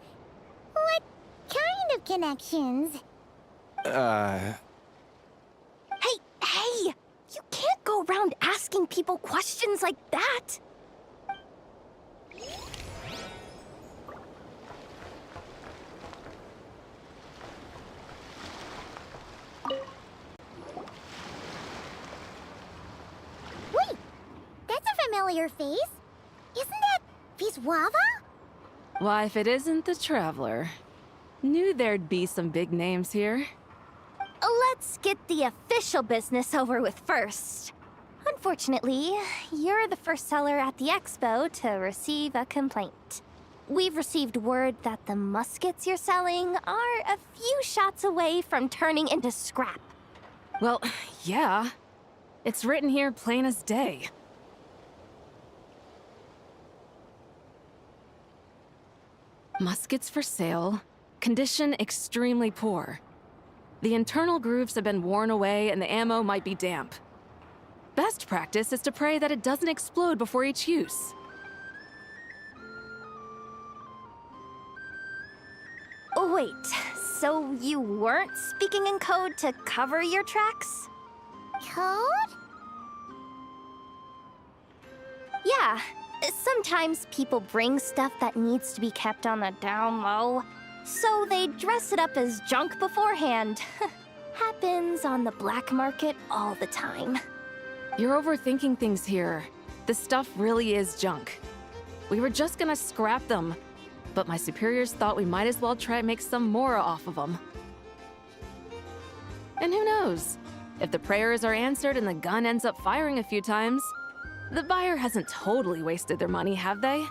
What kind of connections? Hey! You can't go around asking people questions like that! Wait! That's a familiar face. Isn't that Viswava? Why, if it isn't the Traveler. Knew there'd be some big names here. Let's get the official business over with first. Unfortunately, you're the first seller at the expo to receive a complaint. We've received word that the muskets you're selling are a few shots away from turning into scrap. Well, yeah. It's written here plain as day. Muskets for sale. Condition extremely poor. The internal grooves have been worn away and the ammo might be damp. Best practice is to pray that it doesn't explode before each use. Wait, so you weren't speaking in code to cover your tracks? Code? Yeah. Sometimes people bring stuff that needs to be kept on the down low, so they dress it up as junk beforehand. Happens on the black market all the time. You're overthinking things here. This stuff really is junk. We were just gonna scrap them, but my superiors thought we might as well try and make some more off of them. And who knows? If the prayers are answered and the gun ends up firing a few times, the buyer hasn't totally wasted their money, have they?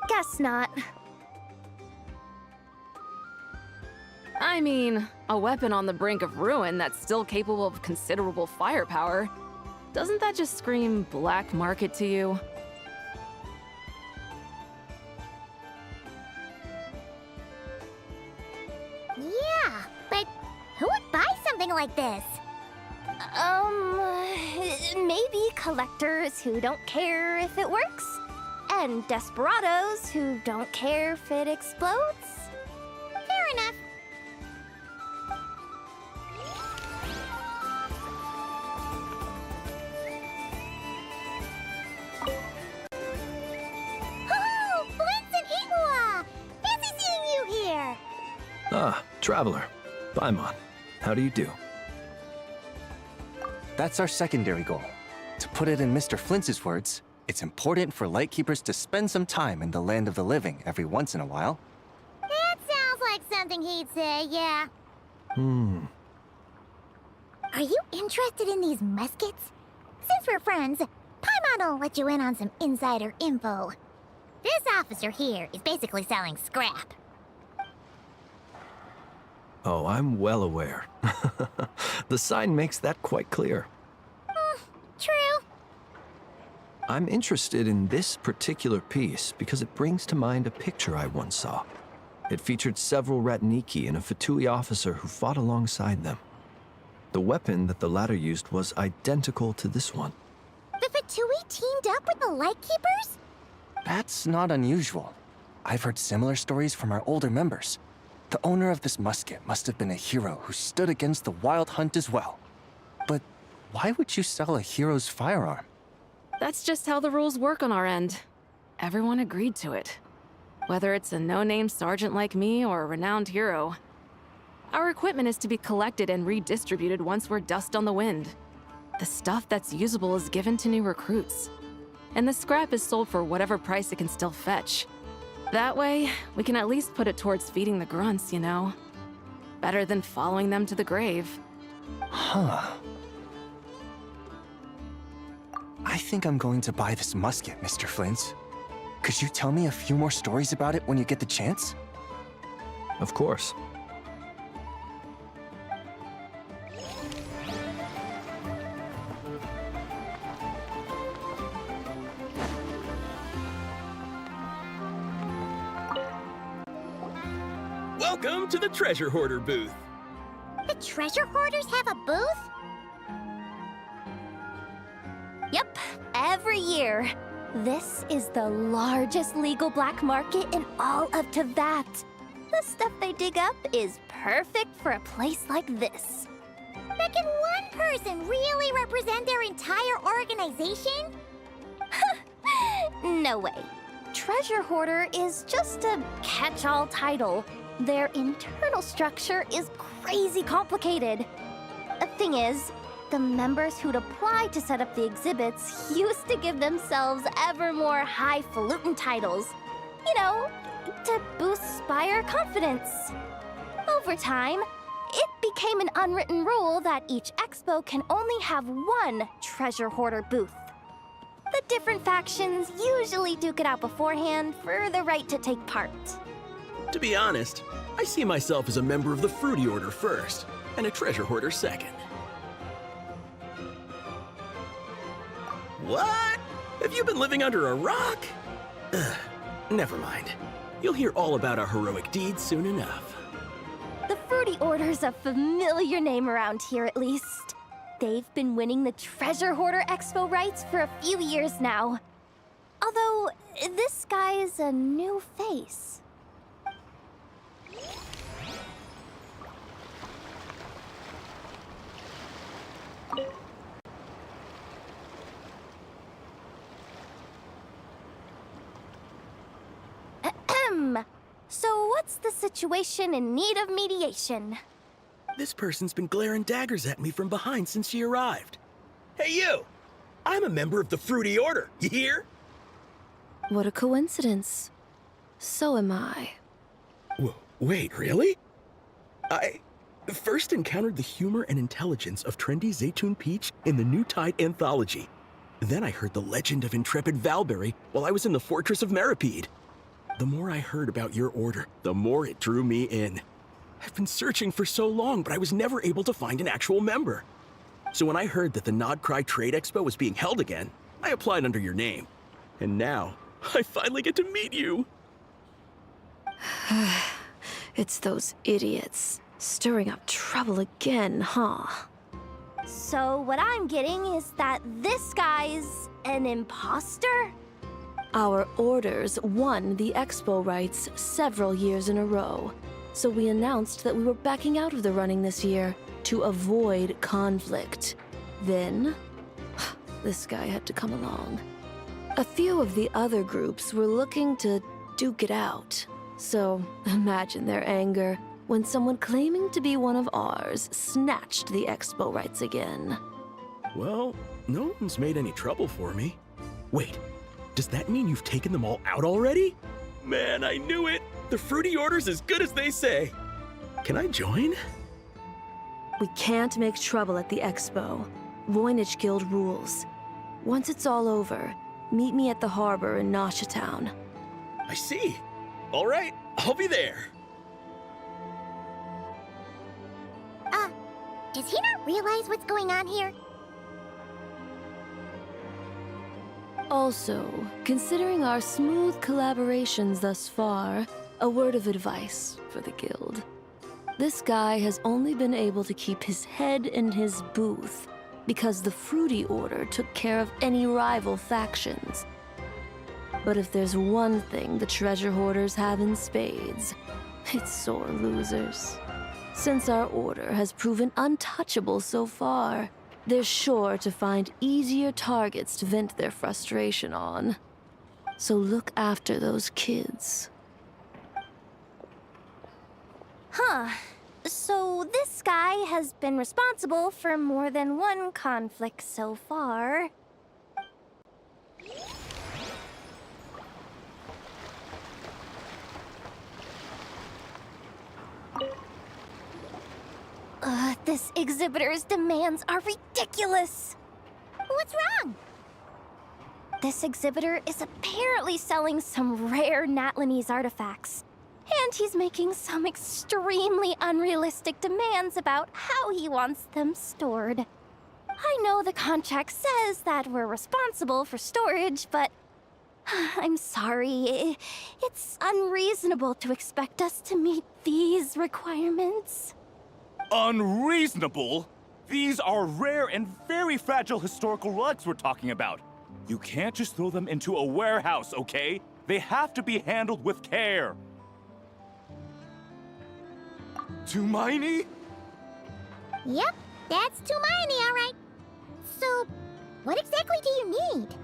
Guess not. I mean, a weapon on the brink of ruin that's still capable of considerable firepower. Doesn't that just scream black market to you? Yeah, but who would buy something like this? Maybe collectors who don't care if it works, and desperados who don't care if it explodes. Fair enough. Oh, Blintz and Igua! Fancy seeing you here! Ah, Traveler. Paimon. How do you do? That's our secondary goal. To put it in Mr. Flintz's words, it's important for Lightkeepers to spend some time in the land of the living every once in a while. That sounds like something he'd say, yeah. Are you interested in these muskets? Since we're friends, Paimon will let you in on some insider info. This officer here is basically selling scrap. Oh, I'm well aware. The sign makes that quite clear. True. I'm interested in this particular piece because it brings to mind a picture I once saw. It featured several Ratniki and a Fatui officer who fought alongside them. The weapon that the latter used was identical to this one. The Fatui teamed up with the Lightkeepers? That's not unusual. I've heard similar stories from our older members. The owner of this musket must have been a hero who stood against the Wild Hunt as well. But why would you sell a hero's firearm? That's just how the rules work on our end. Everyone agreed to it. Whether it's a no-name sergeant like me or a renowned hero. Our equipment is to be collected and redistributed once we're dust on the wind. The stuff that's usable is given to new recruits. And the scrap is sold for whatever price it can still fetch. That way, we can at least put it towards feeding the grunts, you know? Better than following them to the grave. Huh. I think I'm going to buy this musket, Mr. Flint. Could you tell me a few more stories about it when you get the chance? Of course. Welcome to the Treasure Hoarder booth. The treasure hoarders have a booth? Yep, every year. This is the largest legal black market in all of Teyvat. The stuff they dig up is perfect for a place like this. But can one person really represent their entire organization? No way. Treasure Hoarder is just a catch-all title. Their internal structure is crazy complicated. The thing is, the members who'd apply to set up the exhibits used to give themselves ever more highfalutin titles. You know, to boost Spire confidence. Over time, it became an unwritten rule that each expo can only have one treasure hoarder booth. The different factions usually duke it out beforehand for the right to take part. To be honest, I see myself as a member of the Fruity Order first, and a treasure hoarder second. What? Have you been living under a rock? Ugh, never mind. You'll hear all about our heroic deeds soon enough. The Fruity Order's a familiar name around here, at least. They've been winning the Treasure Hoarder Expo rights for a few years now. Although, this guy's a new face. Ahem. So what's the situation in need of mediation? This person's been glaring daggers at me from behind since she arrived. Hey, you! I'm a member of the Fruity Order, you hear? What a coincidence. So am I. Wait, really? I first encountered the humor and intelligence of trendy Zaytun Peach in the New Tide anthology. Then I heard the legend of intrepid Valberry while I was in the Fortress of Meripede. The more I heard about your order, the more it drew me in. I've been searching for so long, but I was never able to find an actual member. So when I heard that the Nodcry Trade Expo was being held again, I applied under your name. And now, I finally get to meet you. It's those idiots. Stirring up trouble again, huh? So what I'm getting is that this guy's an imposter? Our orders won the expo rights several years in a row, so we announced that we were backing out of the running this year to avoid conflict. Then, this guy had to come along. A few of the other groups were looking to duke it out, so imagine their anger when someone claiming to be one of ours snatched the expo rights again. Well, no one's made any trouble for me. Wait. Does that mean you've taken them all out already? Man, I knew it! The Fruity Order's as good as they say. Can I join? We can't make trouble at the expo. Voynich Guild rules. Once it's all over, meet me at the harbor in Nasha Town. I see. All right, I'll be there. Does he not realize what's going on here? Also, considering our smooth collaborations thus far, A word of advice for the guild. This guy has only been able to keep his head in his booth because the Fruity Order took care of any rival factions. But if there's one thing the treasure hoarders have in spades, it's sore losers. Since our order has proven untouchable so far, they're sure to find easier targets to vent their frustration on. So look after those kids. Huh. So this guy has been responsible for more than one conflict so far. This exhibitor's demands are ridiculous. What's wrong? This exhibitor is apparently selling some rare Natlanese artifacts. And he's making some extremely unrealistic demands about how he wants them stored. I know the contract says that we're responsible for storage, but I'm sorry. It's unreasonable to expect us to meet these requirements. Unreasonable? These are rare and very fragile historical relics we're talking about. You can't just throw them into a warehouse, okay? They have to be handled with care. Tumaini? Yep, that's Tumaini, all right. So, what exactly do you need?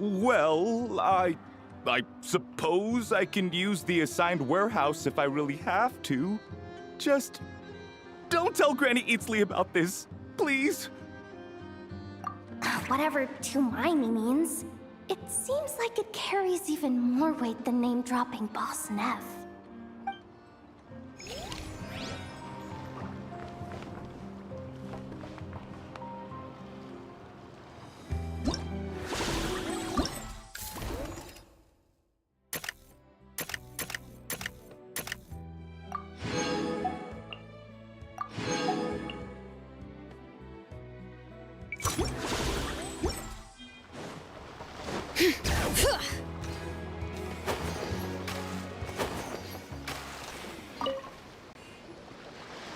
Well, I suppose I can use the assigned warehouse if I really have to. Just don't tell Granny Eatsley about this, please. Whatever Tumaini means, it seems like it carries even more weight than name-dropping Boss Neff.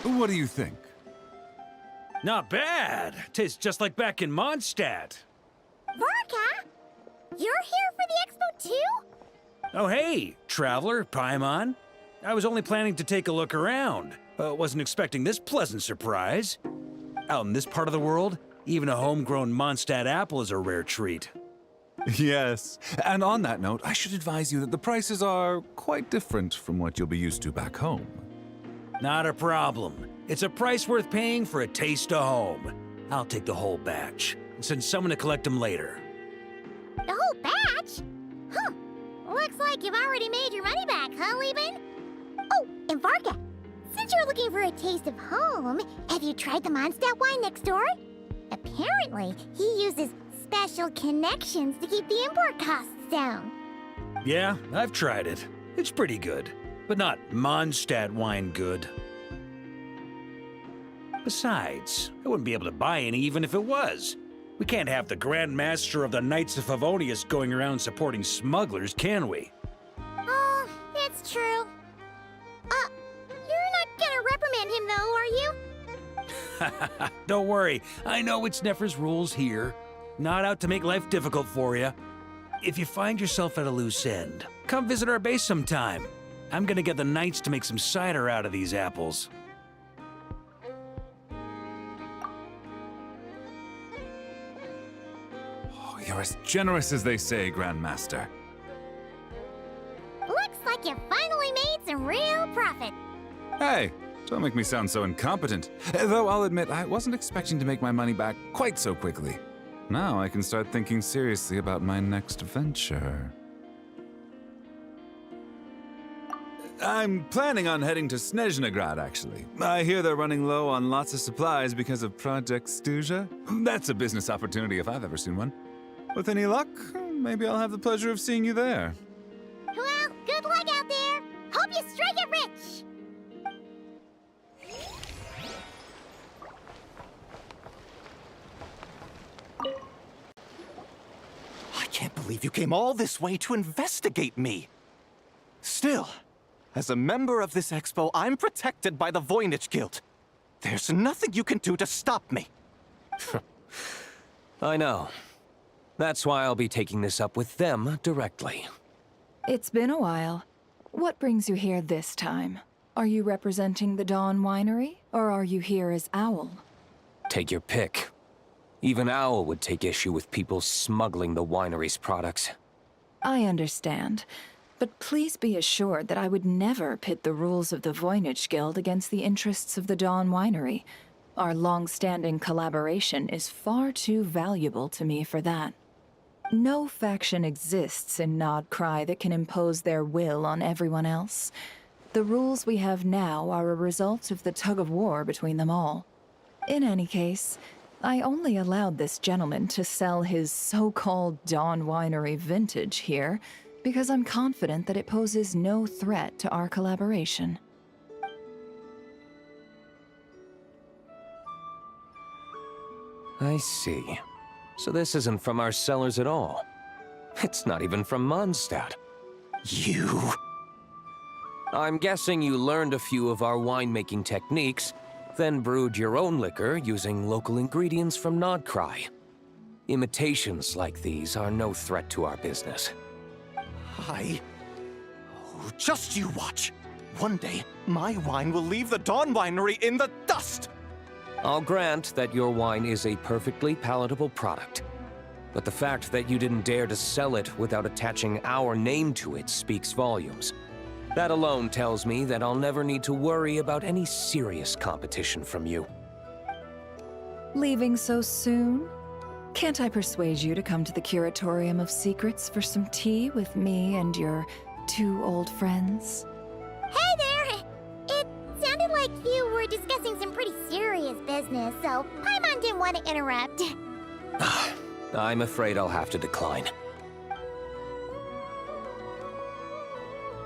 What do you think? Not bad. Tastes just like back in Mondstadt. Varka? You're here for the expo too? Oh, hey, traveler, Paimon. I was only planning to take a look around. Wasn't expecting this pleasant surprise. Out in this part of the world, even a homegrown Mondstadt apple is a rare treat. Yes, and on that note, I should advise you that the prices are quite different from what you'll be used to back home. Not a problem. It's a price worth paying for a taste of home. I'll take the whole batch and send someone to collect them later. The whole batch? Huh. Looks like you've already made your money back, huh, Lieben? Oh, and Varka, since you're looking for a taste of home, have you tried the Mondstadt wine next door? Apparently, he uses special connections to keep the import costs down. Yeah, I've tried it. It's pretty good, but not Mondstadt wine good. Besides, I wouldn't be able to buy any even if it was. We can't have the Grand Master of the Knights of Favonius going around supporting smugglers, can we? Oh, that's true. You're not gonna reprimand him though, are you? Don't worry, I know it's Nefer's rules here. Not out to make life difficult for you. If you find yourself at a loose end, come visit our base sometime. I'm gonna get the Knights to make some cider out of these apples. You're as generous as they say, Grandmaster. Looks like you finally made some real profit. Hey, don't make me sound so incompetent. Though I'll admit, I wasn't expecting to make my money back quite so quickly. Now I can start thinking seriously about my next venture. I'm planning on heading to Snezhnegrad, actually. I hear they're running low on lots of supplies because of Project Stuja. That's a business opportunity if I've ever seen one. With any luck, maybe I'll have the pleasure of seeing you there. Well, good luck out there. Hope you strike it rich. I can't believe you came all this way to investigate me. Still, as a member of this expo, I'm protected by the Voynich Guild. There's nothing you can do to stop me. I know. That's why I'll be taking this up with them directly. It's been a while. What brings you here this time? Are you representing the Dawn Winery, or are you here as Owl? Take your pick. Even Owl would take issue with people smuggling the winery's products. I understand, but please be assured that I would never pit the rules of the Voynich Guild against the interests of the Dawn Winery. Our long-standing collaboration is far too valuable to me for that. No faction exists in Nodcry that can impose their will on everyone else. The rules we have now are a result of the tug-of-war between them all. In any case, I only allowed this gentleman to sell his so-called Dawn Winery vintage here because I'm confident that it poses no threat to our collaboration. I see. So this isn't from our cellars at all. It's not even from Mondstadt. You... I'm guessing you learned a few of our winemaking techniques, then brewed your own liquor using local ingredients from Nodcry. Imitations like these are no threat to our business. Oh, just you watch. One day, my wine will leave the Dawn Winery in the dust! I'll grant that your wine is a perfectly palatable product, but the fact that you didn't dare to sell it without attaching our name to it speaks volumes. That alone tells me that I'll never need to worry about any serious competition from you. Leaving so soon? Can't I persuade you to come to the Curatorium of Secrets for some tea with me and your two old friends? Hey there! It sounded like you were discussing some pretty serious business, so Paimon didn't want to interrupt. I'm afraid I'll have to decline.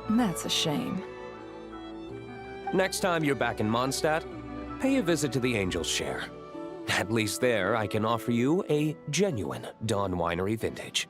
That's a shame. Next time you're back in Mondstadt, pay a visit to the Angel's Share. At least there, I can offer you a genuine Dawn Winery vintage.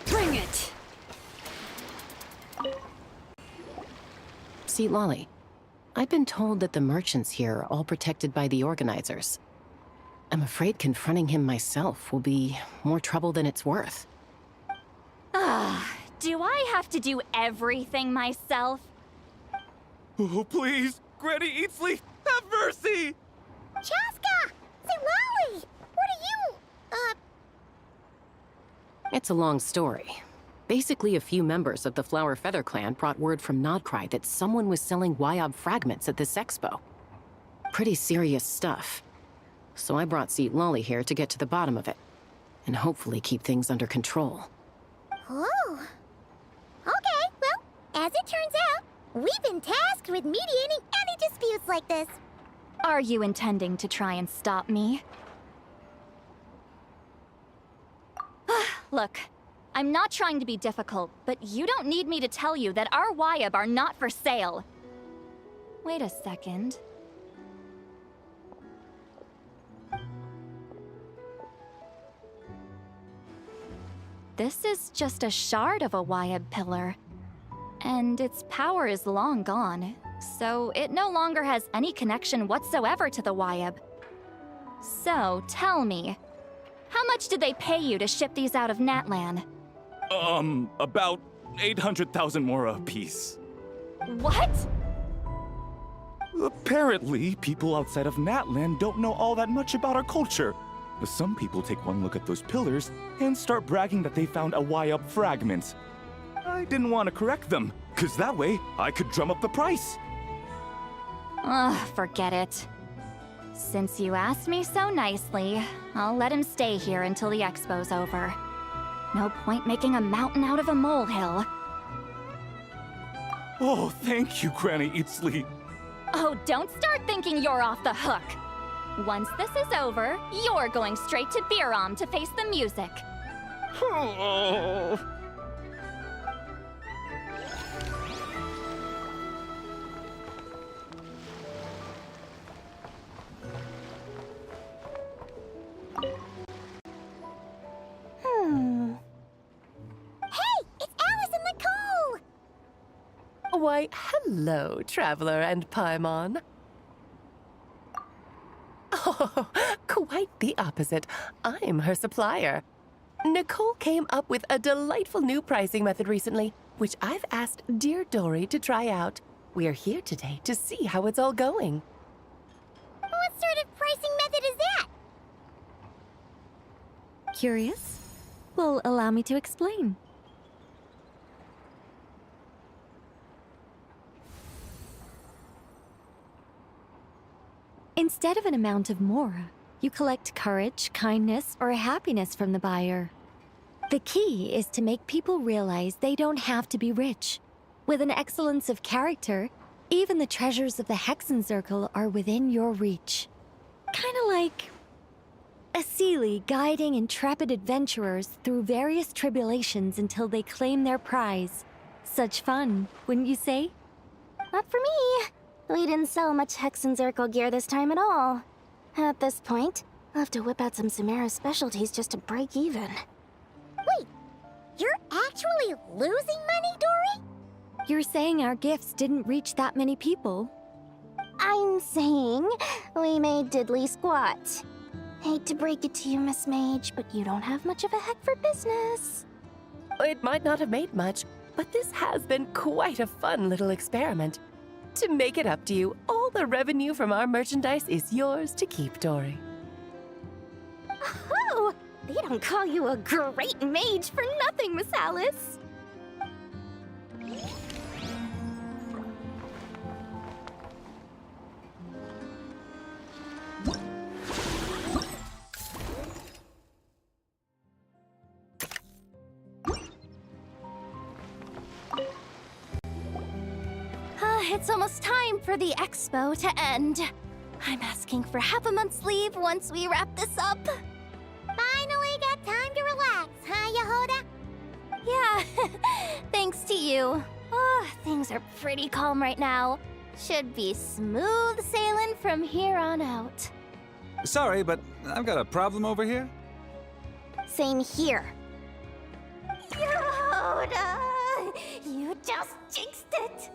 Bring it! See, Lolly, I've been told that the merchants here are all protected by the organizers. I'm afraid confronting him myself will be more trouble than it's worth. Do I have to do everything myself? Oh, please! Granny Eatsley, have mercy! Chaska! Say, Lolly! What are you, It's a long story. Basically, a few members of the Flower Feather clan brought word from Nodcry that someone was selling Wyob fragments at this expo. Pretty serious stuff. So I brought Seat Lolly here to get to the bottom of it, and hopefully keep things under control. Oh. Okay, well, as it turns out, we've been tasked with mediating any disputes like this. Are you intending to try and stop me? Look, I'm not trying to be difficult, but you don't need me to tell you that our Wyob are not for sale. Wait a second. This is just a shard of a Wyob pillar, and its power is long gone, so it no longer has any connection whatsoever to the Wyob. So, tell me, how much did they pay you to ship these out of Natlan? About 800,000 mora apiece. What? Apparently, people outside of Natlan don't know all that much about our culture. Some people take one look at those pillars and start bragging that they found a Wyob fragment. I didn't want to correct them, because that way I could drum up the price. Ugh, forget it. Since you asked me so nicely, I'll let him stay here until the expo's over. No point making a mountain out of a molehill. Oh, thank you, Granny Eatsley. Oh, don't start thinking you're off the hook. Once this is over, you're going straight to Biram to face the music. Hey, it's Alice and Nicole! Why, hello, Traveler and Paimon. Oh, quite the opposite. I'm her supplier. Nicole came up with a delightful new pricing method recently, which I've asked dear Dory to try out. We're here today to see how it's all going. What sort of pricing method is that? Curious? Well, allow me to explain. Instead of an amount of mora, you collect courage, kindness, or happiness from the buyer. The key is to make people realize they don't have to be rich. With an excellence of character, even the treasures of the Hexen Circle are within your reach. Kinda like a Seelie guiding intrepid adventurers through various tribulations until they claim their prize. Such fun, wouldn't you say? Not for me. We didn't sell much Hexen Circle gear this time at all. At this point, I'll have to whip out some Samara specialties just to break even. Wait, you're actually losing money, Dory? You're saying our gifts didn't reach that many people? I'm saying we made diddly squat. Hate to break it to you, Miss Mage, but you don't have much of a heck for business. It might not have made much, but this has been quite a fun little experiment. To make it up to you, all the revenue from our merchandise is yours to keep, Dory. Oh, they don't call you a great mage for nothing, Miss Alice. It's almost time for the expo to end. I'm asking for half a month's leave once we wrap this up. Finally got time to relax, huh, Jahoda? Yeah, thanks to you. Oh, things are pretty calm right now. Should be smooth sailing from here on out. Sorry, but I've got a problem over here. Same here. Jahoda, you just jinxed it.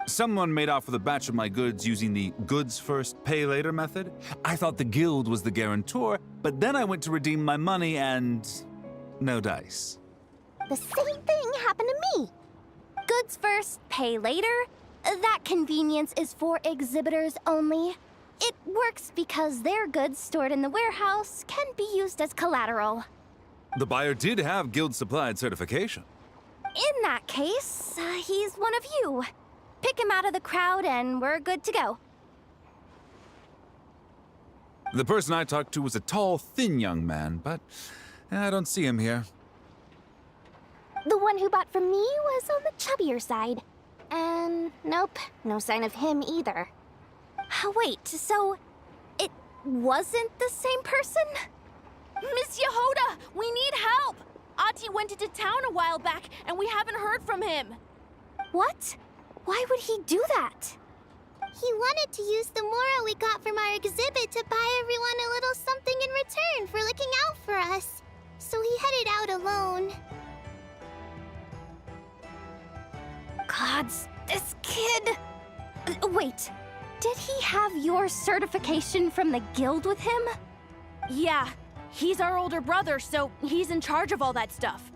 Someone made off with a batch of my goods using the goods first, pay later method. I thought the guild was the guarantor, but then I went to redeem my money and no dice. The same thing happened to me. Goods first, pay later? That convenience is for exhibitors only. It works because their goods stored in the warehouse can be used as collateral. The buyer did have guild supplied certification. In that case, he's one of you. Pick him out of the crowd and we're good to go. The person I talked to was a tall, thin young man, but I don't see him here. The one who bought from me was on the chubbier side. And nope, no sign of him either. Wait, so it wasn't the same person? Miss Jahoda, we need help! Ahti went into town a while back and we haven't heard from him. What? Why would he do that? He wanted to use the mora we got from our exhibit to buy everyone a little something in return for looking out for us. So he headed out alone. Gods, this kid... Wait, did he have your certification from the guild with him? Yeah, he's our older brother, so he's in charge of all that stuff.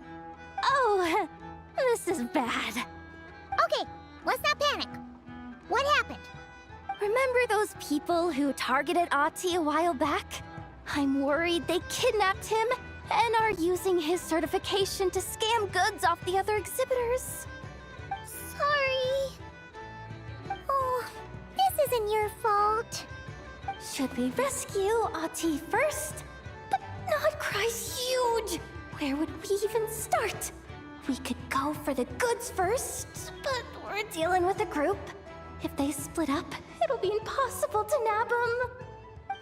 Oh, this is bad. Okay, let's not panic. What happened? Remember those people who targeted Ahti a while back? I'm worried they kidnapped him and are using his certification to scam goods off the other exhibitors. Sorry. Oh, this isn't your fault. Should we rescue Ahti first? But Nodcry's huge! Where would we even start? We could go for the goods first, but we're dealing with a group. If they split up, it'll be impossible to nab them.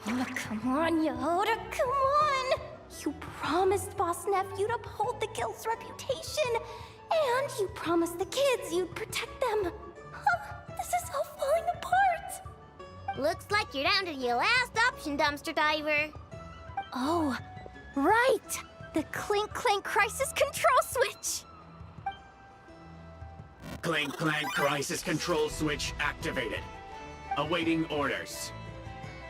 Oh, come on, Jahoda, come on! You promised Boss Neff you'd uphold the guild's reputation, and you promised the kids you'd protect them. This is all falling apart. Looks like you're down to your last option, dumpster diver. Oh, right! The Clink Clank Crisis Control Switch! Clank Clank Crisis Control Switch activated. Awaiting orders.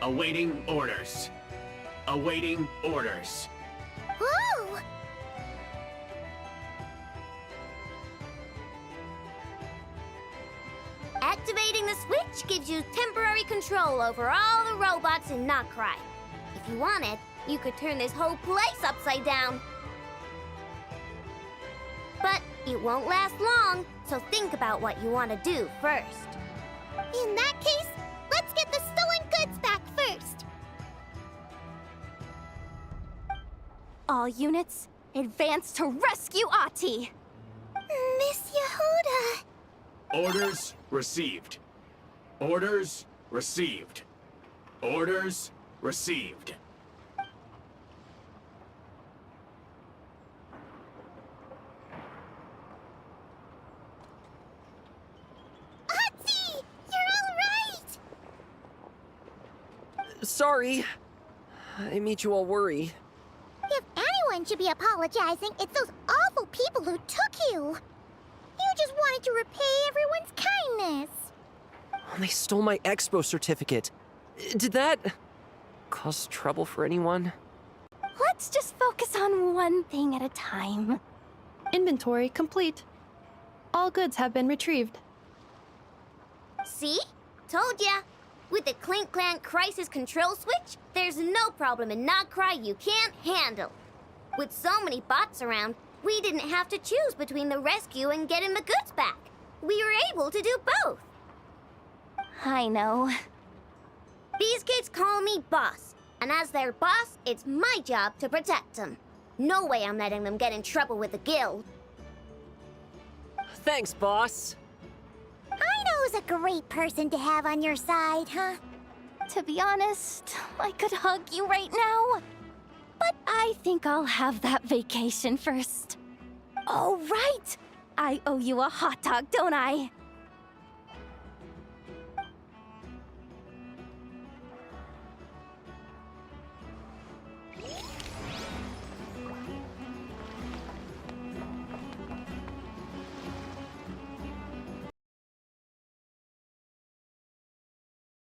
Awaiting orders. Awaiting orders. Whoa! Activating the switch gives you temporary control over all the robots in Notcry. If you wanted, you could turn this whole place upside down. But it won't last long, so think about what you want to do first. In that case, let's get the stolen goods back first. All units, advance to rescue Ahti! Miss Jahoda! Orders received. Orders received. Orders received. Ahti! You're all right! Sorry. I made you all worry. If anyone should be apologizing, it's those awful people who took you. You just wanted to repay everyone's kindness. They stole my expo certificate. Did that cause trouble for anyone? Let's just focus on one thing at a time. Inventory complete. All goods have been retrieved. See? Told ya. With the Clink Clank Crisis Control Switch, there's no problem in Notcry you can't handle. With so many bots around, we didn't have to choose between the rescue and getting the goods back. We were able to do both. I know. These kids call me boss, and as their boss, it's my job to protect them. No way I'm letting them get in trouble with the guild. Thanks, boss. Aino's a great person to have on your side, huh? To be honest, I could hug you right now. But I think I'll have that vacation first. Oh, right! I owe you a hot dog, don't I?